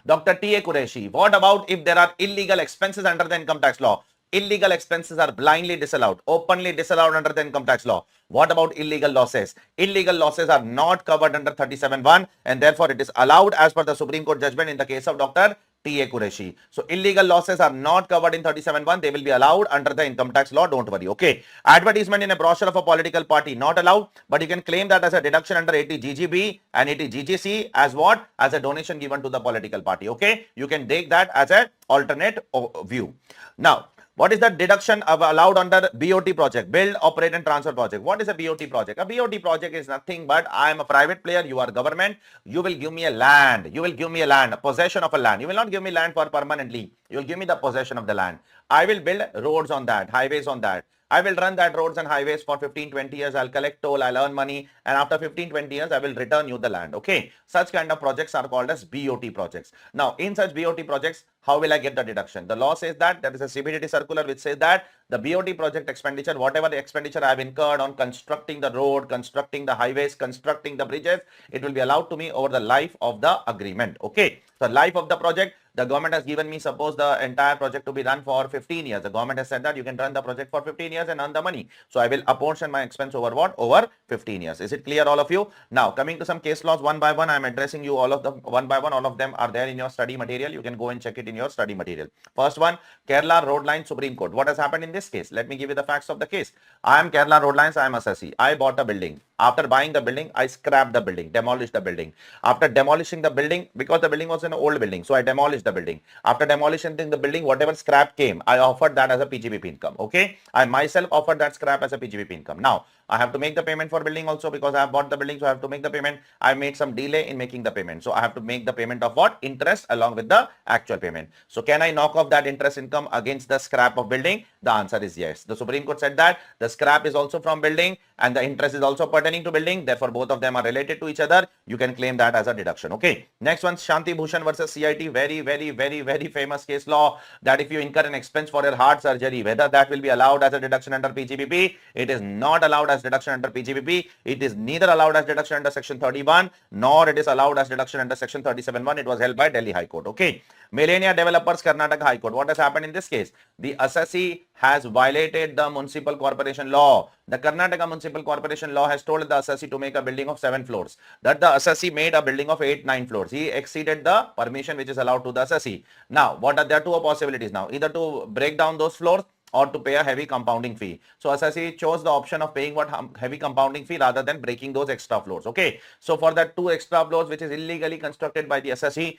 Dr. T.A. Qureshi, what about if there are illegal expenses under the income tax law? Illegal expenses are blindly disallowed, openly disallowed under the income tax law. What about illegal losses? Illegal losses are not covered under 37(1), and therefore it is allowed as per the Supreme Court judgment in the case of Dr. T.A. Qureshi. So illegal losses are not covered in 37(1). They will be allowed under the income tax law. Don't worry. Okay. Advertisement in a brochure of a political party not allowed, but you can claim that as a deduction under 80 GGB and 80 GGC as what? As a donation given to the political party. Okay. You can take that as an alternate view. Now, what is the deduction allowed under BOT project? Build, operate and transfer project. What is a BOT project? A BOT project is nothing but I am a private player, you are government, you will give me a land, a possession of a land. You will not give me land for permanently, you will give me the possession of the land. I will build roads on that, highways on that. I will run that roads and highways for 15-20 years. I'll collect toll, I'll earn money, and after 15-20 years, I will return you the land. Okay. Such kind of projects are called as BOT projects. Now, in such BOT projects, how will I get the deduction? The law says that there is a CBDT circular which says that the BOT project expenditure, whatever the expenditure I have incurred on constructing the road, constructing the highways, constructing the bridges, it will be allowed to me over the life of the agreement. Okay. So, life of the project, the government has given me, suppose the entire project to be run for 15 years. The government has said that you can run the project for 15 years and earn the money. So I will apportion my expense over what? Over 15 years. Is it clear, all of you? Now, coming to some case laws one by one, I am addressing you all of them one by one. All of them are there in your study material. You can go and check it in your study material. First one, Kerala Road Line Supreme Court. What has happened in this case? Let me give you the facts of the case. I am Kerala Road Lines. I am assessee. I bought a building. After buying the building, I scrapped the building, demolished the building. After demolishing the building, because the building was an old building, so I demolished the building. After demolishing the building, whatever scrap came, I offered that as a PGBP income. Okay, I myself offered that scrap as a PGBP income. Now, I have to make the payment for building also, because I have bought the building, so I have to make the payment. I made some delay in making the payment, so I have to make the payment of what? Interest along with the actual payment. So can I knock off that interest income against the scrap of building? The answer is yes. The Supreme Court said that the scrap is also from building and the interest is also pertaining to building. Therefore, both of them are related to each other. You can claim that as a deduction. Okay. Next one, Shanti Bhushan versus CIT. Very famous case law that if you incur an expense for your heart surgery, whether that will be allowed as a deduction under PGBP, it is not allowed as deduction under PGBP. It is neither allowed as deduction under section 31, nor it is allowed as deduction under section 37(1). It was held by Delhi High Court. Okay. Millennia Developers, Karnataka High Court. What has happened in this case? The assessee has violated the municipal corporation law. The Karnataka municipal corporation law has told the assessee to make a building of 7 floors. That the assessee made a building of 8-9 floors. He exceeded the permission which is allowed to the assessee. Now, what are there two possibilities now? Either to break down those floors or to pay a heavy compounding fee. So assessee chose the option of paying what? Heavy compounding fee rather than breaking those extra floors. Okay. So for that 2 extra floors which is illegally constructed by the assessee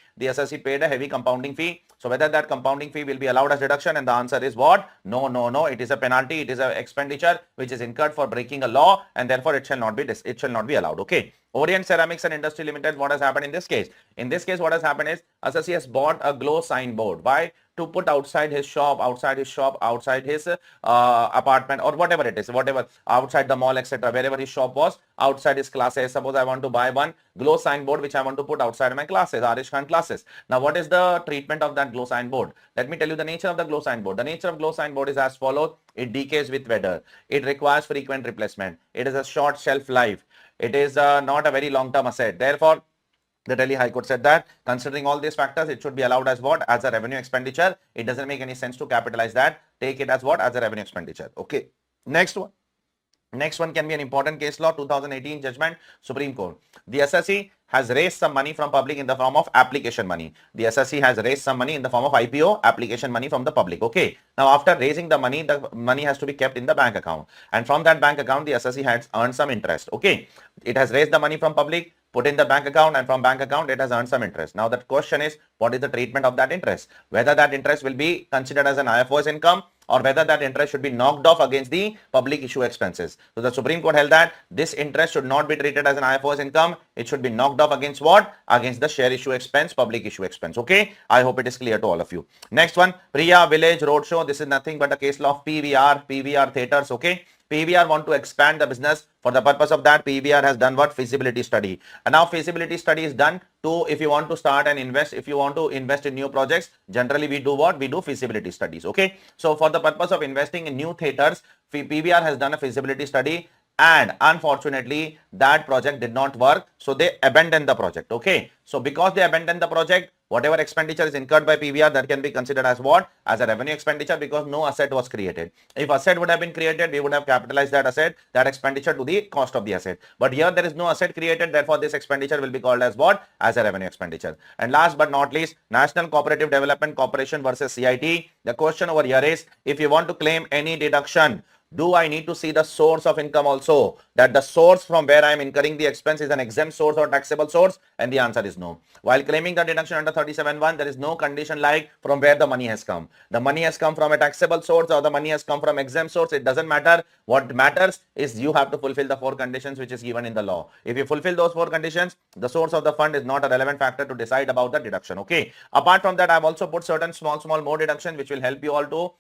paid a heavy compounding fee. So whether that compounding fee will be allowed as deduction, and the answer is what? No. It is a penalty. It is an expenditure which is incurred for breaking a law, and therefore it shall not be allowed. Okay. Orient Ceramics and Industry Limited, what has happened in this case? In this case, what has happened is assessee has bought a glow signboard. Why? To put outside his shop, outside his apartment, or whatever it is, whatever, outside the mall, etc., wherever his shop was, outside his classes. Suppose I want to buy one glow signboard which I want to put outside my classes, Aarish Khan classes. Now, what is the treatment of that glow signboard? Let me tell you the nature of the glow signboard. The nature of glow signboard is as follows. It decays with weather. It requires frequent replacement. It is a short shelf life. It is not a very long-term asset. Therefore, the Delhi High Court said that considering all these factors, it should be allowed as what? As a revenue expenditure. It doesn't make any sense to capitalize that. Take it as what? As a revenue expenditure. Okay. Next one. Next one can be an important case law, 2018 judgment, Supreme Court. The assessee has raised some money from public in the form of application money. The assessee has raised some money in the form of IPO, application money from the public. Okay. Now, after raising the money has to be kept in the bank account. And from that bank account, the assessee has earned some interest. Okay. It has raised the money from public, put in the bank account, and from bank account, it has earned some interest. Now, the question is, what is the treatment of that interest? Whether that interest will be considered as an IFO's income, or whether that interest should be knocked off against the public issue expenses. So the Supreme Court held that this interest should not be treated as an IFO's income. It should be knocked off against what? Against the share issue expense, public issue expense. Okay. I hope it is clear to all of you. Next one, Priya Village Roadshow. This is nothing but a case law of PVR theaters. Okay. PVR want to expand the business. For the purpose of that, PVR has done what? Feasibility study. And now feasibility study is done to, if you want to start and invest, if you want to invest in new projects, generally we do what? We do feasibility studies. Okay. So for the purpose of investing in new theaters, PVR has done a feasibility study, and unfortunately that project did not work, so they abandoned the project. Okay, so because they abandoned the project, whatever expenditure is incurred by PVR, that can be considered as what? As a revenue expenditure, because no asset was created. If asset would have been created, we would have capitalized that asset, that expenditure, to the cost of the asset. But here there is no asset created, therefore this expenditure will be called as what? As a revenue expenditure. And last but not least, National Cooperative Development Corporation versus CIT. The question over here is, if you want to claim any deduction, do I need to see the source of income also, that the source from where I am incurring the expense is an exempt source or taxable source? And the answer is no. While claiming the deduction under 37(1), there is no condition like from where the money has come. The money has come from a taxable source or the money has come from exempt source. It doesn't matter. What matters is you have to fulfill the 4 conditions which is given in the law. If you fulfill those 4 conditions, the source of the fund is not a relevant factor to decide about the deduction. Okay. Apart from that, I've also put certain small more deductions which will help you all to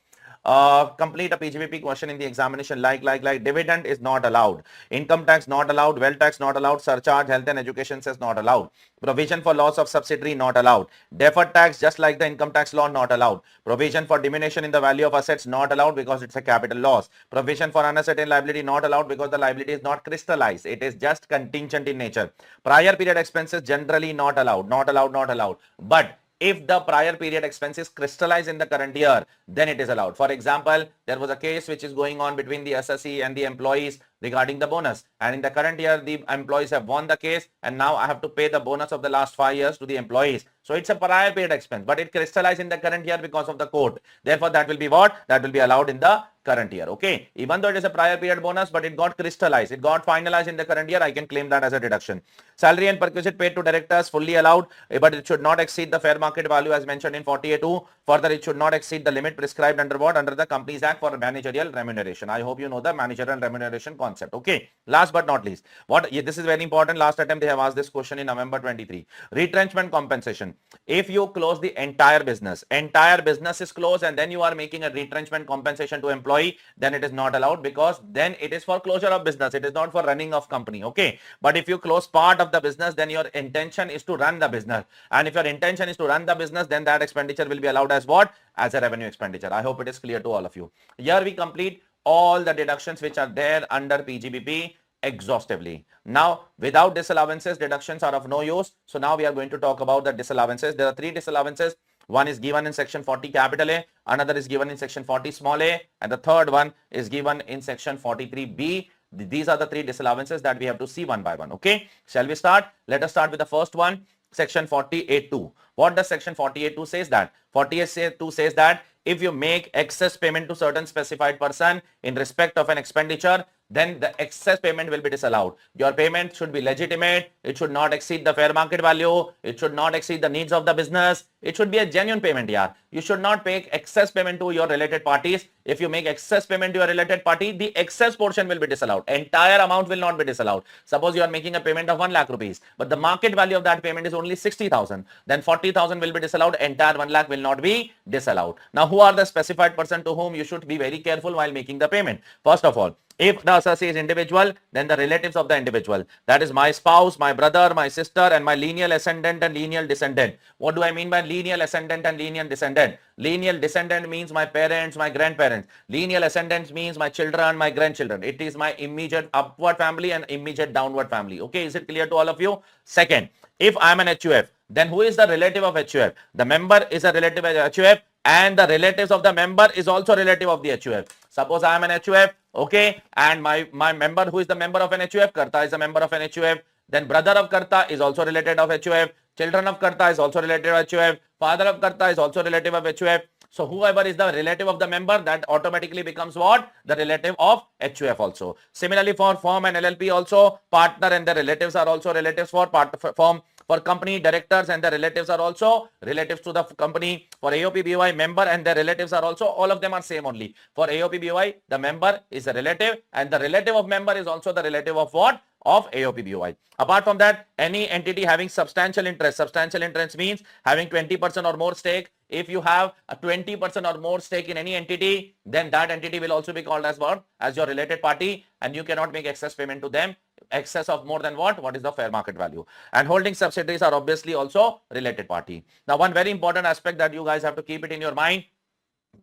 complete a PGBP question in the examination, like dividend is not allowed, income tax not allowed, wealth tax not allowed, surcharge, health and education cess not allowed, provision for loss of subsidiary not allowed, deferred tax just like the income tax law not allowed, provision for diminution in the value of assets not allowed because it's a capital loss, provision for unascertain liability not allowed because the liability is not crystallized, it is just contingent in nature, prior period expenses generally not allowed, but if the prior period expenses crystallize in the current year, then it is allowed. For example, there was a case which is going on between the SSE and the employees regarding the bonus. And in the current year, the employees have won the case, and now I have to pay the bonus of the last 5 years to the employees. So it's a prior period expense, but it crystallized in the current year because of the court. Therefore, that will be what? That will be allowed in the current year. Okay. Even though it is a prior period bonus, but it got crystallized, it got finalized in the current year, I can claim that as a deduction. Salary and perquisite paid to directors fully allowed, but it should not exceed the fair market value as mentioned in 48(2). Further, it should not exceed the limit prescribed under what? Under the Companies Act for managerial remuneration. I hope you know the managerial remuneration concept. Okay. Last but not least, this is very important. Last attempt they have asked this question in November 23. Retrenchment compensation. If you close the entire business is closed, and then you are making a retrenchment compensation to employee, then it is not allowed, because then it is for closure of business. It is not for running of company. Okay. But if you close part of the business, then your intention is to run the business. And if your intention is to run the business, then that expenditure will be allowed as what? As a revenue expenditure. I hope it is clear to all of you. Here we complete all the deductions which are there under PGBP exhaustively. Now, without disallowances, deductions are of no use. So now we are going to talk about the disallowances. There are 3 disallowances. One is given in section 40 capital A, another is given in section 40 small a, and the third one is given in section 43B. These are the 3 disallowances that we have to see one by one. Okay. Shall we start? Let us start with the first one, section 48(2). What does section 48(2) says that? 48(2) says that if you make excess payment to certain specified person in respect of an expenditure, then the excess payment will be disallowed. Your payment should be legitimate. It should not exceed the fair market value. It should not exceed the needs of the business. It should be a genuine payment here. You should not make excess payment to your related parties. If you make excess payment to your related party, the excess portion will be disallowed. Entire amount will not be disallowed. Suppose you are making a payment of 1 lakh rupees, but the market value of that payment is only 60,000. Then 40,000 will be disallowed. Entire 1 lakh will not be disallowed. Now, who are the specified person to whom you should be very careful while making the payment? First of all, if the assessee is individual, then the relatives of the individual, that is my spouse, my brother, my sister, and my lineal ascendant and lineal descendant. What do I mean by lineal ascendant and lineal descendant? Lineal descendant means my parents, my grandparents. Lineal ascendant means my children, my grandchildren. It is my immediate upward family and immediate downward family. Okay, is it clear to all of you? Second, if I am an HUF, then who is the relative of HUF? The member is a relative of HUF, and the relatives of the member is also relative of the HUF. Suppose I am an HUF, okay, and my member who is the member of an HUF, Karta is a member of an HUF, then brother of Karta is also related of HUF, children of Karta is also related of HUF, father of Karta is also relative of HUF. So whoever is the relative of the member, that automatically becomes what? The relative of HUF also. Similarly, for firm and LLP also, partner and the relatives are also relatives for firm. For company, directors and their relatives are also relatives to the company. For AOP BOI, member and their relatives are also, all of them are same only. For AOP BOI, the member is a relative, and the relative of member is also the relative of what? of AOPBOI. Apart from that, any entity having substantial interest means having 20% or more stake. If you have a 20% or more stake in any entity, then that entity will also be called as what? As your related party, and you cannot make excess payment to them. Excess of more than what? What is the fair market value? And holding subsidiaries are obviously also related party. Now, one very important aspect that you guys have to keep it in your mind,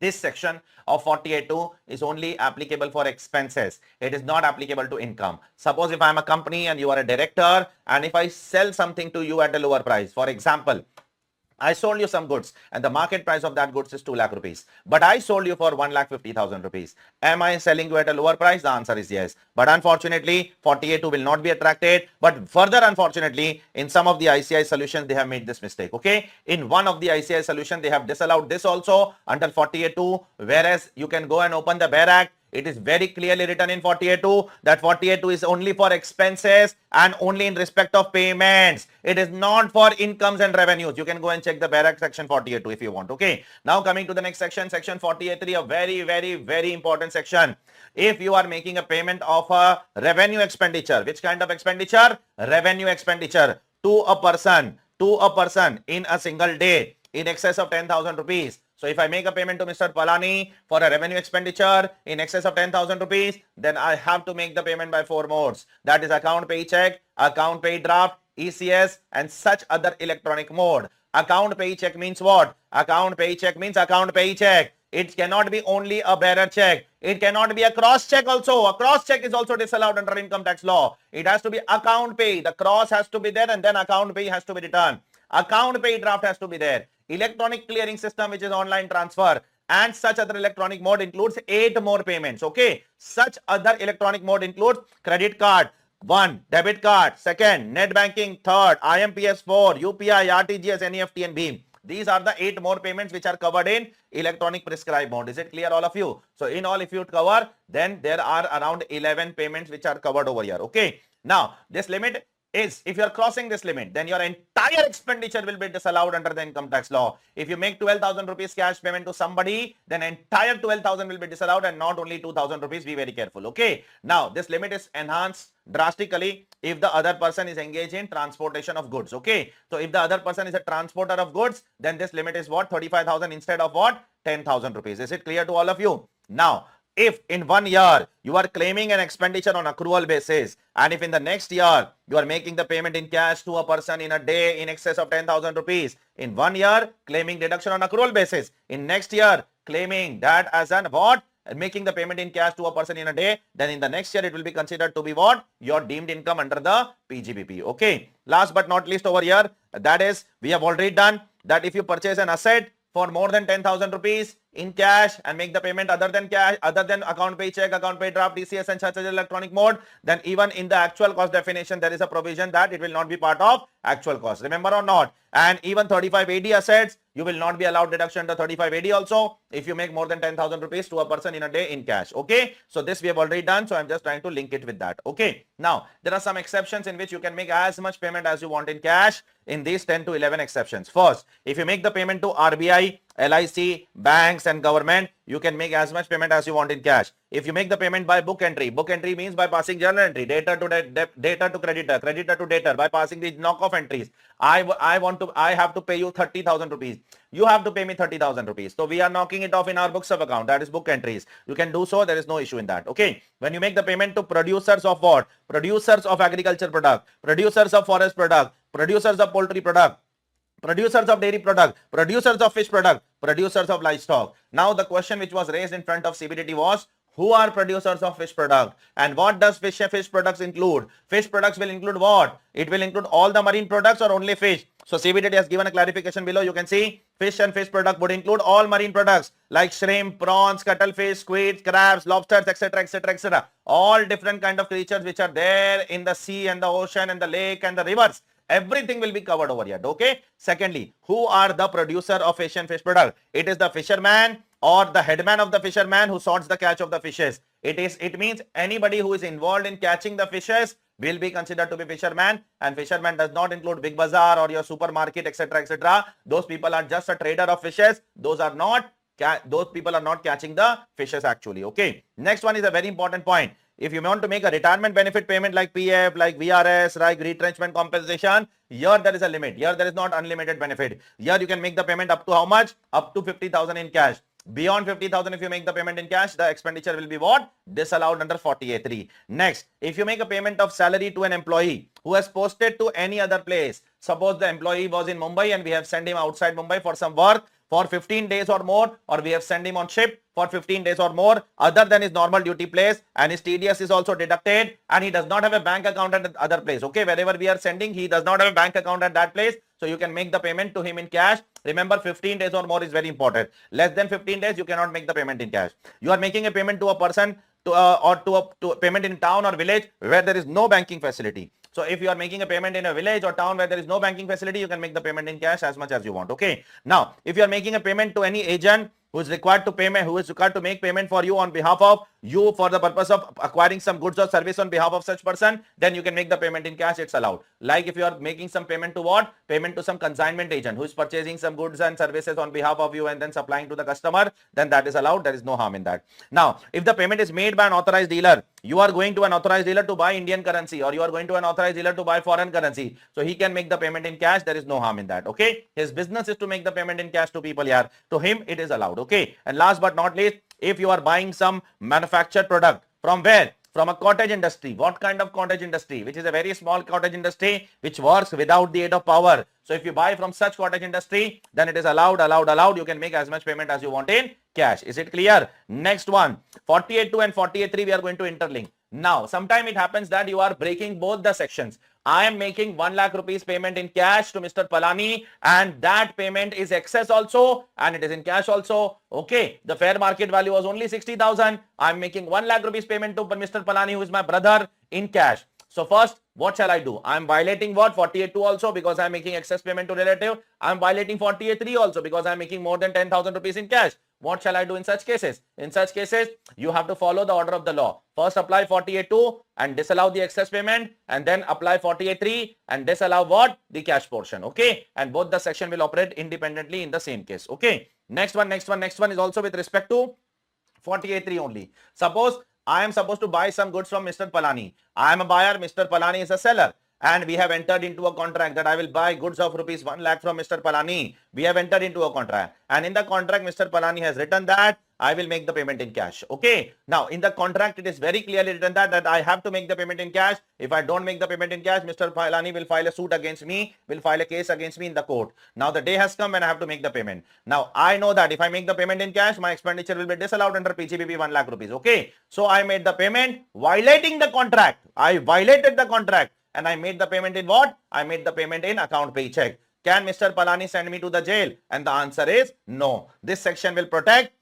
this section of 48.2 is only applicable for expenses. It is not applicable to income. Suppose if I am a company and you are a director, and if I sell something to you at a lower price, for example, I sold you some goods and the market price of that goods is 2 lakh rupees, but I sold you for 1,50,000 rupees. Am I selling you at a lower price? The answer is yes. But unfortunately, 48.2 will not be attracted. But further, unfortunately, in some of the ICI solutions, they have made this mistake. Okay. In one of the ICI solutions, they have disallowed this also under 48.2, whereas you can go and open the Bear Act. It is very clearly written in 48.2 that 48.2 is only for expenses and only in respect of payments. It is not for incomes and revenues. You can go and check the Bear Act section 48.2 if you want. Okay. Now coming to the next section, section 48.3, a very important section. If you are making a payment of a revenue expenditure, which kind of expenditure? Revenue expenditure to a person in a single day in excess of 10,000 rupees. So if I make a payment to Mr. Palani for a revenue expenditure in excess of 10,000 rupees, then I have to make the payment by 4 modes. That is account pay check, account pay draft, ECS, and such other electronic mode. Account pay check means what? Account pay check means account pay check. It cannot be only a bearer check. It cannot be a cross check also. A cross check is also disallowed under income tax law. It has to be account pay. The cross has to be there and then account pay has to be returned. Account pay draft has to be there. Electronic clearing system, which is online transfer, and such other electronic mode includes 8 more payments. Okay. Such other electronic mode includes credit card, 1, debit card, 2nd, net banking, 3rd, IMPS 4, UPI, RTGS, NEFT and BHIM. These are the 8 more payments which are covered in electronic prescribed mode. Is it clear, all of you? So in all, if you cover, then there are around 11 payments which are covered over here. Okay. Now, this limit is, if you are crossing this limit, then your entire expenditure will be disallowed under the income tax law. If you make 12,000 rupees cash payment to somebody, then entire 12,000 will be disallowed and not only 2,000 rupees. Be very careful. Okay. Now, this limit is enhanced drastically if the other person is engaged in transportation of goods. Okay. So if the other person is a transporter of goods, then this limit is what? 35,000 instead of what? 10,000 rupees. Is it clear to all of you? Now, if in 1 year you are claiming an expenditure on accrual basis, and if in the next year you are making the payment in cash to a person in a day in excess of 10,000 rupees, in 1 year claiming deduction on accrual basis, in next year claiming that as an what? Making the payment in cash to a person in a day, then in the next year it will be considered to be what? Your deemed income under the PGBP. Okay. Last but not least over here, that is, we have already done that if you purchase an asset for more than 10,000 rupees in cash and make the payment other than cash, other than account pay check, account pay draft, DCS and such as electronic mode, then even in the actual cost definition, there is a provision that it will not be part of actual cost. Remember or not? And even 35AD assets, you will not be allowed deduction under 35AD also if you make more than 10,000 rupees to a person in a day in cash. Okay. So this we have already done. So I'm just trying to link it with that. Okay. Now, there are some exceptions in which you can make as much payment as you want in cash in these 10 to 11 exceptions. First, if you make the payment to RBI, LIC, banks and government, you can make as much payment as you want in cash. If you make the payment by book entry means by passing journal entry, debtor to creditor, creditor to debtor, by passing these knock-off entries. I have to pay you 30,000 rupees. You have to pay me 30,000 rupees. So we are knocking it off in our books of account. That is book entries. You can do so. There is no issue in that. Okay. When you make the payment to producers of what? Producers of agriculture product, producers of forest product, producers of poultry product, producers of dairy product, producers of fish product, producers of livestock. Now the question which was raised in front of CBDT was, who are producers of fish product and what does fish products include? Fish products will include what? It will include all the marine products or only fish. So CBDT has given a clarification below. You can see fish and fish product would include all marine products like shrimp, prawns, cuttlefish, squids, crabs, lobsters, etc., etc., etc. All different kind of creatures which are there in the sea and the ocean and the lake and the rivers. Everything will be covered over here. Okay. Secondly, who are the producer of fish and fish product? It is the fisherman or the headman of the fisherman who sorts the catch of the fishes. It means anybody who is involved in catching the fishes will be considered to be fisherman, and fisherman does not include big bazaar or your supermarket, etc., etc. Those people are just a trader of fishes. Those people are not catching the fishes actually. Okay. Next one is a very important point. If you want to make a retirement benefit payment like PF, like VRS, like retrenchment compensation, here there is a limit. Here there is not unlimited benefit. Here you can make the payment up to how much? Up to 50,000 in cash. Beyond 50,000, if you make the payment in cash, the expenditure will be what? Disallowed under 48(3). Next, if you make a payment of salary to an employee who has posted to any other place, suppose the employee was in Mumbai and we have sent him outside Mumbai for some work for 15 days or more, or we have sent him on ship for 15 days or more other than his normal duty place, and his TDS is also deducted, and he does not have a bank account at the other place. Okay, wherever we are sending, he does not have a bank account at that place, so you can make the payment to him in cash. Remember, 15 days or more is very important. Less than 15 days, you cannot make the payment in cash. You are making a payment to a person to a payment in town or village where there is no banking facility. So if you are making a payment in a village or town where there is no banking facility, you can make the payment in cash as much as you want. Okay. Now, if you are making a payment to any agent who is required to make payment for you on behalf of you for the purpose of acquiring some goods or service on behalf of such person, then you can make the payment in cash. It's allowed. Like if you are making some payment to what? Payment to some consignment agent who is purchasing some goods and services on behalf of you and then supplying to the customer, then that is allowed. There is no harm in that. Now, if the payment is made by an authorized dealer, you are going to an authorized dealer to buy Indian currency, or you are going to an authorized dealer to buy foreign currency, so he can make the payment in cash. There is no harm in that. Okay. His business is to make the payment in cash to people here. To him, it is allowed. Okay. And last but not least, if you are buying some manufactured product from where? From a cottage industry. What kind of cottage industry? Which is a very small cottage industry which works without the aid of power. So if you buy from such cottage industry, then it is allowed. You can make as much payment as you want in cash. Is it clear? Next one, 48.2 and 48.3 we are going to interlink. Now, sometime it happens that you are breaking both the sections. I am making 1 lakh rupees payment in cash to Mr. Palani, and that payment is excess also and it is in cash also. Okay, the fair market value was only 60,000. I am making 1 lakh rupees payment to Mr. Palani, who is my brother, in cash. So first, what shall I do? I am violating what? 48.2 also because I am making excess payment to relative. I am violating 48.3 also because I am making more than 10,000 rupees in cash. What shall I do in such cases? In such cases, you have to follow the order of the law. First, apply 48.2 and disallow the excess payment, and then apply 48.3 and disallow what? The cash portion. Okay. And both the section will operate independently in the same case. Okay. Next one is also with respect to 48.3 only. Suppose I am supposed to buy some goods from Mr. Palani. I am a buyer, Mr. Palani is a seller, and we have entered into a contract that I will buy goods of rupees 1 lakh from Mr. Palani. We have entered into a contract, and in the contract Mr. Palani has written that I will make the payment in cash. Okay. Now, in the contract, it is very clearly written that I have to make the payment in cash. If I don't make the payment in cash, Mr. Palani will file a suit against me, will file a case against me in the court. Now, the day has come when I have to make the payment. Now, I know that if I make the payment in cash, my expenditure will be disallowed under PGBP 1 lakh rupees. Okay. So, I made the payment violating the contract. I violated the contract. And I made the payment in what? I made the payment in account paycheck. Can Mr. Palani send me to the jail? And the answer is no. This section will protect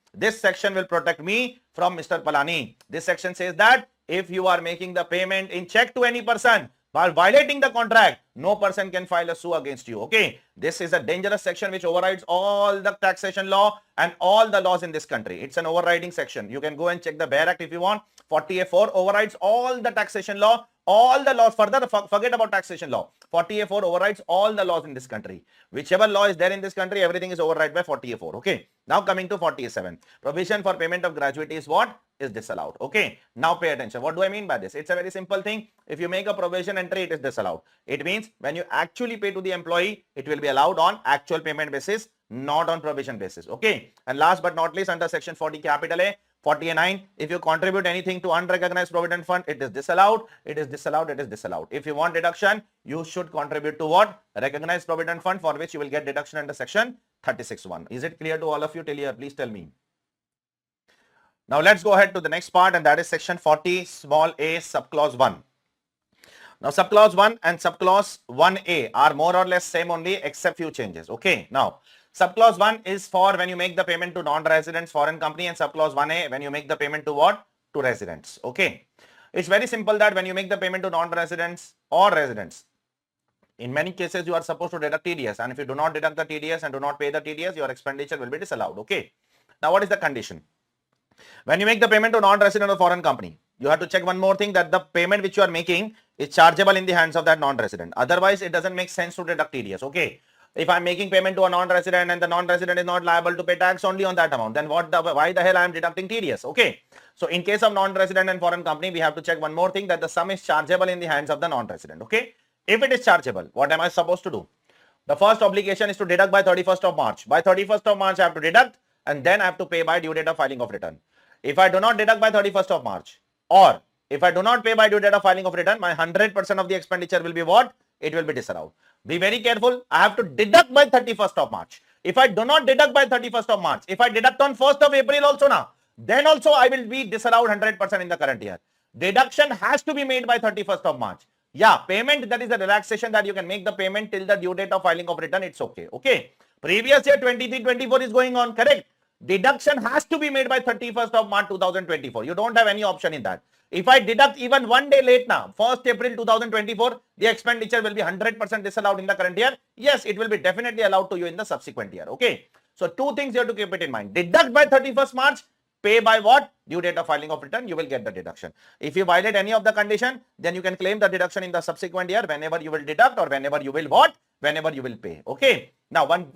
me from Mr. Palani. This section says that if you are making the payment in check to any person while violating the contract, no person can file a suit against you. Okay. This is a dangerous section which overrides all the taxation law and all the laws in this country. It's an overriding section. You can go and check the Bear Act if you want. 48.4 overrides all the taxation law, all the laws. Further, forget about taxation law. 48.4 overrides all the laws in this country. Whichever law is there in this country, everything is override by 48.4. Okay. Now coming to 48.7. Provision for payment of gratuity is what? Is disallowed. Okay. Now pay attention. What do I mean by this? It's a very simple thing. If you make a provision entry, it is disallowed. It means when you actually pay to the employee, it will be allowed on actual payment basis, not on provision basis. Okay. And last but not least, under section 40 capital A, 49, if you contribute anything to unrecognized provident fund, it is disallowed. It is disallowed. It is disallowed. If you want deduction, you should contribute to what? Recognized provident fund, for which you will get deduction under section 36(1). Is it clear to all of you till here? Please tell me. Now let's go ahead to the next part, and that is section 40 small a subclause 1. Now subclause 1 and subclause 1a are more or less same only except few changes. Okay. Now subclause 1 is for when you make the payment to non-residents, foreign company, and subclause 1a when you make the payment to what? To residents. Okay. It's very simple that when you make the payment to non-residents or residents, in many cases you are supposed to deduct TDS, and if you do not deduct the TDS and do not pay the TDS, your expenditure will be disallowed. Okay. Now what is the condition? When you make the payment to non-resident or foreign company, you have to check one more thing, that the payment which you are making is chargeable in the hands of that non-resident. Otherwise, it doesn't make sense to deduct TDS. Okay. if I'm making payment to a non-resident and the non-resident is not liable to pay tax only on that amount, then why the hell I am deducting TDS? Okay. So in case of non-resident and foreign company, we have to check one more thing, that the sum is chargeable in the hands of the non-resident. Okay. If it is chargeable, what am I supposed to do? The first obligation is to deduct by 31st of March. By 31st of March, I have to deduct and then I have to pay by due date of filing of return. If I do not deduct by 31st of March, or if I do not pay by due date of filing of return, my 100% of the expenditure will be what? It will be disallowed. Be very careful. I have to deduct by 31st of March. If I do not deduct by 31st of March, if I deduct on 1st of April also now, then also I will be disallowed 100% in the current year. Deduction has to be made by 31st of March. Yeah, payment, that is a relaxation that you can make the payment till the due date of filing of return. It's okay. Okay. Previous year 23-24 is going on, correct? Deduction has to be made by 31st of March 2024. You don't have any option in that. If I deduct even one day late now, 1st April 2024, the expenditure will be 100% disallowed in the current year. Yes, it will be definitely allowed to you in the subsequent year. Okay. So two things you have to keep it in mind. Deduct by 31st March, pay by what? Due date of filing of return, you will get the deduction. If you violate any of the condition, then you can claim the deduction in the subsequent year whenever you will deduct or whenever you will what? Whenever you will pay. Okay. Now, one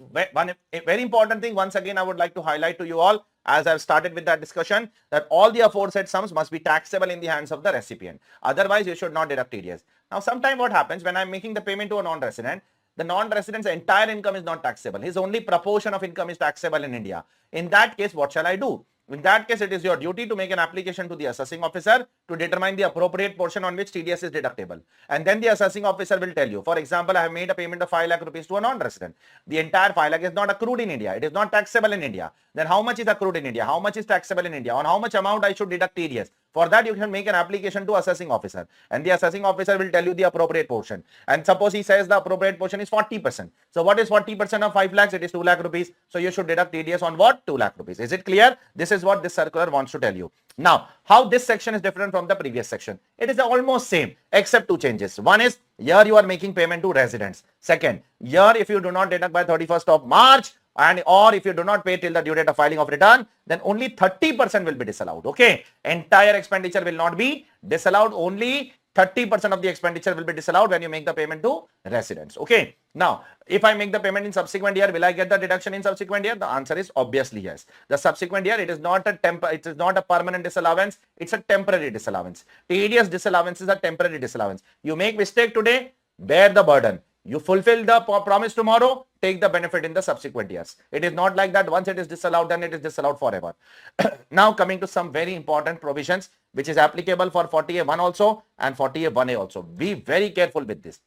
very important thing, once again, I would like to highlight to you all, as I've started with that discussion, that all the aforesaid sums must be taxable in the hands of the recipient. Otherwise, you should not deduct TDS. Now, sometime what happens when I'm making the payment to a non-resident, the non-resident's entire income is not taxable. His only proportion of income is taxable in India. In that case, what shall I do? In that case, it is your duty to make an application to the assessing officer to determine the appropriate portion on which TDS is deductible. And then the assessing officer will tell you. For example, I have made a payment of 5 lakh rupees to a non-resident. The entire 5 lakh is not accrued in India. It is not taxable in India. Then how much is accrued in India? How much is taxable in India? On how much amount I should deduct TDS? For that, you can make an application to assessing officer. And the assessing officer will tell you the appropriate portion. And suppose he says the appropriate portion is 40%. So what is 40% of 5 lakhs? It is 2 lakh rupees. So you should deduct TDS on what? 2 lakh rupees. Is it clear? This is what this circular wants to tell you. Now, how this section is different from the previous section? It is almost same except two changes. One is here you are making payment to residents. Second, here if you do not deduct by 31st of March or if you do not pay till the due date of filing of return, then only 30% will be disallowed. Okay. Entire expenditure will not be disallowed. Only 30% of the expenditure will be disallowed when you make the payment to residents. Okay. Now, if I make the payment in subsequent year, will I get the deduction in subsequent year? The answer is obviously yes. The subsequent year, it is not a permanent disallowance. It's a temporary disallowance. TDS disallowance is a temporary disallowance. You make mistake today, bear the burden. You fulfill the promise tomorrow, take the benefit in the subsequent years. It is not like that once it is disallowed, then it is disallowed forever. Now coming to some very important provisions, which is applicable for 40A1 also and 40A1A also. Be very careful with this.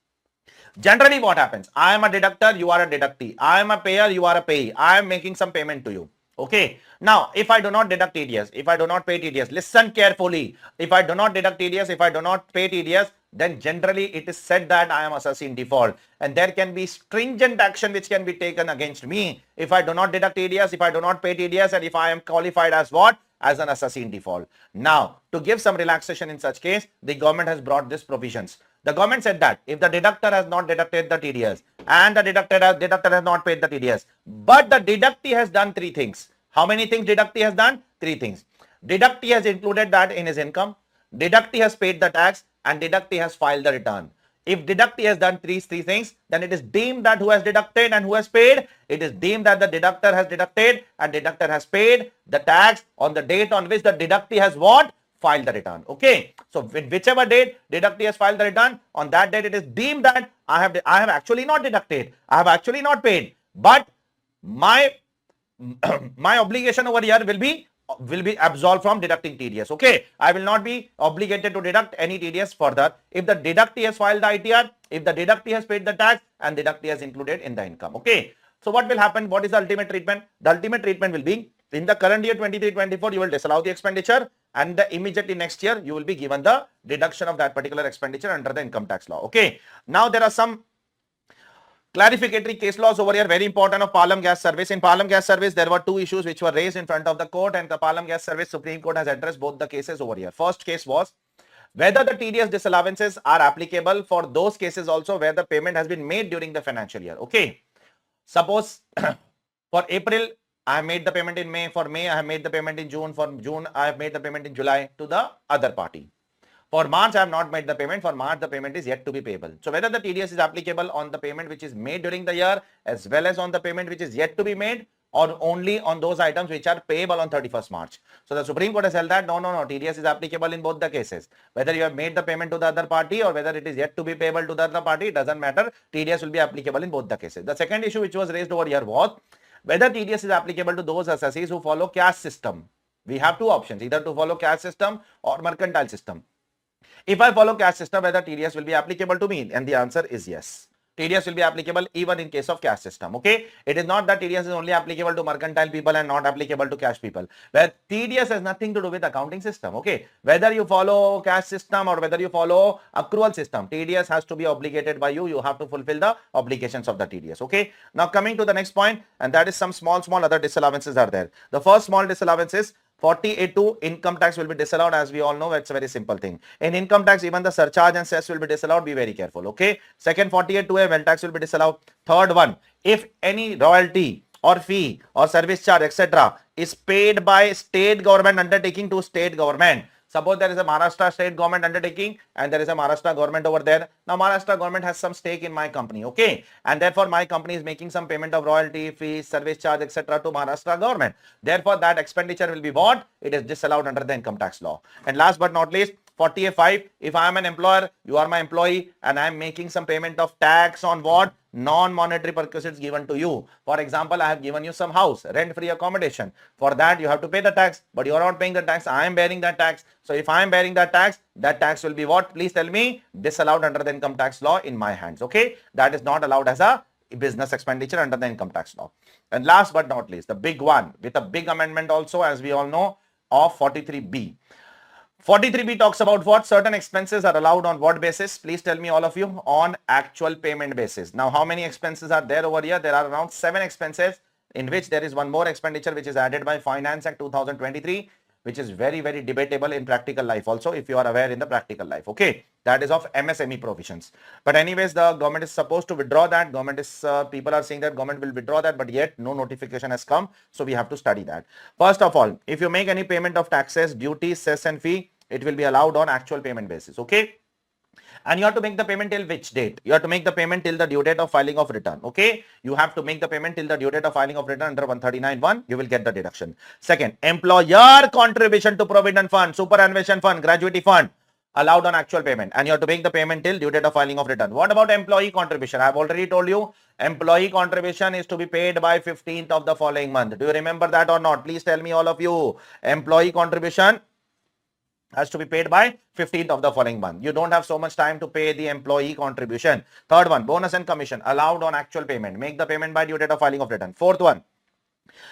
Generally what happens? I am a deductor, you are a deductee. I am a payer, you are a payee. I am making some payment to you. Okay. Now, if I do not deduct TDS, if I do not pay TDS, listen carefully. If I do not deduct TDS, if I do not pay TDS, then generally it is said that I am assessed in default. And there can be stringent action which can be taken against me if I do not deduct TDS, if I do not pay TDS, and if I am qualified as what? As an assessee in default. Now, to give some relaxation in such case, the government has brought these provisions. The government said that if the deductor has not deducted the TDS and the deductor has not paid the TDS, but the deductee has done three things. How many things deductee has done? Three things. Deductee has included that in his income. Deductee has paid the tax and deductee has filed the return. If deductee has done three things, then it is deemed that who has deducted and who has paid. It is deemed that the deductor has deducted and deductor has paid the tax on the date on which the deductee has what? Filed the return. Okay. So with whichever date deductee has filed the return, on that date it is deemed that I have actually not deducted. I have actually not paid. But my obligation over here will be absolved from deducting TDS. Okay. I will not be obligated to deduct any TDS further if the deductee has filed the ITR, if the deductee has paid the tax and deductee has included in the income. Okay. So what will happen? What is the ultimate treatment? The ultimate treatment will be in the current year 23-24, you will disallow the expenditure and immediately next year you will be given the deduction of that particular expenditure under the income tax law. Okay. Now there are some clarificatory case laws over here, very important, of Palam Gas Service. In Palam Gas Service, there were two issues which were raised in front of the court, and the Palam Gas Service Supreme Court has addressed both the cases over here. First case was whether the TDS disallowances are applicable for those cases also where the payment has been made during the financial year. Okay. Suppose for April, I have made the payment in May. For May, I have made the payment in June. For June, I have made the payment in July to the other party. For March, I have not made the payment. For March, the payment is yet to be payable. So whether the TDS is applicable on the payment which is made during the year as well as on the payment which is yet to be made, or only on those items which are payable on 31st March. So the Supreme Court has held that no, TDS is applicable in both the cases. Whether you have made the payment to the other party or whether it is yet to be payable to the other party, it doesn't matter. TDS will be applicable in both the cases. The second issue which was raised over here was whether TDS is applicable to those assessees who follow cash system. We have two options, either to follow cash system or mercantile system. If I follow cash system, whether TDS will be applicable to me? And the answer is yes. TDS will be applicable even in case of cash system. Okay, it is not that TDS is only applicable to mercantile people and not applicable to cash people. Where TDS has nothing to do with accounting system. Okay, whether you follow cash system or whether you follow accrual system, TDS has to be obligated by you. You have to fulfill the obligations of the TDS. Okay, now coming to the next point, and that is some small other disallowances are there. The first small disallowance is 48.2 income tax will be disallowed. As we all know, it's a very simple thing. In income tax, even the surcharge and cess will be disallowed. Be very careful. Okay. Second, 48.2A, wealth tax will be disallowed. Third one, if any royalty or fee or service charge, etc., is paid by state government undertaking to state government. Suppose there is a Maharashtra state government undertaking and there is a Maharashtra government over there. Now Maharashtra government has some stake in my company, okay? And therefore my company is making some payment of royalty, fees, service charge, etc. to Maharashtra government. Therefore that expenditure will be what? It is disallowed under the income tax law. And last but not least, 48.5, if I am an employer, you are my employee and I am making some payment of tax on what? Non-monetary perquisites given to you. For example, I have given you some house, rent-free accommodation. For that, you have to pay the tax, but you are not paying the tax. I am bearing that tax. So if I am bearing that tax will be what? Please tell me. Disallowed under the income tax law in my hands. Okay. That is not allowed as a business expenditure under the income tax law. And last but not least, the big one with a big amendment also, as we all know, of 43B. 43B talks about what? Certain expenses are allowed on what basis? Please tell me all of you. On actual payment basis. Now, how many expenses are there over here? There are around 7 expenses in which there is one more expenditure which is added by Finance Act 2023, which is very, very debatable in practical life also, if you are aware in the practical life. Okay, that is of MSME provisions. But anyways, the government is supposed to withdraw that. Government is, people are saying that government will withdraw that, but yet no notification has come. So we have to study that. First of all, if you make any payment of taxes, duties, cess and fee, it will be allowed on actual payment basis. Okay. And you have to make the payment till which date? You have to make the payment till the due date of filing of return. Okay. You have to make the payment till the due date of filing of return under 139(1). You will get the deduction. Second, employer contribution to Provident fund, superannuation fund, gratuity fund, allowed on actual payment. And you have to make the payment till due date of filing of return. What about employee contribution? I have already told you, employee contribution is to be paid by 15th of the following month. Do you remember that or not? Please tell me all of you. Employee contribution has to be paid by 15th of the following month. You don't have so much time to pay the employee contribution. Third one, bonus and commission allowed on actual payment. Make the payment by due date of filing of return. Fourth one,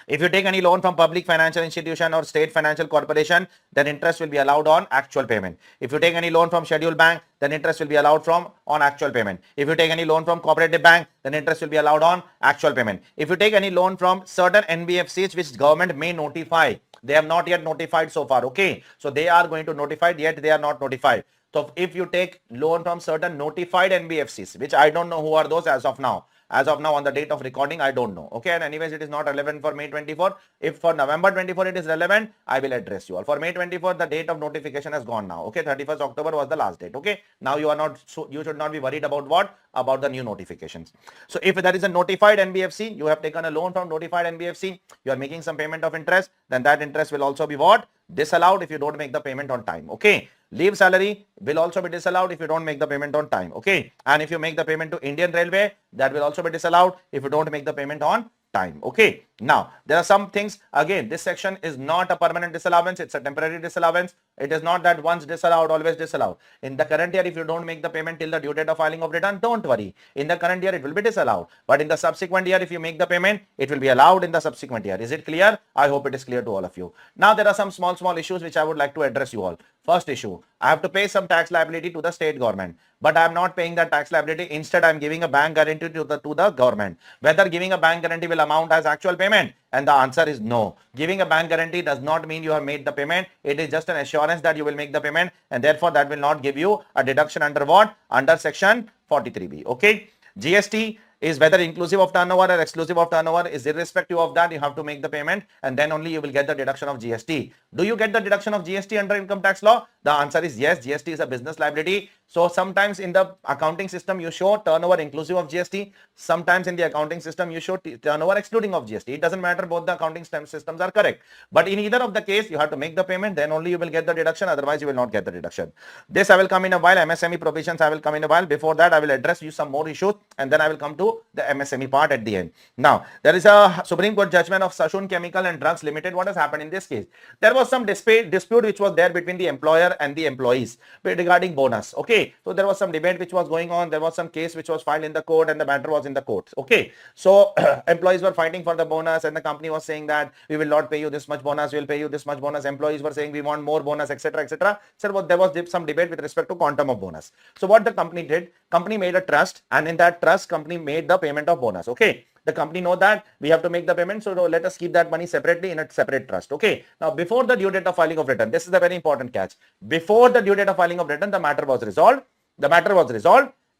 if you take any loan from public financial institution or state financial corporation, then interest will be allowed on actual payment. If you take any loan from scheduled bank, then interest will be allowed on actual payment. If you take any loan from cooperative bank, then interest will be allowed on actual payment. If you take any loan from certain NBFCs which government may notify, they have not yet notified so far. Okay, so they are going to notify, yet they are not notified. So if you take loan from certain notified NBFCs, which I don't know who are those as of now. As of now, on the date of recording, I don't know. Okay, and anyways, it is not relevant for May 24. If for November 24 it is relevant, I will address you all. For May 24, the date of notification has gone now. Okay, 31st October was the last date. Okay, now you are not, so you should not be worried about what? About the new notifications. So if there is a notified NBFC, you have taken a loan from notified NBFC, you are making some payment of interest, then that interest will also be what? Disallowed if you don't make the payment on time. Okay. Leave salary will also be disallowed if you don't make the payment on time. Okay. And if you make the payment to Indian Railway, that will also be disallowed if you don't make the payment on time. Okay. Now, there are some things. Again, this section is not a permanent disallowance. It's a temporary disallowance. It is not that once disallowed, always disallowed. In the current year, if you don't make the payment till the due date of filing of return, don't worry. In the current year, it will be disallowed. But in the subsequent year, if you make the payment, it will be allowed in the subsequent year. Is it clear? I hope it is clear to all of you. Now, there are some small issues which I would like to address you all. First issue, I have to pay some tax liability to the state government, but I am not paying that tax liability. Instead, I am giving a bank guarantee to the government. Whether giving a bank guarantee will amount as actual payment? And the answer is no. Giving a bank guarantee does not mean you have made the payment. It is just an assurance that you will make the payment, and therefore that will not give you a deduction under what? Under section 43B. Okay. GST is whether inclusive of turnover or exclusive of turnover, is irrespective of that. You have to make the payment and then only you will get the deduction of GST. Do you get the deduction of GST under income tax law? The answer is yes, GST is a business liability. So sometimes in the accounting system you show turnover inclusive of GST. Sometimes in the accounting system you show turnover excluding of GST. It doesn't matter, both the accounting systems are correct. But in either of the case, you have to make the payment, then only you will get the deduction, otherwise you will not get the deduction. This I will come in a while. MSME provisions I will come in a while. Before that, I will address you some more issues, and then I will come to the MSME part at the end. Now, there is a Supreme Court judgment of Sashun Chemical and Drugs Limited. What has happened in this case? There was some dispute which was there between the employer and the employees regarding bonus. Okay, so there was some debate which was going on. There was some case which was filed in the court, and the matter was in the court. Okay, so employees were fighting for the bonus, and the company was saying that we will not pay you this much bonus, we will pay you this much bonus. Employees were saying we want more bonus, etc., etc. So there was some debate with respect to quantum of bonus. So what the company did, company made a trust, and in that trust, company made the payment of bonus. Okay, the company know that we have to make the payment, so let us keep that money separately in a separate trust. Okay, now before the due date of filing of return, this is a very important catch. Before the due date of filing of return, the matter was resolved.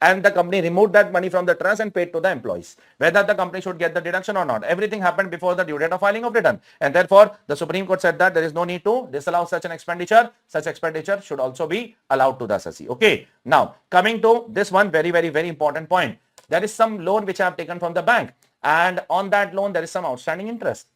And the company removed that money from the trust and paid to the employees, whether the company should get the deduction or not. Everything happened before the due date of filing of return, and therefore the Supreme Court said that there is no need to disallow such an expenditure. Such expenditure should also be allowed to the assessee. Okay, now coming to this one very important point. There is some loan which I have taken from the bank, and on that loan there is some outstanding interest.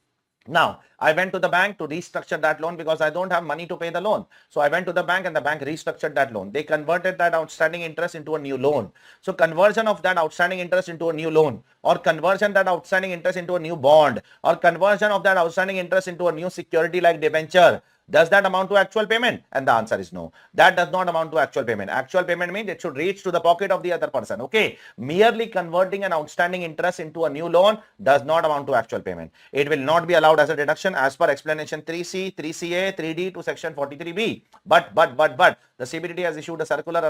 Now, I went to the bank to restructure that loan because I don't have money to pay the loan. So I went to the bank, and the bank restructured that loan. They converted that outstanding interest into a new loan. So conversion of that outstanding interest into a new loan, or conversion that outstanding interest into a new bond, or conversion of that outstanding interest into a new security like debenture, does that amount to actual payment? And the answer is no. That does not amount to actual payment. Actual payment means it should reach to the pocket of the other person. Okay. Merely converting an outstanding interest into a new loan does not amount to actual payment. It will not be allowed as a deduction as per explanation 3C, 3CA, 3D to section 43B. But the CBDT has issued a circular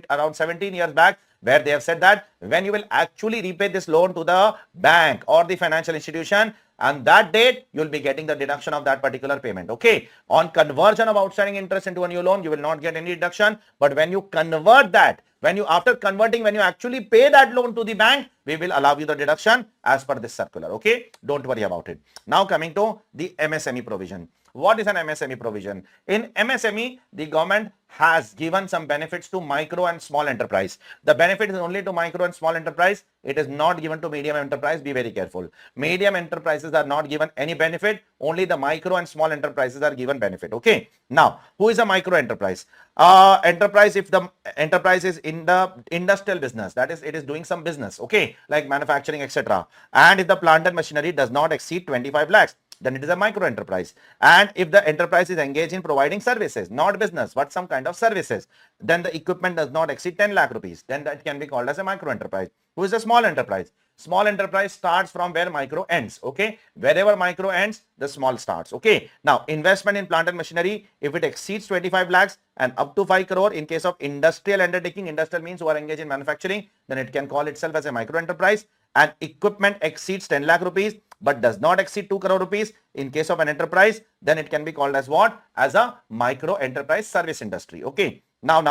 around 17 years back, where they have said that when you will actually repay this loan to the bank or the financial institution, and that date you will be getting the deduction of that particular payment. Okay, on conversion of outstanding interest into a new loan, you will not get any deduction, but when you convert that, after converting, when you actually pay that loan to the bank, we will allow you the deduction as per this circular. Okay, don't worry about it. Now coming to the MSME provision. What is an MSME provision? In MSME, the government has given some benefits to micro and small enterprise. The benefit is only to micro and small enterprise. It is not given to medium enterprise. Be very careful. Medium enterprises are not given any benefit. Only the micro and small enterprises are given benefit. Okay. Now, who is a micro enterprise? Enterprise, if the enterprise is in the industrial business, that is, it is doing some business. Okay, like manufacturing, etc. And if the plant and machinery does not exceed 25 lakhs, then it is a micro enterprise. And if the enterprise is engaged in providing services, not business, but some kind of services, then the equipment does not exceed 10 lakh rupees, then that can be called as a micro enterprise. Who is a small enterprise? Small enterprise starts from where micro ends. Okay, wherever micro ends, the small starts. Okay, now investment in plant and machinery, if it exceeds 25 lakhs and up to 5 crore in case of industrial undertaking, industrial means who are engaged in manufacturing, then it can call itself as a micro enterprise. And equipment exceeds 10 lakh rupees but does not exceed 2 crore rupees in case of an enterprise, then it can be called as what? As a micro enterprise service industry. Okay. Now,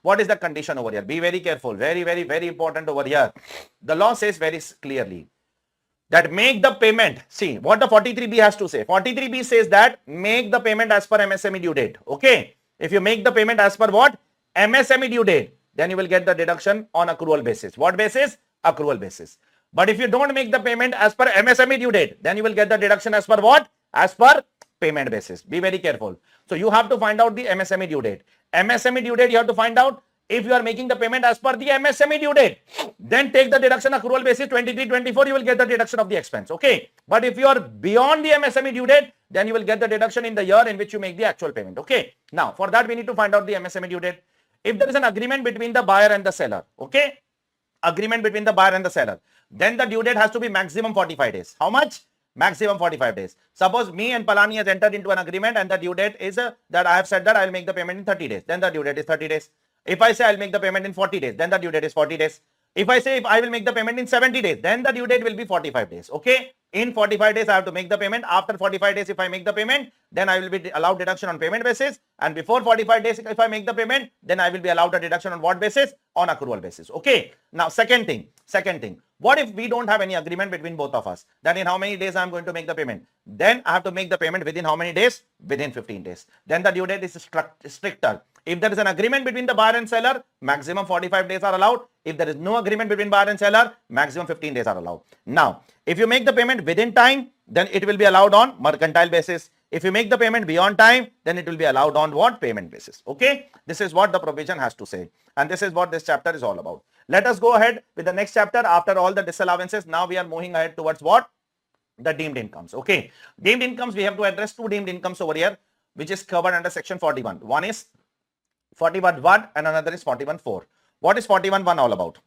what is the condition over here? Be very careful. Very important over here. The law says very clearly that make the payment. See what the 43B has to say. 43B says that make the payment as per MSME due date. Okay. If you make the payment as per what? MSME due date, then you will get the deduction on accrual basis. What basis? Accrual basis. But if you don't make the payment as per MSME due date, then you will get the deduction as per what? As per payment basis. Be very careful. So you have to find out the MSME due date. MSME due date you have to find out. If you are making the payment as per the MSME due date, then take the deduction accrual basis 23, 24, you will get the deduction of the expense. Okay. But if you are beyond the MSME due date, then you will get the deduction in the year in which you make the actual payment. Okay. Now, for that we need to find out the MSME due date. If there is an agreement between the buyer and the seller, okay, agreement between the buyer and the seller, then the due date has to be maximum 45 days. How much? Maximum 45 days. Suppose me and Palani has entered into an agreement and the due date is that I have said that I will make the payment in 30 days. Then the due date is 30 days. If I say I will make the payment in 40 days, then the due date is 40 days. If I say if I will make the payment in 70 days, then the due date will be 45 days. Okay. In 45 days, I have to make the payment. After 45 days, if I make the payment, then I will be allowed deduction on payment basis. And before 45 days, if I make the payment, then I will be allowed a deduction on what basis? On accrual basis. Okay. Now, second thing. What if we don't have any agreement between both of us? Then in how many days I am going to make the payment? Then I have to make the payment within how many days? Within 15 days. Then the due date is stricter. If there is an agreement between the buyer and seller, maximum 45 days are allowed. If there is no agreement between buyer and seller, maximum 15 days are allowed. Now, if you make the payment within time, then it will be allowed on mercantile basis. If you make the payment beyond time, then it will be allowed on what? Payment basis. Okay. This is what the provision has to say. And this is what this chapter is all about. Let us go ahead with the next chapter. After all the disallowances, now we are moving ahead towards what? The deemed incomes. Okay. Deemed incomes, we have to address two deemed incomes over here, which is covered under section 41. One is 41.1 and another is 41.4. What is 41.1 all about?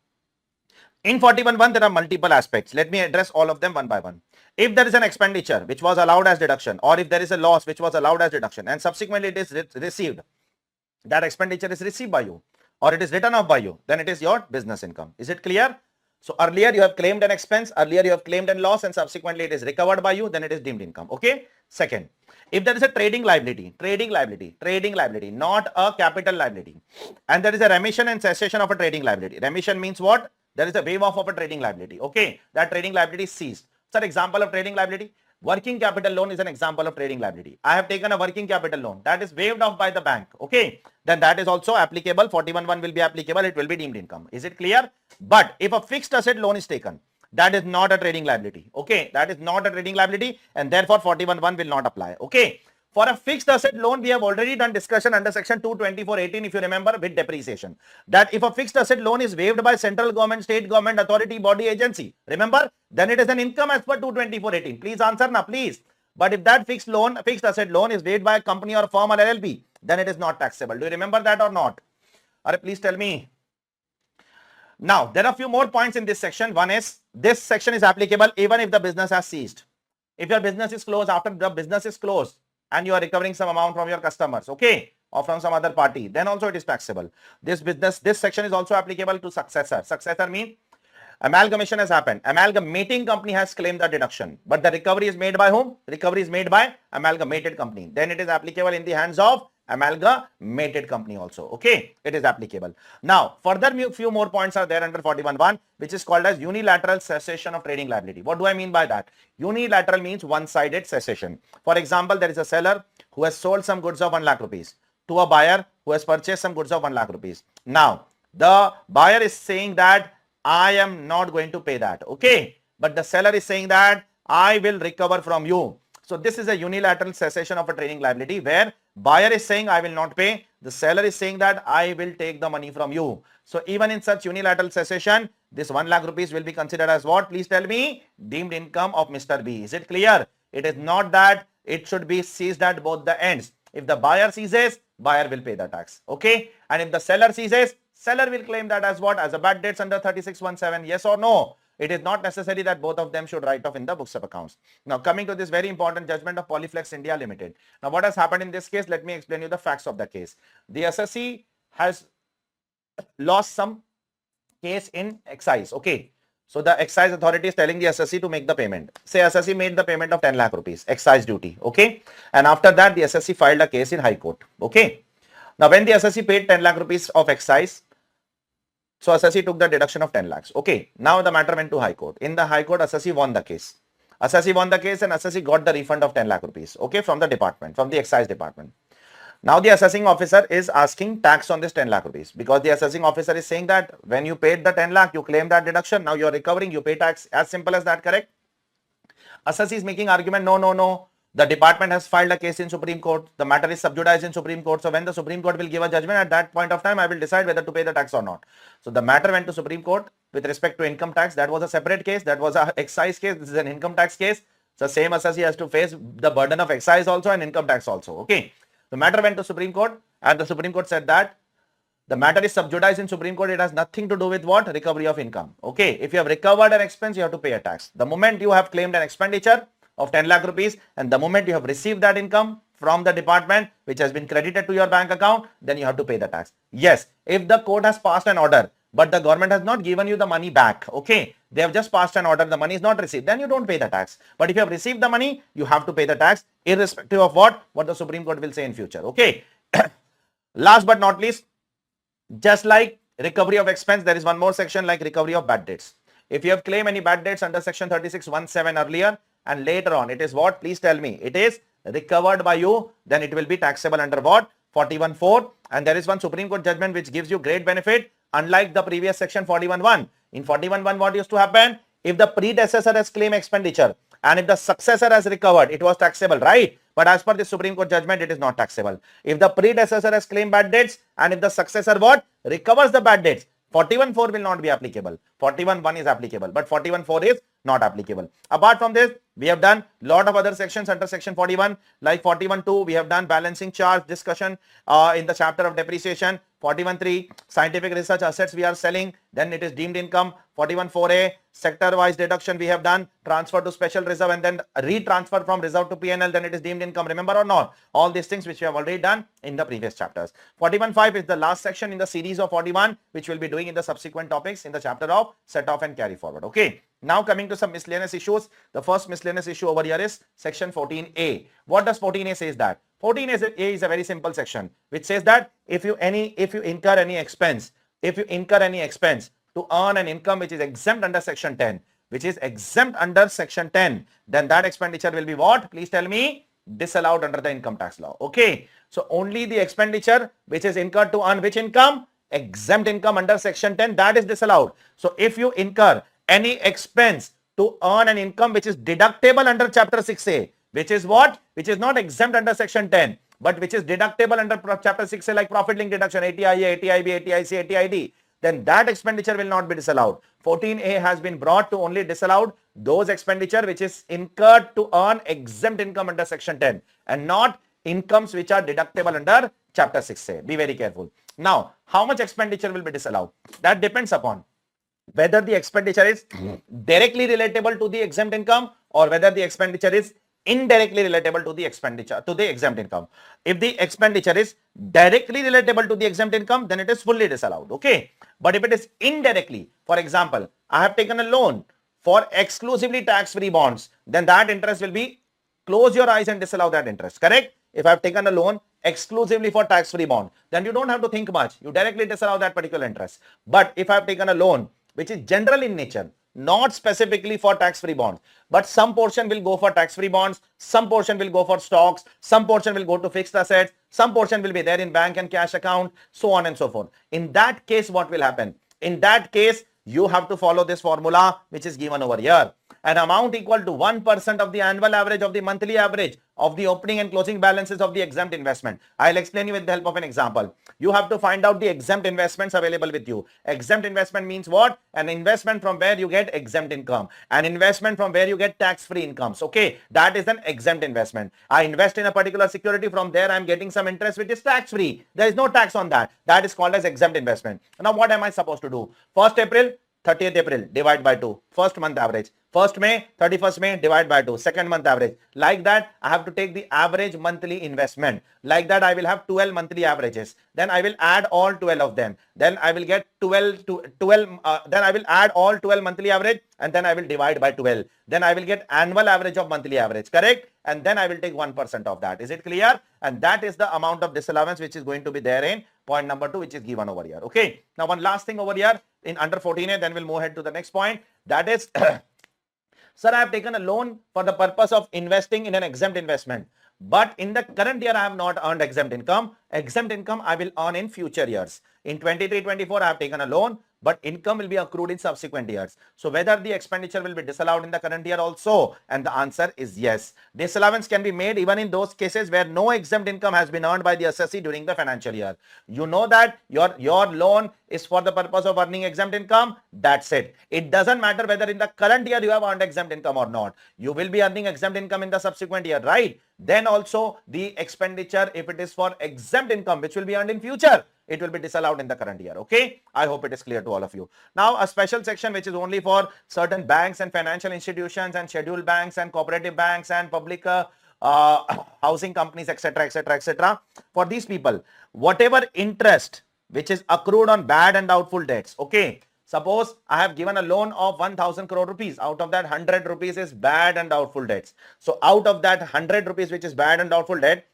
In 41.1, there are multiple aspects. Let me address all of them one by one. If there is an expenditure which was allowed as deduction, or if there is a loss which was allowed as deduction, and subsequently it is received, that expenditure is received by you, or it is written off by you, then it is your business income. Is it clear? So earlier you have claimed an expense, earlier you have claimed a loss, and subsequently it is recovered by you, then it is deemed income. Okay. Second, if there is a trading liability, not a capital liability, and there is a remission and cessation of a trading liability. Remission means what? There is a waive off of a trading liability. Okay. That trading liability is ceased. Sir, example of trading liability. Working capital loan is an example of trading liability. I have taken a working capital loan that is waived off by the bank. Okay. Then that is also applicable. 41.1 will be applicable. It will be deemed income. Is it clear? But if a fixed asset loan is taken, that is not a trading liability. Okay. That is not a trading liability, and therefore 41.1 will not apply. Okay. For a fixed asset loan, we have already done discussion under section 224.18, if you remember, with depreciation. That if a fixed asset loan is waived by central government, state government, authority, body, agency, remember, then it is an income as per 224.18. Please answer now, please. But if that fixed asset loan is waived by a company or firm or LLP, then it is not taxable. Do you remember that or not? Or please tell me. Now, there are a few more points in this section. One is, this section is applicable even if the business has ceased. If your business is closed, after the business is closed, and you are recovering some amount from your customers, okay, or from some other party, then also it is taxable. This section is also applicable to successor. Successor means amalgamation has happened. Amalgamating company has claimed the deduction, but the recovery is made by whom? Recovery is made by amalgamated company. Then it is applicable in the hands of amalgamated company also. Okay, it is applicable. Now, further few more points are there under 41.1, which is called as unilateral cessation of trading liability. What do I mean by that? Unilateral means one-sided cessation. For example, there is a seller who has sold some goods of 1 lakh rupees to a buyer who has purchased some goods of 1 lakh rupees. Now, the buyer is saying that I am not going to pay that. Okay, but the seller is saying that I will recover from you. So this is a unilateral cessation of a trading liability where buyer is saying I will not pay. The seller is saying that I will take the money from you. So even in such unilateral cessation, this 1 lakh rupees will be considered as what? Please tell me. Deemed income of Mr. B. Is it clear? It is not that it should be seized at both the ends. If the buyer seizes, buyer will pay the tax. Okay. And if the seller seizes, seller will claim that as what? As a bad debts under 3617. Yes or no? It is not necessary that both of them should write off in the books of accounts. Now, coming to this very important judgment of Polyflex India Limited. Now, what has happened in this case? Let me explain you the facts of the case. The SSC has lost some case in excise. Okay. So, the excise authority is telling the SSC to make the payment. Say SSC made the payment of 10 lakh rupees, excise duty. Okay. And after that, the SSC filed a case in High Court. Okay. Now, when the SSC paid 10 lakh rupees of excise, so SSC took the deduction of 10 lakhs. Okay. Now the matter went to High Court. In the High Court, SSC won the case. SSC won the case and SSC got the refund of 10 lakh rupees. Okay. From the department, from the excise department. Now the assessing officer is asking tax on this 10 lakh rupees because the assessing officer is saying that when you paid the 10 lakh, you claim that deduction. Now you are recovering, you pay tax. As simple as that, correct? Assessee is making argument, no. The department has filed a case in Supreme Court. The matter is sub judice in Supreme Court. So when the Supreme Court will give a judgment, at that point of time, I will decide whether to pay the tax or not. So the matter went to Supreme Court with respect to income tax. That was a separate case. That was an excise case. This is an income tax case. So same assessee has to face the burden of excise also and income tax also. Okay. The matter went to Supreme Court and the Supreme Court said that the matter is sub judice in Supreme Court. It has nothing to do with what? Recovery of income. Okay. If you have recovered an expense, you have to pay a tax. The moment you have claimed an expenditure of 10 lakh rupees and the moment you have received that income from the department which has been credited to your bank account, then you have to pay the tax. Yes, if the court has passed an order but the government has not given you the money back, okay, they have just passed an order, the money is not received, then you don't pay the tax. But if you have received the money, you have to pay the tax irrespective of what the Supreme Court will say in future. Okay. Last but not least, just like recovery of expense, there is one more section like recovery of bad debts. If you have claimed any bad debts under section 36(1)(7) earlier and later on, it is what? Please tell me. It is recovered by you, then it will be taxable under what? 41(4). And there is one Supreme Court judgment which gives you great benefit, unlike the previous section 41(1). In 41(1), what used to happen? If the predecessor has claimed expenditure and if the successor has recovered, it was taxable, right? But as per the Supreme Court judgment, it is not taxable. If the predecessor has claimed bad debts and if the successor what? Recovers the bad debts, 41(4) will not be applicable. 41(1) is applicable, but 41(4) is not applicable. Apart from this, we have done lot of other sections under section 41, like 41(2), we have done balancing charge discussion in the chapter of depreciation. 41(3), scientific research assets we are selling, then it is deemed income. 41(4)(a), sector-wise deduction we have done, transfer to special reserve and then retransfer from reserve to P&L, then it is deemed income. Remember or not? All these things which we have already done in the previous chapters. 41(5) is the last section in the series of 41, which we'll be doing in the subsequent topics in the chapter of set off and carry forward. Okay. Now coming to some miscellaneous issues. The first miscellaneous issue over here is section 14A. What does 14A says that? 14A is a very simple section which says that if you incur any expense to earn an income which is exempt under section 10, then that expenditure will be what? Please tell me. Disallowed under the income tax law. Okay. So only the expenditure which is incurred to earn which income? Exempt income under section 10, that is disallowed. So if you incur any expense to earn an income which is deductible under chapter 6A, which is what? Which is not exempt under section 10, but which is deductible under chapter 6A, like profit link deduction, ATIA, ATIB, ATIC, ATID, then that expenditure will not be disallowed. 14A has been brought to only disallowed those expenditure which is incurred to earn exempt income under section 10 and not incomes which are deductible under chapter 6A. Be very careful. Now, how much expenditure will be disallowed? That depends upon whether the expenditure is directly relatable to the exempt income or whether the expenditure is indirectly relatable to the expenditure to the exempt income. If the expenditure is directly relatable to the exempt income, then it is fully disallowed. Okay. But if it is indirectly, for example, I have taken a loan for exclusively tax-free bonds, then that interest will be close your eyes and disallow that interest. Correct? If I have taken a loan exclusively for tax-free bond, then you don't have to think much. You directly disallow that particular interest. But if I have taken a loan which is general in nature, not specifically for tax-free bonds, but some portion will go for tax-free bonds, some portion will go for stocks, some portion will go to fixed assets, some portion will be there in bank and cash account, so on and so forth. In that case, what will happen? In that case, you have to follow this formula which is given over here. An amount equal to 1% of the annual average of the monthly average of the opening and closing balances of the exempt investment. I'll explain you with the help of an example. You have to find out the exempt investments available with you. Exempt investment means what? An investment from where you get exempt income. An investment from where you get tax-free incomes. Okay, that is an exempt investment. I invest in a particular security, from there I'm getting some interest which is tax-free. There is no tax on that. That is called as exempt investment. Now what am I supposed to do? 1st April, 30th April, divide by 2. First month average. 1st May, 31st May, divide by 2. Second month average. Like that, I have to take the average monthly investment. Like that, I will have 12 monthly averages. Then I will add all 12 of them. Then I will get 12 to 12. Then I will add all 12 monthly average and then I will divide by 12. Then I will get annual average of monthly average. Correct? And then I will take 1% of that. Is it clear? And that is the amount of disallowance which is going to be there in point number 2, which is given over here. Okay. Now, one last thing over here in under 14A, then we'll move ahead to the next point. That is, sir, I have taken a loan for the purpose of investing in an exempt investment. But in the current year, I have not earned exempt income. Exempt income I will earn in future years. In 23-24, I have taken a loan, but income will be accrued in subsequent years. So whether the expenditure will be disallowed in the current year also? And the answer is yes. Disallowance can be made even in those cases where no exempt income has been earned by the assessee during the financial year. You know that your loan is for the purpose of earning exempt income. That's it. It doesn't matter whether in the current year you have earned exempt income or not. You will be earning exempt income in the subsequent year, right? Then also the expenditure, if it is for exempt income, which will be earned in future, it will be disallowed in the current year. Okay. I hope it is clear to all of you. Now, a special section which is only for certain banks and financial institutions and scheduled banks and cooperative banks and public housing companies, etc., etc., etc. For these people, whatever interest which is accrued on bad and doubtful debts. Okay. Suppose I have given a loan of 1000 crore rupees. Out of that 100 rupees is bad and doubtful debts. So out of that 100 rupees which is bad and doubtful debt,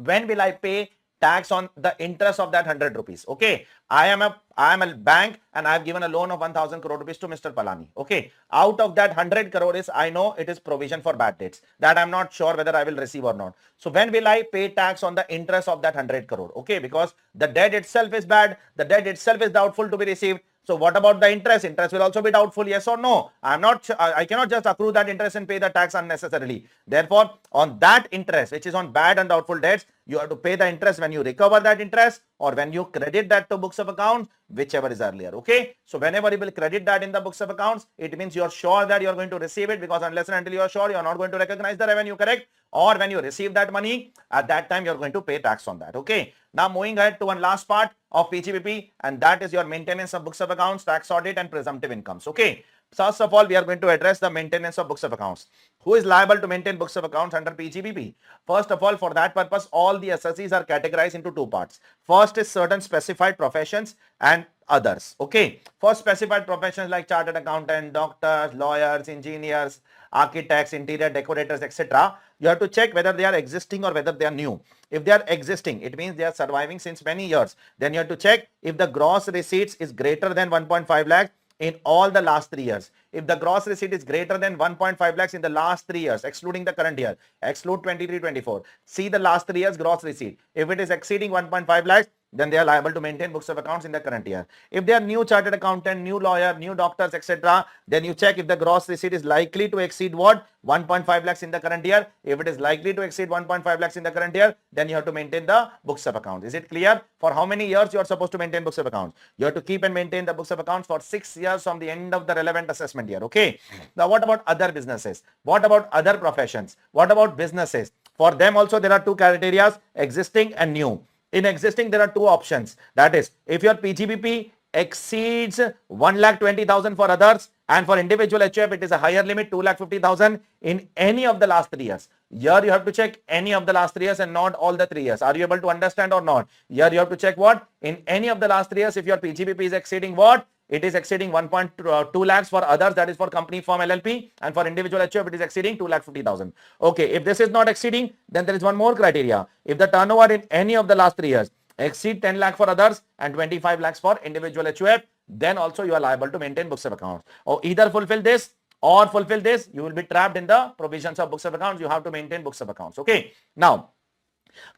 when will I pay tax on the interest of that 100 rupees? Okay, I am a bank and I have given a loan of 1000 crore rupees to Mr. Palani. Okay, out of that 100 crore is, I know it is provision for bad debts, that I'm not sure whether I will receive or not. So when will I pay tax on the interest of that 100 crore? Okay, because the debt itself is bad, the debt itself is doubtful to be received. So what about the interest? Interest will also be doubtful, yes or no? I cannot just accrue that interest and pay the tax unnecessarily. Therefore, on that interest, which is on bad and doubtful debts, you have to pay the interest when you recover that interest or when you credit that to books of accounts, whichever is earlier. Okay. So whenever you will credit that in the books of accounts, it means you are sure that you are going to receive it, because unless and until you are sure, you are not going to recognize the revenue, correct? Or when you receive that money, at that time you are going to pay tax on that. Okay. Now moving ahead to one last part of PGBP, and that is your maintenance of books of accounts, tax audit and presumptive incomes. Okay. First of all, we are going to address the maintenance of books of accounts. Who is liable to maintain books of accounts under PGBP? First of all, for that purpose, all the assessees are categorized into two parts. First is certain specified professions and others. Okay. For specified professions like chartered accountant, doctors, lawyers, engineers, architects, interior decorators, etc., you have to check whether they are existing or whether they are new. If they are existing, it means they are surviving since many years. Then you have to check if the gross receipts is greater than 1.5 lakh in all the last 3 years. If the gross receipt is greater than 1.5 lakhs in the last 3 years, excluding the current year, exclude 23-24, see the last 3 years gross receipt. If it is exceeding 1.5 lakhs, then they are liable to maintain books of accounts in the current year. If they are new chartered accountant, new lawyer, new doctors, etc., then you check if the gross receipt is likely to exceed what? 1.5 lakhs in the current year. If it is likely to exceed 1.5 lakhs in the current year, then you have to maintain the books of accounts. Is it clear? For how many years you are supposed to maintain books of accounts? You have to keep and maintain the books of accounts for 6 years from the end of the relevant assessment year. Okay. Now what about other businesses? What about other professions? What about businesses? For them also there are two criteria, existing and new. In existing, there are two options. That is, if your PGBP exceeds 1,20,000 for others, and for individual HF, it is a higher limit, 2,50,000 in any of the last 3 years. Here you have to check any of the last 3 years and not all the 3 years. Are you able to understand or not? Here you have to check what? In any of the last 3 years, if your PGBP is exceeding what? It is exceeding 1.2 lakhs for others, that is for company, firm, LLP, and for individual HF, it is exceeding 2,50,000. Okay, if this is not exceeding, then there is one more criteria. If the turnover in any of the last 3 years exceed 10 lakh for others and 25 lakhs for individual HUF, then also you are liable to maintain books of accounts. Or either fulfill this or fulfill this, you will be trapped in the provisions of books of accounts. You have to maintain books of accounts. Okay. Now,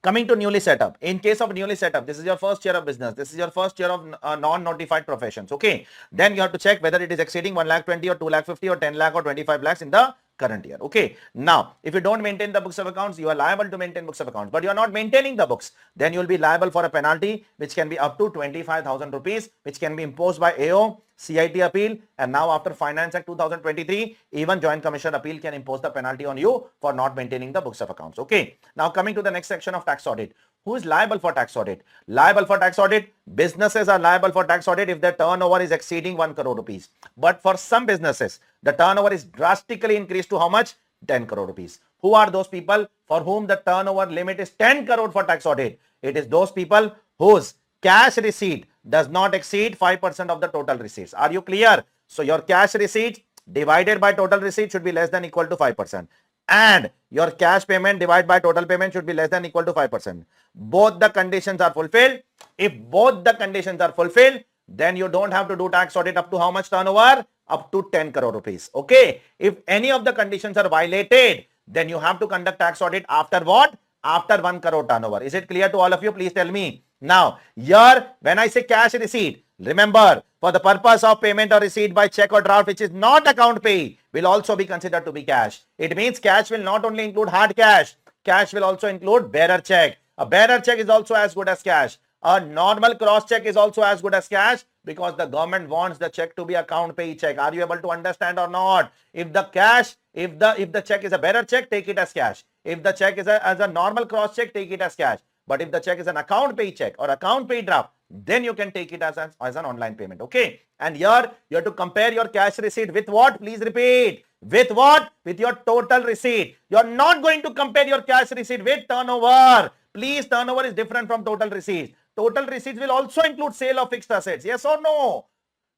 coming to newly set up. In case of newly set up, this is your first year of business. This is your first year of non-notified professions. Okay. Then you have to check whether it is exceeding 1,20,000 or 2,50,000 or 10 lakh or 25 lakhs in the current year. Okay. Now, if you don't maintain the books of accounts, you are liable to maintain books of accounts, but you are not maintaining the books. Then you will be liable for a penalty, which can be up to 25,000 rupees, which can be imposed by AO, CIT appeal, and now after Finance Act 2023, even Joint Commission appeal can impose the penalty on you for not maintaining the books of accounts. Okay. Now coming to the next section of tax audit. Who is liable for tax audit? Liable for tax audit, businesses are liable for tax audit if their turnover is exceeding 1 crore rupees. But for some businesses, the turnover is drastically increased to how much? 10 crore rupees. Who are those people for whom the turnover limit is 10 crore for tax audit? It is those people whose cash receipt does not exceed 5% of the total receipts. Are you clear? So your cash receipt divided by total receipt should be less than equal to 5%. And your cash payment divided by total payment should be less than equal to 5%. Both the conditions are fulfilled. If both the conditions are fulfilled, then you don't have to do tax audit up to how much turnover? Up to 10 crore rupees. Okay. If any of the conditions are violated, then you have to conduct tax audit after what? After 1 crore turnover. Is it clear to all of you? Please tell me. Now, here, when I say cash receipt, remember, for the purpose of payment or receipt by check or draft, which is not account pay, will also be considered to be cash. It means cash will not only include hard cash, cash will also include bearer check. A bearer check is also as good as cash. A normal cross check is also as good as cash, because the government wants the check to be account pay check. Are you able to understand or not? If the cash, if the check is a bearer check, take it as cash. If the check is as a normal cross check, take it as cash. But if the check is an account pay check or account pay draft, then you can take it as an online payment. Okay. And here you have to compare your cash receipt with what? Please repeat. With what? With your total receipt. You are not going to compare your cash receipt with turnover. Please, turnover is different from total receipts. Total receipts will also include sale of fixed assets. Yes or no?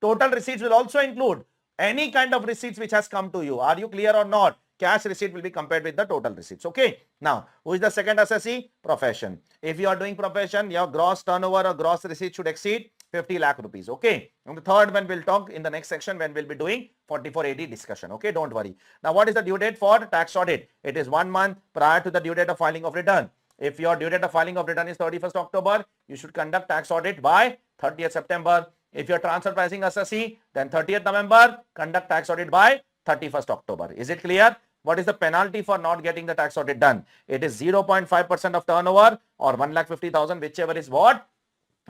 Total receipts will also include any kind of receipts which has come to you. Are you clear or not? Cash receipt will be compared with the total receipts. Okay. Now, who is the second assessee? Profession. If you are doing profession, your gross turnover or gross receipt should exceed 50 lakh rupees. Okay. And the third one we'll talk in the next section when we'll be doing 4480 discussion. Okay. Don't worry. Now, what is the due date for tax audit? It is 1 month prior to the due date of filing of return. If your due date of filing of return is 31st October, you should conduct tax audit by 30th September. If you're transfer pricing assessee, then 30th November, conduct tax audit by 31st October. Is it clear? What is the penalty for not getting the tax audit done? It is 0.5% of turnover or 1,50,000, whichever is what?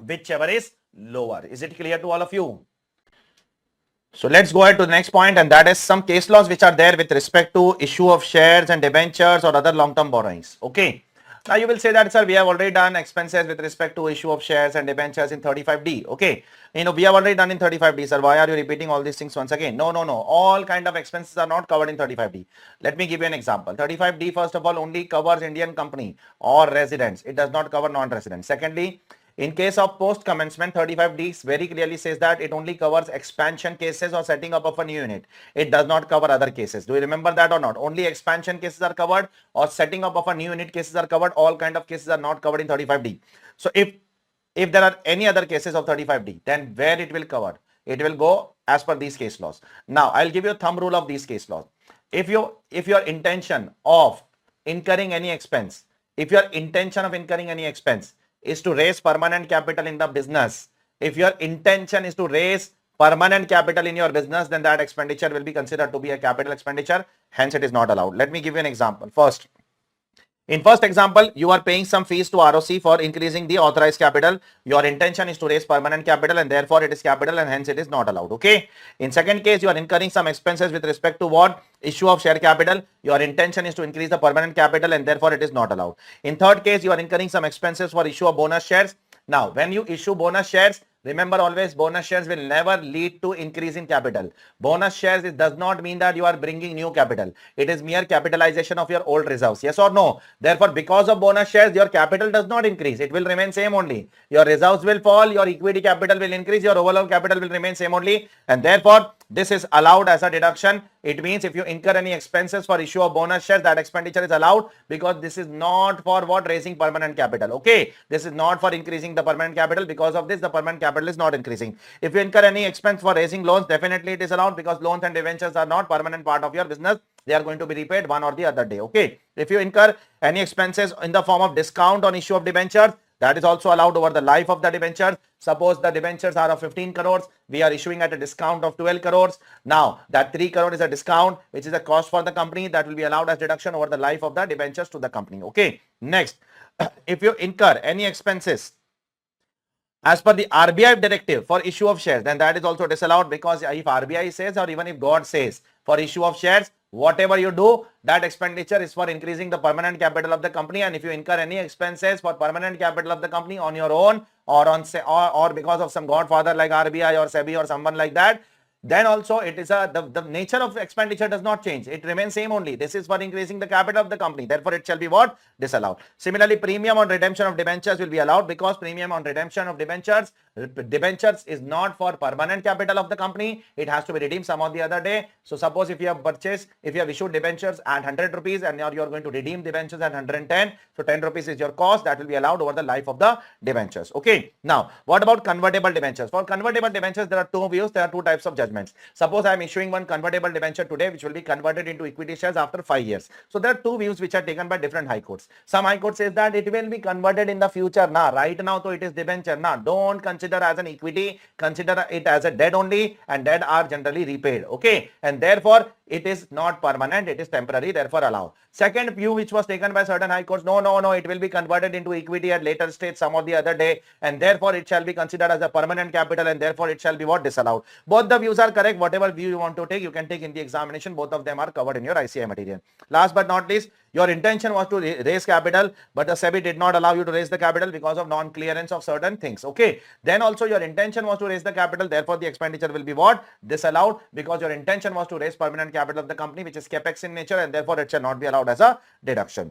Whichever is lower. Is it clear to all of you? So let's go ahead to the next point, and that is some case laws which are there with respect to issue of shares and debentures or other long-term borrowings. Okay. Now you will say that, sir, we have already done expenses with respect to issue of shares and debentures in 35D. Okay. We have already done in 35D, sir. Why are you repeating all these things once again? No. All kind of expenses are not covered in 35D. Let me give you an example. 35D, first of all, only covers Indian company or residents. It does not cover non-residents. Secondly, in case of post-commencement, 35D very clearly says that it only covers expansion cases or setting up of a new unit. It does not cover other cases. Do you remember that or not? Only expansion cases are covered or setting up of a new unit cases are covered. All kind of cases are not covered in 35D. So if there are any other cases of 35D, then where it will cover? It will go as per these case laws. Now, I'll give you a thumb rule of these case laws. If your intention of incurring any expense, is to raise permanent capital in the business. If your intention is to raise permanent capital in your business, then that expenditure will be considered to be a capital expenditure. Hence, it is not allowed. Let me give you an example. In first example, you are paying some fees to ROC for increasing the authorized capital. Your intention is to raise permanent capital and therefore it is capital and hence it is not allowed. Okay. In second case, you are incurring some expenses with respect to what? Issue of share capital. Your intention is to increase the permanent capital and therefore it is not allowed. In third case, you are incurring some expenses for issue of bonus shares. Now, when you issue bonus shares, remember always bonus shares will never lead to increase in capital. Bonus shares does not mean that you are bringing new capital. It is mere capitalization of your old reserves. Yes or no? Therefore, because of bonus shares, your capital does not increase. It will remain same only. Your reserves will fall. Your equity capital will increase. Your overall capital will remain same only. And therefore, this is allowed as a deduction. It means if you incur any expenses for issue of bonus shares, that expenditure is allowed because this is not for what? Raising permanent capital. Okay. This is not for increasing the permanent capital. Because of this, the permanent capital is not increasing. If you incur any expense for raising loans, definitely it is allowed because loans and debentures are not permanent part of your business. They are going to be repaid one or the other day. Okay. If you incur any expenses in the form of discount on issue of debentures, that is also allowed over the life of the debentures. Suppose the debentures are of 15 crores. We are issuing at a discount of 12 crores. Now, that 3 crore is a discount, which is a cost for the company that will be allowed as deduction over the life of the debentures to the company. Okay. Next, if you incur any expenses as per the RBI directive for issue of shares, then that is also disallowed because if RBI says or even if God says for issue of shares, whatever you do, that expenditure is for increasing the permanent capital of the company. And if you incur any expenses for permanent capital of the company on your own or on or because of some godfather like RBI or SEBI or someone like that, then also it is the nature of expenditure does not change. It remains same only. This is for increasing the capital of the company. Therefore, it shall be what? Disallowed. Similarly, premium on redemption of debentures will be allowed because premium on redemption of debentures is not for permanent capital of the company. It has to be redeemed some of the other day. So suppose if you have issued debentures at 100 rupees and now you are going to redeem debentures at 110. So 10 rupees is your cost. That will be allowed over the life of the debentures. Okay. Now, what about convertible debentures? For convertible debentures, there are two views. There are two types of judgments. Suppose I am issuing one convertible debenture today, which will be converted into equity shares after 5 years. So there are two views which are taken by different high courts. Some high court says that it will be converted in the future. Right now, so it is debenture. Don't consider as an equity. Consider it as a debt only, and debt are generally repaid. Okay, and therefore it is not permanent. It is temporary. Therefore, allow. Second view, which was taken by certain high courts, no, it will be converted into equity at later stage some or the other day, and therefore it shall be considered as a permanent capital, and therefore it shall be what? Disallowed. Both the views are correct. Whatever view you want to take, you can take in the examination. Both of them are covered in your ICI material. Last but not least, your intention was to raise capital, but the SEBI did not allow you to raise the capital because of non-clearance of certain things. Okay. Then also your intention was to raise the capital. Therefore, the expenditure will be what? Disallowed because your intention was to raise permanent capital of the company, which is capex in nature, and therefore it shall not be allowed as a deduction.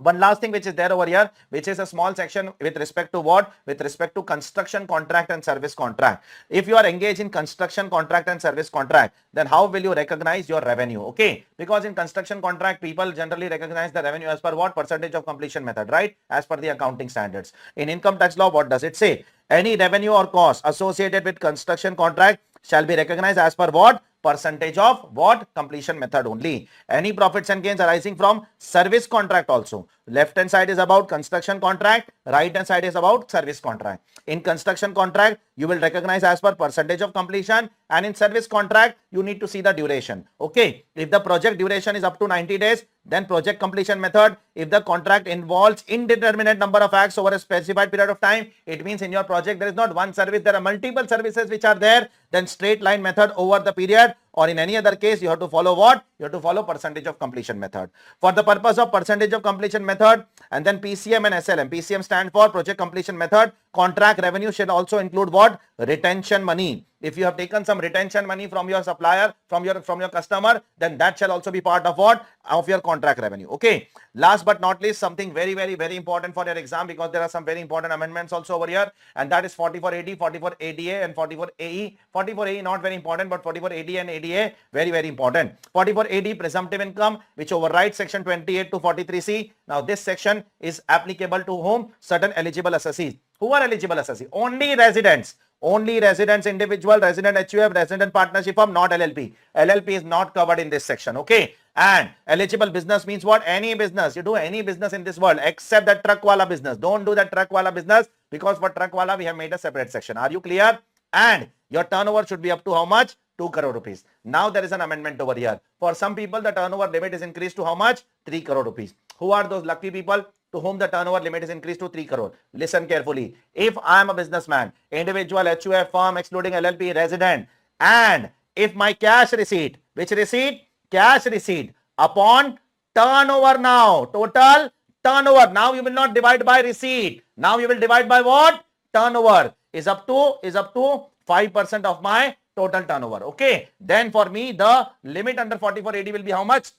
One last thing which is there over here, which is a small section with respect to what? With respect to construction contract and service contract. If you are engaged in construction contract and service contract, then how will you recognize your revenue? Okay, because in construction contract, people generally recognize the revenue as per what? Percentage of completion method, right? As per the accounting standards. In income tax law, what does it say? Any revenue or cost associated with construction contract shall be recognized as per what? Percentage of what? Completion method only. Any profits and gains arising from service contract also. Left hand side is about construction contract, right hand side is about service contract. In construction contract, you will recognize as per percentage of completion, and in service contract, you need to see the duration. Okay, if the project duration is up to 90 days, then project completion method. If the contract involves indeterminate number of acts over a specified period of time, it means in your project there is not one service, there are multiple services which are there, then straight line method over the period, or in any other case you have to follow what? You have to follow percentage of completion method. For the purpose of percentage of completion method, and then PCM and SLM. PCM stand for project completion method. Contract revenue should also include what? Retention money. If you have taken some retention money from your supplier, from your customer, then that shall also be part of what? Of your contract revenue. Okay. Last but not least, something very important for your exam, because there are some very important amendments also over here, and that is 44AD, 44ADA and 44AE. 44AE not very important, but 44AD and ADA very important. 44AD presumptive income, which overrides section 28 to 43C. Now this section is applicable to whom? Certain eligible assessees. Who are eligible assessee? Only residents. Only residents, individual, resident HUF, resident partnership firm, not LLP. LLP is not covered in this section. Okay. And eligible business means what? Any business. You do any business in this world except that truck wala business. Don't do that truck wala business, because for truck wala we have made a separate section. Are you clear? And your turnover should be up to how much? 2 crore rupees. Now there is an amendment over here. For some people, the turnover limit is increased to how much? 3 crore rupees. Who are those lucky people to whom the turnover limit is increased to 3 crore? Listen carefully. If I am a businessman, individual, HUF, firm, excluding LLP, resident, and if my cash receipt, which receipt? Cash receipt upon turnover now, total turnover. Now you will not divide by receipt. Now you will divide by what? Turnover is up to 5% of my total turnover. Okay. Then for me, the limit under 44AD will be how much?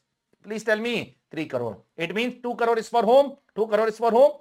Please tell me. 3 crore. It means 2 crore is for whom? 2 crore is for whom?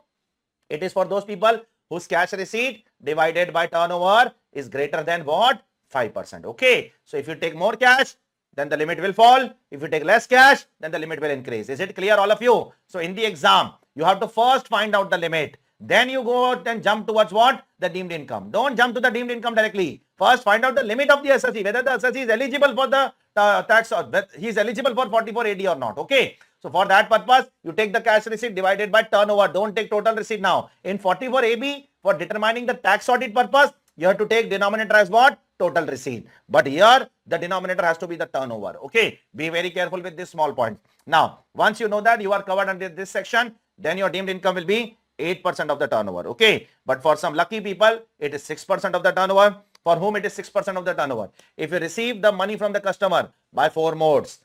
It is for those people whose cash receipt divided by turnover is greater than what? 5%. Okay. So if you take more cash, then the limit will fall. If you take less cash, then the limit will increase. Is it clear, all of you? So in the exam, you have to first find out the limit. Then you go out and jump towards what? The deemed income. Don't jump to the deemed income directly. First find out the limit of the assessee, whether the assessee is eligible for the tax, or he is eligible for 44AD or not. Okay. So for that purpose, you take the cash receipt divided by turnover. Don't take total receipt now. In 44AB, for determining the tax audit purpose, you have to take denominator as what? Total receipt. But here, the denominator has to be the turnover. Okay. Be very careful with this small point. Now, once you know that you are covered under this section, then your deemed income will be 8% of the turnover. Okay. But for some lucky people, it is 6% of the turnover. For whom it is 6% of the turnover. If you receive the money from the customer by 4 modes,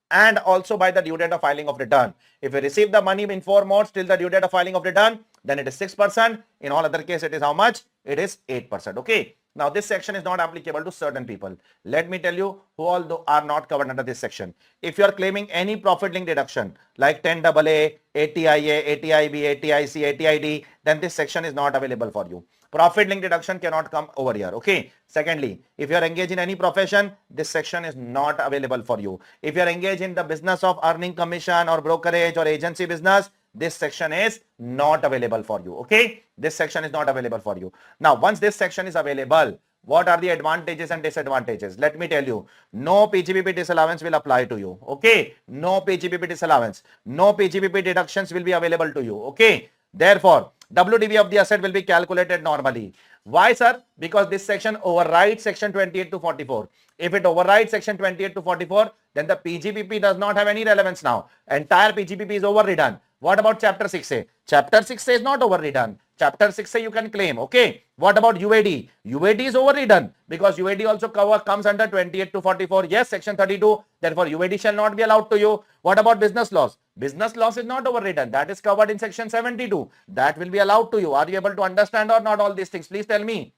and also by the due date of filing of return. If you receive the money in 4 modes till the due date of filing of return, then it is 6%. In all other cases, it is how much? It is 8%. Okay. Now, this section is not applicable to certain people. Let me tell you who all are not covered under this section. If you are claiming any profit link deduction like 10AA, ATIA, ATIB, ATIC, ATID, then this section is not available for you. Profit link deduction cannot come over here. Okay. Secondly, if you are engaged in any profession, this section is not available for you. If you are engaged in the business of earning commission or brokerage or agency business, this section is not available for you. Okay. This section is not available for you. Now, once this section is available, what are the advantages and disadvantages? Let me tell you. No PGBP disallowance will apply to you. Okay. No PGBP disallowance. No PGBP deductions will be available to you. Okay. Therefore, WDV of the asset will be calculated normally. Why, sir? Because this section overrides section 28 to 44. If it overrides section 28 to 44, then the PGBP does not have any relevance now. Entire PGBP is overridden. What about chapter 6A? Chapter 6A is not overridden. Chapter 6A you can claim. Okay. What about UAD? UAD is overridden because UAD also comes under 28 to 44. Yes, section 32. Therefore, UAD shall not be allowed to you. What about business loss? Business loss is not overridden. That is covered in section 72. That will be allowed to you. Are you able to understand or not all these things? Please tell me.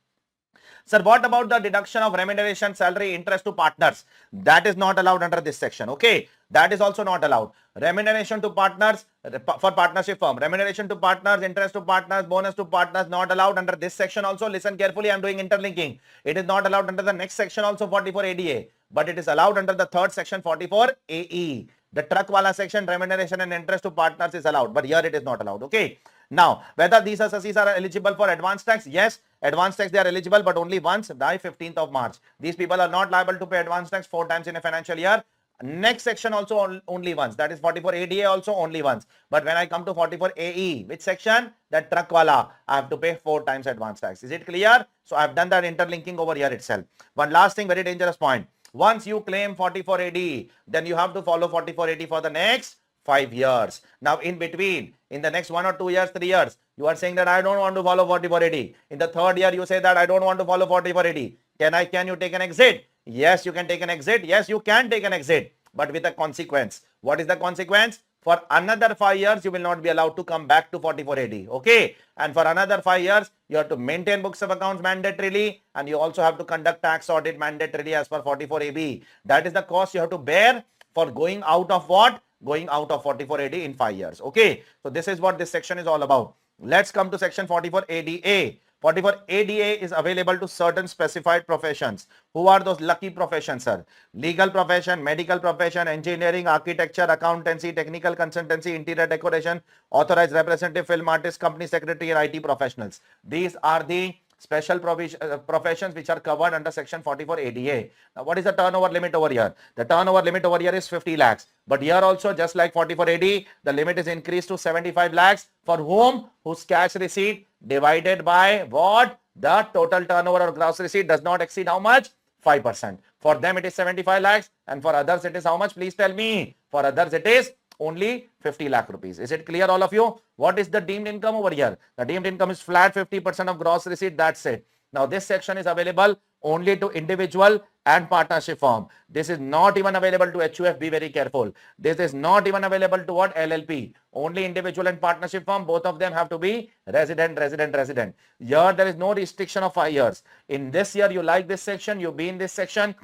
Sir, what about the deduction of remuneration, salary, interest to partners? That is not allowed under this section. Okay, that is also not allowed. Remuneration to partners for partnership firm, remuneration to partners, interest to partners, bonus to partners, not allowed under this section also. Listen carefully, I am doing interlinking. It is not allowed under the next section also, 44 ADA, but it is allowed under the third section, 44 AE. The truck wala section, remuneration and interest to partners is allowed, but here it is not allowed. Okay. Now, whether these assessees are eligible for advance tax? Yes, advance tax they are eligible, but only once by 15th of March. These people are not liable to pay advance tax 4 times in a financial year. Next section also only once, that is 44 ADA also only once. But when I come to 44 AE, which section? That truck wala, I have to pay 4 times advance tax. Is it clear? So I have done that interlinking over here itself. One last thing, very dangerous point. Once you claim 44 AD, then you have to follow 44 AD for the next 5 years. Now, in between, in the next 1 or 2 years, 3 years, you are saying that I don't want to follow 44 AD. In the third year, you say that I don't want to follow 44 AD. Can you take an exit? Yes, you can take an exit. Yes, you can take an exit, but with a consequence. What is the consequence? For another 5 years, you will not be allowed to come back to 44 AD. Okay. And for another 5 years, you have to maintain books of accounts mandatorily, and you also have to conduct tax audit mandatorily as per 44 AB. That is the cost you have to bear for going out of what? Going out of 44 AD in 5 years. Okay. So this is what this section is all about. Let's come to section 44 ADA. 44 ADA is available to certain specified professions. Who are those lucky professions, sir? Legal profession, medical profession, engineering, architecture, accountancy, technical consultancy, interior decoration, authorized representative, film artist, company secretary, and IT professionals. These are the special professions which are covered under section 44 ADA. Now, what is the turnover limit over here? The turnover limit over here is 50 lakhs. But here also, just like 44 AD, the limit is increased to 75 lakhs. For whom? Whose cash receipt divided by what? The total turnover or gross receipt does not exceed how much? 5%. For them, it is 75 lakhs. And for others, it is how much? Please tell me. For others, it is only 50 lakh rupees. Is it clear, all of you? What is the deemed income over here? The deemed income is flat 50% of gross receipt. That's it. Now, this section is available only to individual and partnership firm. This is not even available to HUF. Be very careful. This is not even available to what? LLP. Only individual and partnership firm. Both of them have to be resident. Here, there is no restriction of 5 years. In this year, you like this section, you be in this section.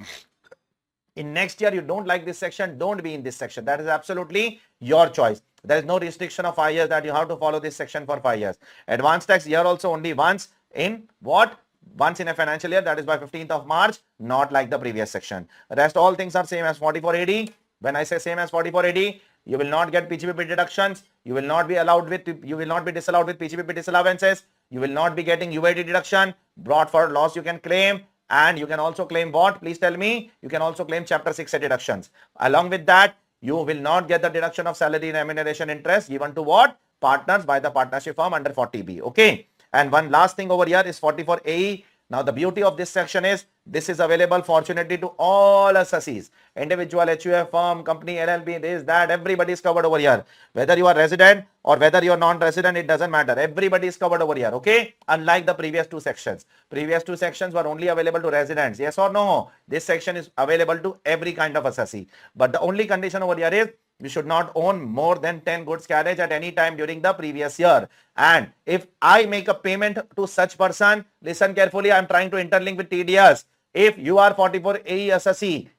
In next year, you don't like this section, don't be in this section. That is absolutely your choice. There is no restriction of 5 years that you have to follow this section for 5 years. Advance tax here also only once in what? Once in a financial year, that is by 15th of March, not like the previous section. Rest all things are same as 44 AD. When I say same as 44 AD, you will not get PGBP deductions. You will not be disallowed with PGBP disallowances. You will not be getting UID deduction. Brought for loss you can claim. And you can also claim what? Please tell me. You can also claim Chapter 6 deductions. Along with that, you will not get the deduction of salary, remuneration, interest given to what? Partners by the partnership firm under 40B. Okay. And one last thing over here is 44 AE. Now, the beauty of this section is this is available fortunately to all assessees, individual, HUF, firm, company, LLP, this, that, everybody is covered over here. Whether you are resident or whether you are non-resident, it doesn't matter. Everybody is covered over here, okay? Unlike the previous two sections. Previous two sections were only available to residents. Yes or no? This section is available to every kind of assessee. But the only condition over here is you should not own more than 10 goods carriage at any time during the previous year. And if I make a payment to such person, listen carefully, I am trying to interlink with TDS. If you are 44 AE assessee,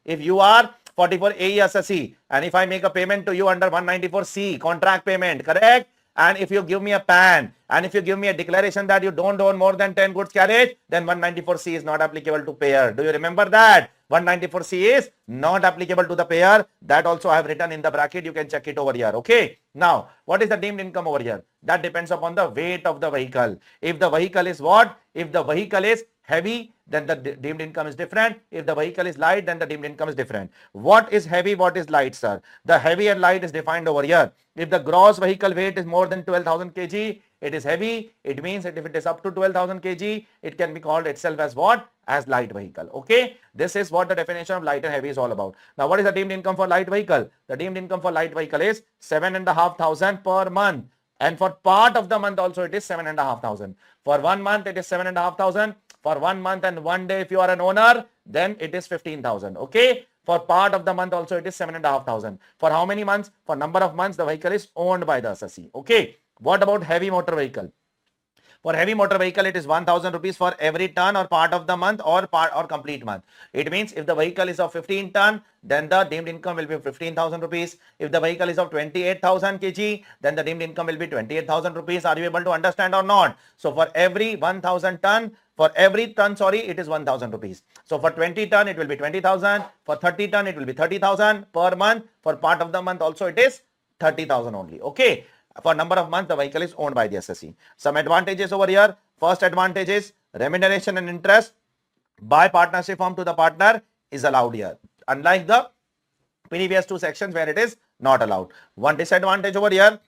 and if I make a payment to you under 194C, contract payment, correct? And if you give me a PAN, and if you give me a declaration that you don't own more than 10 goods carriage, then 194C is not applicable to payer. Do you remember that? 194C is not applicable to the payer. That also I have written in the bracket. You can check it over here. Okay. Now, what is the deemed income over here? That depends upon the weight of the vehicle. If the vehicle is what? If the vehicle is heavy, then the deemed income is different. If the vehicle is light, then the deemed income is different. What is heavy? What is light, sir? The heavy and light is defined over here. If the gross vehicle weight is more than 12,000 kg, it is heavy. It means that if it is up to 12,000 kg, it can be called itself as what? As light vehicle. Okay. This is what the definition of light and heavy is all about. Now, what is the deemed income for light vehicle? The deemed income for light vehicle is 7,500 per month. And for part of the month also it is 7,500. For 1 month it is 7,500. For 1 month and 1 day if you are an owner, then it is 15,000. Okay. For part of the month also it is 7,500. For how many months? For number of months the vehicle is owned by the assessee. Okay. What about heavy motor vehicle? For heavy motor vehicle, it is 1000 rupees for every ton or part of the month or complete month. It means if the vehicle is of 15 ton, then the deemed income will be 15,000 rupees. If the vehicle is of 28,000 kg, then the deemed income will be 28,000 rupees. Are you able to understand or not? So for every 1000 ton, it is 1000 rupees. So for 20 ton, it will be 20,000. For 30 ton, it will be 30,000 per month. For part of the month also, it is 30,000 only. Okay. For number of months, the vehicle is owned by the SSE. Some advantages over here. First advantage is remuneration and interest by partnership firm to the partner is allowed here. Unlike the previous two sections where it is not allowed. One disadvantage over here,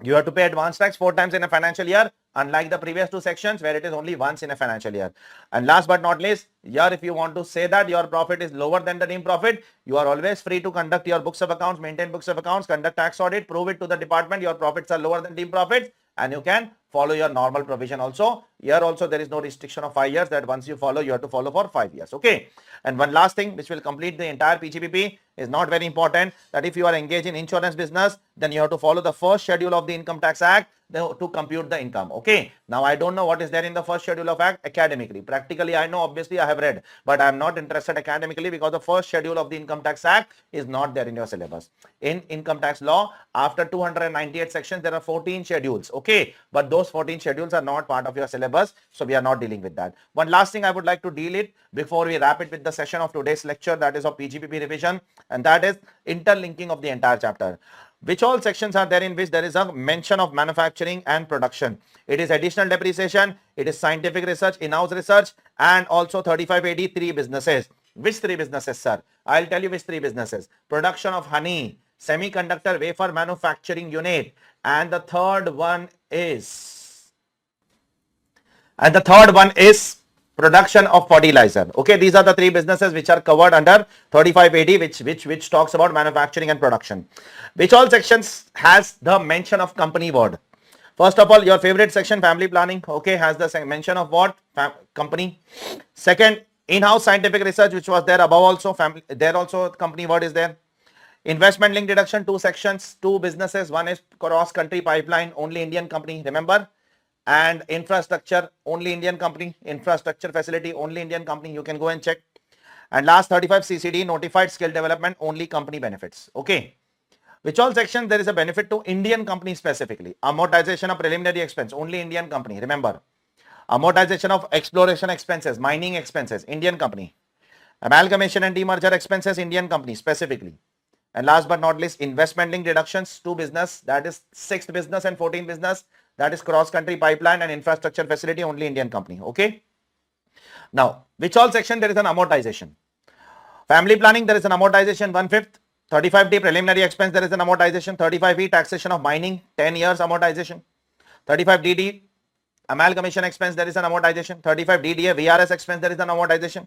you have to pay advance tax 4 times in a financial year, unlike the previous two sections where it is only once in a financial year. And last but not least, here if you want to say that your profit is lower than the deemed profit, you are always free to conduct your books of accounts, maintain books of accounts, conduct tax audit, prove it to the department your profits are lower than deemed profits, and you can follow your normal provision also. Here also there is no restriction of 5 years, that once you follow, you have to follow for 5 years. Okay. And one last thing which will complete the entire PGBP is not very important, that if you are engaged in insurance business, then you have to follow the first schedule of the Income Tax Act to compute the income. Okay. Now I don't know what is there in the first schedule of act academically. Practically I know, obviously I have read, but I am not interested academically because the first schedule of the Income Tax Act is not there in your syllabus. In income tax law, after 298 sections, there are 14 schedules. Okay. But those 14 schedules are not part of your syllabus. So we are not dealing with that. One last thing I would like to deal it before we wrap it with the session of today's lecture, that is of PGBP revision, and that is interlinking of the entire chapter. Which all sections are there in which there is a mention of manufacturing and production? It is additional depreciation, it is scientific research, in-house research, and also 3580 3 businesses. Which 3 businesses, sir? I'll tell you which 3 businesses. Production of honey, semiconductor wafer manufacturing unit, and the third one is production of fertilizer. Okay, these are the 3 businesses which are covered under 3580, which talks about manufacturing and production. Which all sections has the mention of company word? First of all, your favorite section, family planning, okay, has the mention of what? Company. Second, in-house scientific research, which was there above also, there also company word is there. Investment link deduction, 2 sections, 2 businesses. One is cross-country pipeline, only Indian company, remember? And infrastructure, only Indian company. Infrastructure facility, only Indian company. You can go and check. And last 35 CCD, notified skill development, only company benefits. Okay. Which all sections there is a benefit to Indian company specifically. Amortization of preliminary expense, only Indian company. Remember. Amortization of exploration expenses, mining expenses, Indian company. Amalgamation and demerger expenses, Indian company specifically. And last but not least, investment link deductions, 2 business, that is 6th business and 14th business, that is cross-country pipeline and infrastructure facility, only Indian company. Okay. Now, which all section there is an amortization? Family planning, there is an amortization 1/5. 35D preliminary expense, there is an amortization. 35E taxation of mining, 10 years amortization. 35DD amalgamation expense, there is an amortization. 35DDA VRS expense, there is an amortization.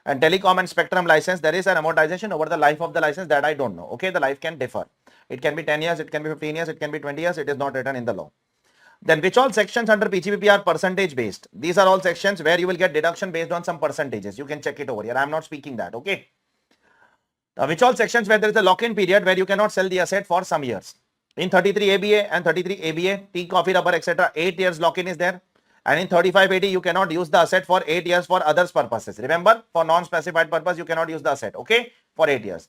And telecom and spectrum license, there is an amortization over the life of the license, that I don't know. Okay, the life can differ. It can be 10 years, it can be 15 years, it can be 20 years. It is not written in the law. Then which all sections under PGBP are percentage based? These are all sections where you will get deduction based on some percentages. You can check it over here. I am not speaking that. Okay. Now, which all sections where there is a lock-in period where you cannot sell the asset for some years? In 33 ABA and 33 ABA, tea, coffee, rubber, etc., 8 years lock-in is there. And in 3580, you cannot use the asset for 8 years for others purposes. Remember, for non-specified purpose, you cannot use the asset, okay, for 8 years.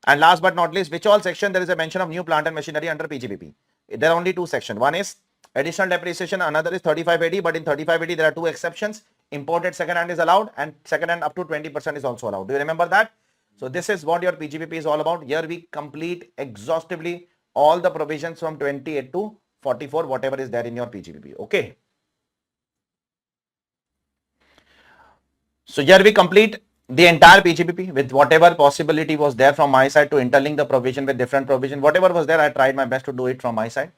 And last but not least, which all section there is a mention of new plant and machinery under PGBP? There are only 2 sections. One is additional depreciation, another is 3580, but in 3580, there are 2 exceptions. Imported second hand is allowed and second hand up to 20% is also allowed. Do you remember that? So this is what your PGBP is all about. Here we complete exhaustively all the provisions from 28 to 44, whatever is there in your PGBP, okay. So here we complete the entire PGBP with whatever possibility was there from my side to interlink the provision with different provision. Whatever was there, I tried my best to do it from my side.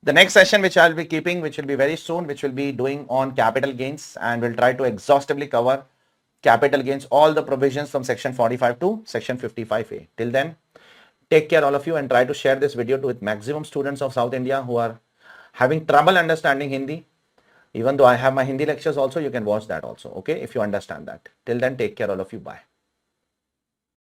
The next session which I'll be keeping, which will be very soon, which will be doing on capital gains, and we'll try to exhaustively cover capital gains, all the provisions from section 45 to section 55A. Till then, take care all of you and try to share this video to with maximum students of South India who are having trouble understanding Hindi. Even though I have my Hindi lectures also, you can watch that also, okay, if you understand that. Till then, take care all of you. Bye.